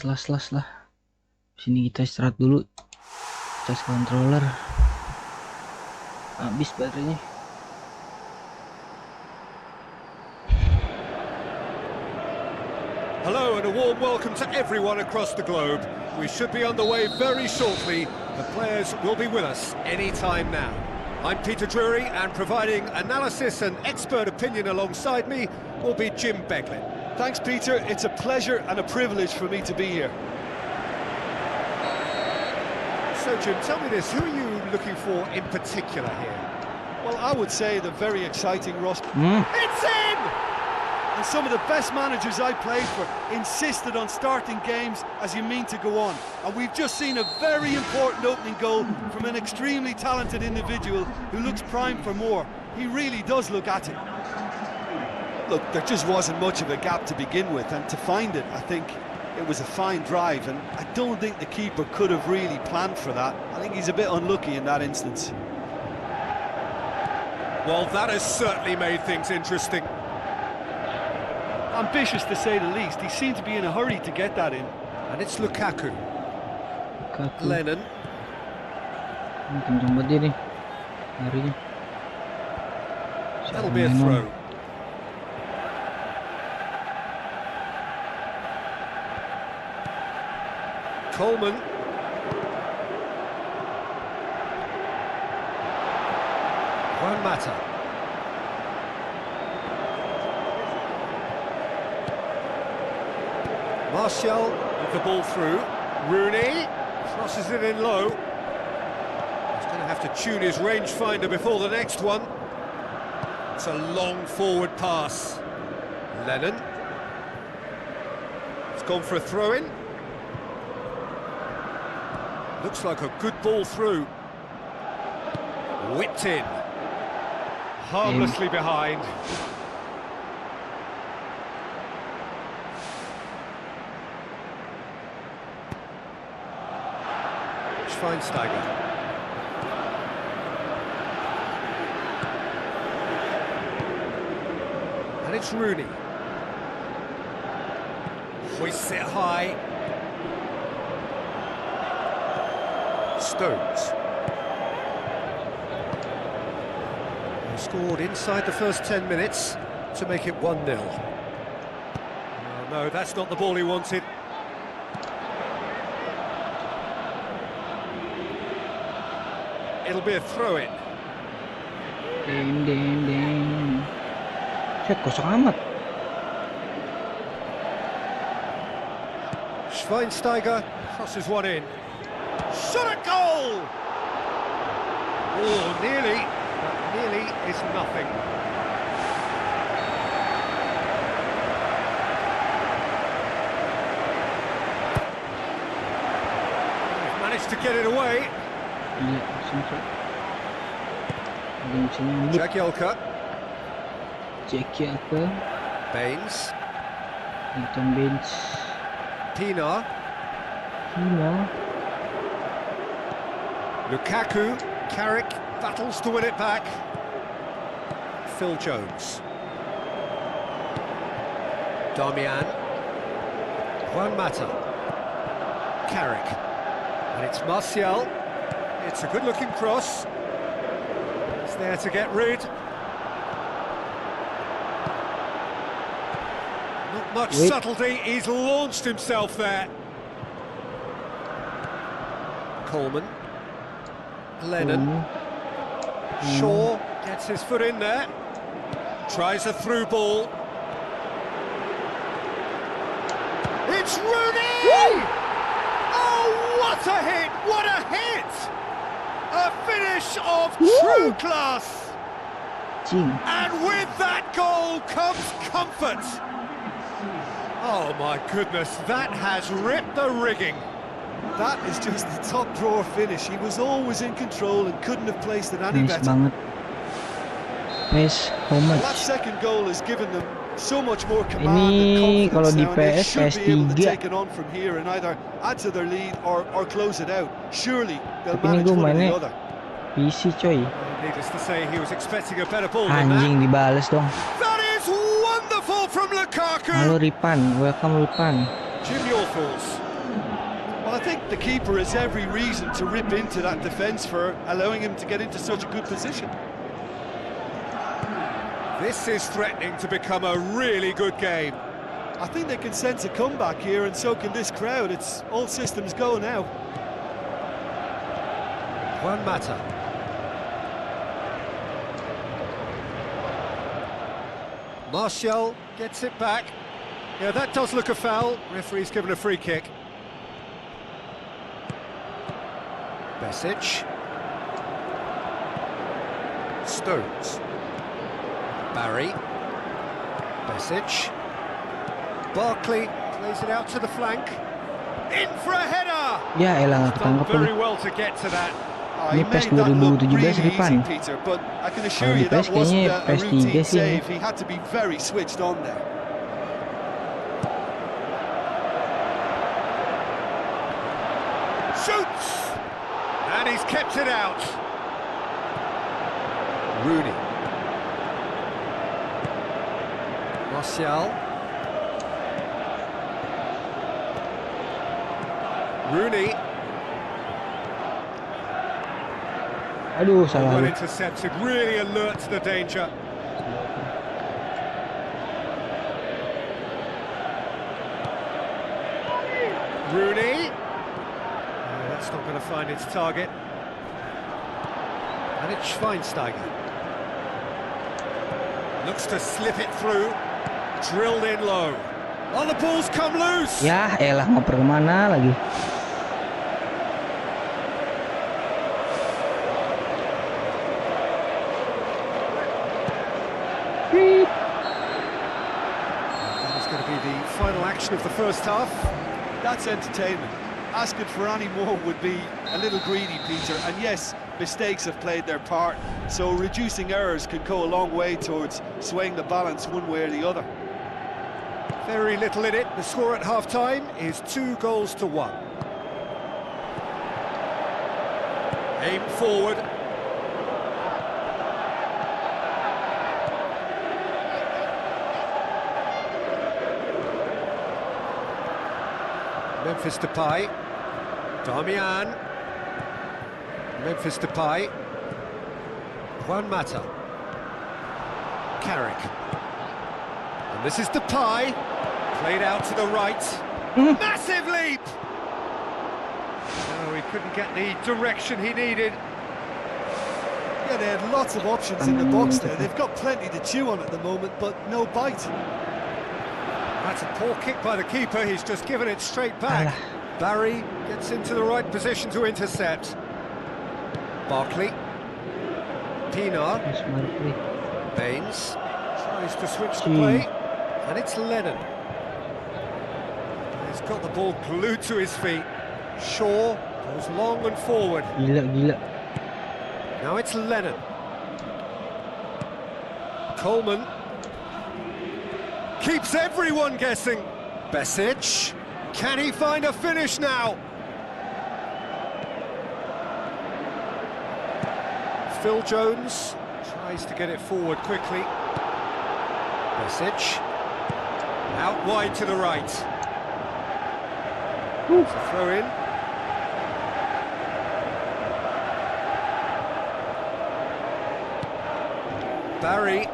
A: Las lah. Sini kita istirahat dulu. Tes controller. Habis baterainya.
B: Hello and a warm welcome to everyone across the globe. We should be underway very shortly. The players will be with us any time now. I'm Peter Drury, and providing analysis and expert opinion alongside me will be Jim Beglin.
C: Thanks, Peter. It's a pleasure and a privilege for me to be here.
B: So, Jim, tell me this, who are you looking for in particular here?
C: Well, I would say the very exciting Ross.
B: It's in!
C: And some of the best managers I played for insisted on starting games as you mean to go on. And we've just seen a very important opening goal from an extremely talented individual who looks primed for more. He really does look at it. Look, there just wasn't much of a gap to begin with, and to find it, I think it was a fine drive, and I don't think the keeper could have really planned for that. I think he's a bit unlucky in that instance.
B: Well, that has certainly made things interesting.
C: Ambitious to say the least. He seemed to be in a hurry to get that in.
B: And it's Lukaku. Lennon.
A: Kencang banget dia nih larinya.
B: That'll be a throw. Coleman. Juan Mata. Martial with the ball through. Rooney crosses it in low. He's going to have to tune his rangefinder before the next one. It's a long forward pass. Lennon. It's gone for a throw-in. Looks like a good ball through. Whipped in. Harmlessly behind. Schweinsteiger. And it's Rooney. Hoists it high. Stones. They scored inside the first 10 minutes to make it 1-0. Oh, no, that's not the ball he wanted. It'll be a throw-in.
A: Ding. Set kosong amat.
B: Schweinsteiger crosses one in. Shot at goal! Oh, nearly, but nearly is nothing. He's managed to get it away. Jagielka. Baines. Pina. Lukaku. Carrick battles to win it back. Phil Jones. Damian. Juan Mata. Carrick. And it's Martial. It's a good-looking cross. It's there to get rid. Not much subtlety. He's launched himself there. Coleman. Lennon. Shaw gets his foot in there. Tries a through ball. It's Rooney!
A: Woo!
B: Oh, what a hit! What a hit! A finish of true class! And with that goal comes comfort! Oh my goodness, that has ripped the rigging.
C: That is just the top drawer finish. He was always in control and couldn't have placed it any
A: Nice
C: better.
A: banget. Nice, how much?
C: That second goal has given them so much more command
A: Ini
C: and
A: kalau
C: confidence
A: di
C: now, and they
A: PS,
C: should be able to
A: PS3.
C: take it on from here and either add to their lead or close it out. Surely they'll
A: Tapi ini
C: manage
A: gue
C: one or the
A: mainnya
C: other.
A: PC coy.
B: Needless to say, he was expecting a better ball than
A: Anjing
B: that.
A: dibales dong.
B: That is wonderful from Lukaku!
A: Halo Ripan, welcome Ripan.
B: Jim, your thoughts?
C: Well, I think the keeper has every reason to rip into that defence for allowing him to get into such a good position.
B: This is threatening to become a really good game.
C: I think they can sense a comeback here, and so can this crowd. It's all systems go now.
B: Juan Mata. Martial gets it back. Yeah, that does look a foul. Referee's given a free kick. Besic. Stones. Barry. Besic. Barkley plays it out to the flank. In for a header!
A: Ya elah nggak
B: Done
A: ketangkep
B: very
A: lagi.
B: well to get to that.
A: Ini PES 2017 Ripan.
C: But I can assure
A: Kalau di
C: you that
A: PES
C: wasn't
A: kayaknya
C: a
A: PES 3
C: routine
A: sih.
C: save. He had to be very switched on there.
B: Shoots! And he's kept it out. Rooney. Martial. Rooney.
A: Aduh, salah.
B: Well intercepted, really alert to the danger. Rooney. That's not going to find its target. And it's Schweinsteiger. Looks to slip it through. Drilled in low. Oh, the ball's come loose.
A: Ya, elah ngoper kemana lagi?
B: That is going to be the final action of the first half.
C: That's entertainment. Asking for any more would be a little greedy, Peter. And yes, mistakes have played their part, so reducing errors can go a long way towards swaying the balance one way or the other.
B: Very little in it. The score at half-time is 2-1. Aim forward. Memphis Depay. Damian. Memphis Depay. Juan Mata. Carrick. And this is Depay. Played out to the right. Massive leap! No, he couldn't get the direction he needed.
C: Yeah, they had lots of options in the box there. They've got plenty to chew on at the moment, but no bite.
B: That's a poor kick by the keeper. He's just given it straight back. Barry gets into the right position to intercept. Barkley. Pienaar. Baines tries to switch the play. And it's Lennon. He's got the ball glued to his feet. Shaw goes long and forward.
A: Gila.
B: Now it's Lennon. Coleman. Keeps everyone guessing. Besic. Can he find a finish now? Phil Jones tries to get it forward quickly. Besic. Out wide to the right. It's a throw in. Barry.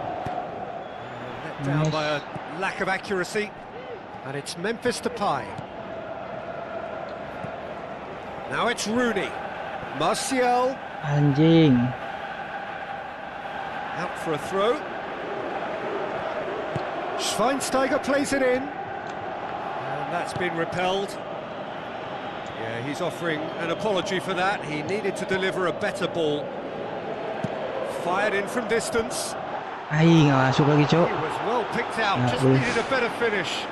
B: Let down by a lack of accuracy. And it's Memphis Depay. Now it's Rooney. Martial.
A: Anjing.
B: Out for a throw. Schweinsteiger plays it in. And that's been repelled. Yeah, he's offering an apology for that. He needed to deliver a better ball. Fired in from distance.
A: Ai, nggak masuk lagi, Cok.
B: He was well picked out,
A: Nah,
B: just
A: boleh.
B: needed a better finish.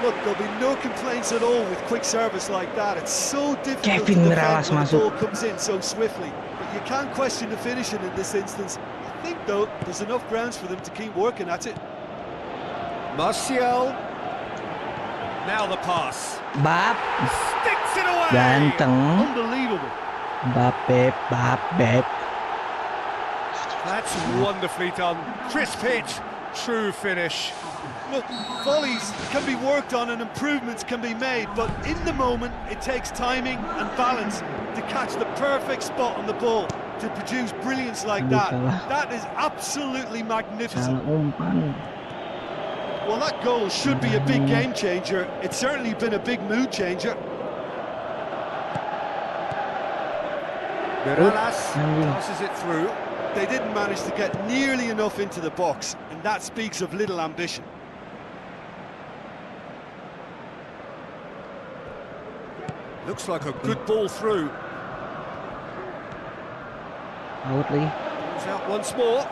C: Look, there'll be no complaints at all with quick service like that. It's so difficult to
A: Kevin
C: defend
A: Miralas
C: when the
A: masuk.
C: ball comes in so swiftly. But you can't question the finishing in this instance. I think, though, there's enough grounds for them to keep working at it.
B: Martial. Now the pass.
A: Bap.
B: Sticks it away.
A: Ganteng.
C: Unbelievable.
A: Bap.
B: That's wonderfully done. Crisp hit. True finish.
C: Look, volleys can be worked on and improvements can be made, but in the moment, it takes timing and balance to catch the perfect spot on the ball to produce brilliance like that. That is absolutely magnificent.
A: Salah umpan.
C: Well, that goal should be a big game changer. It's certainly been a big mood changer.
B: Miralas passes it through.
C: They didn't manage to get nearly enough into the box, and that speaks of little ambition.
B: Looks like a good ball through.
A: Out lagi.
B: Goes out once more.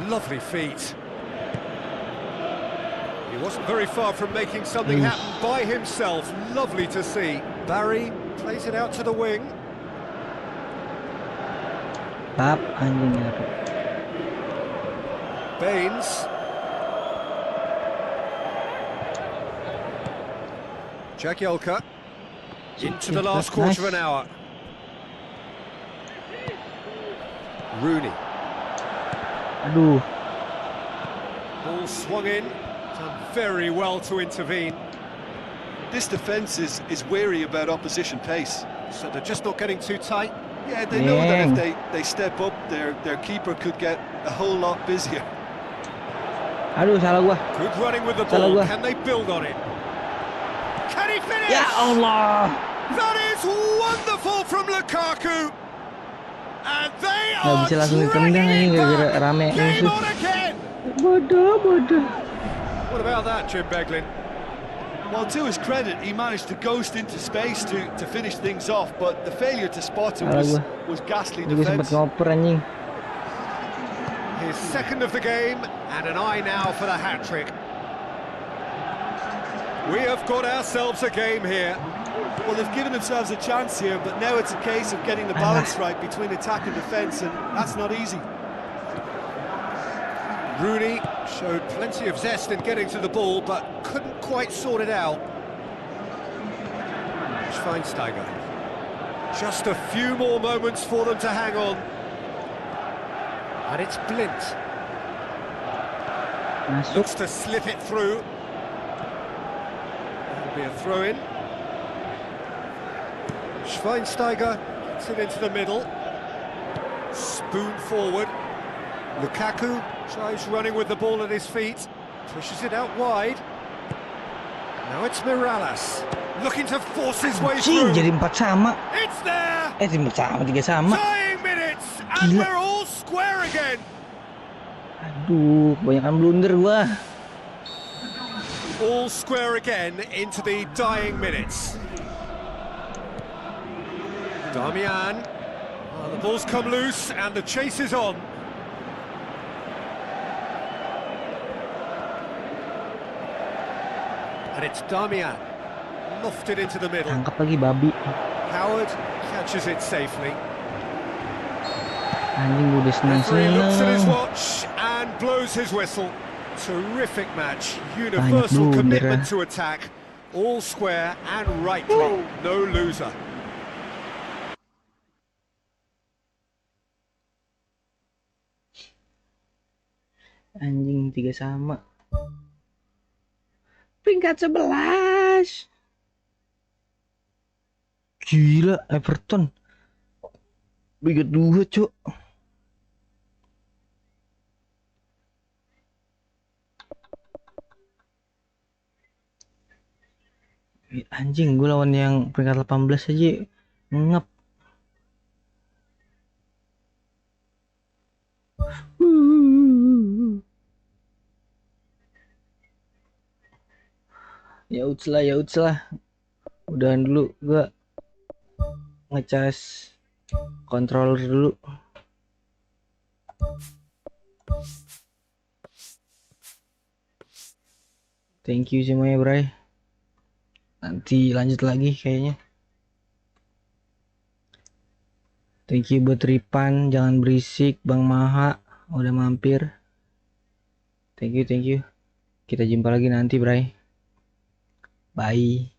B: Lovely feet. He wasn't very far from making something happen by himself. Lovely to see. Barry plays it out to the wing.
A: Bap, anjing ya.
B: Baines. Jagielka. Into the last quarter of an hour. Rooney.
A: Aduh.
B: Ball swung in. Done very well to intervene.
C: This defence is wary about opposition pace.
B: So they're just not getting too tight.
C: Yeah, they know that if they step up, their keeper could get a whole lot busier.
A: Aduh, salah gua.
B: Good running with the ball. Can they build on it? Can he finish?
A: Ya Allah.
B: That is wonderful from Lukaku. And they
A: Nggak
B: are
A: bisa langsung ditendang ini gara-gara rame
B: game
A: musuh.
B: on again.
A: Bodoh.
B: What about that, Jim Beglin?
C: Well, to his credit, he managed to ghost into space to finish things off, but the failure to spot him was ghastly
A: Gue sempet
C: defence.
A: ngoper anjing.
B: His second of the game, and an eye now for the hat-trick. We have got ourselves a game here.
C: Well, they've given themselves a chance here, but now it's a case of getting the balance right between attack and defence, and that's not easy.
B: Rooney showed plenty of zest in getting to the ball, but couldn't quite sort it out. Schweinsteiger. Just a few more moments for them to hang on. And it's Blint.
A: Masuk.
B: Looks to slip it through. That'll be a throw-in. Schweinsteiger gets it into the middle. Spoon forward. Lukaku tries running with the ball at his feet. Pushes it out wide. Now it's Mirallas. Looking to force his way
A: Cing,
B: through.
A: jadi 4 sama.
B: It's there!
A: 4 sama, 3 sama.
B: Dying minutes! And
A: Gila.
B: we're all square again!
A: Aduh, kebanyakan blunder gua.
B: All square again into the dying minutes. Damian. Oh, the ball's come loose and the chase is on. And it's Damian. Lofted into the middle.
A: Tangkap lagi babi.
B: Howard catches it safely.
A: Anjing gue udah
B: Referee looks at his
A: seneng-seneng.
B: watch and blows his whistle. Terrific match.
A: Banyak
B: Universal
A: blunder,
B: commitment to attack. All square and rightly. No loser.
A: Anjing 3 sama. Peringkat 11. Gila, Everton. Peringkat 2, Cuk. Anjing, gue lawan yang peringkat 18 aja ngep. Ya udah. Udahan dulu, gua ngecas controller dulu. Thank you semuanya, Bray. Nanti lanjut lagi kayaknya. Thank you buat Ripan, jangan berisik, Bang Maha udah mampir. Thank you. Kita jumpa lagi nanti, Bray. Bye.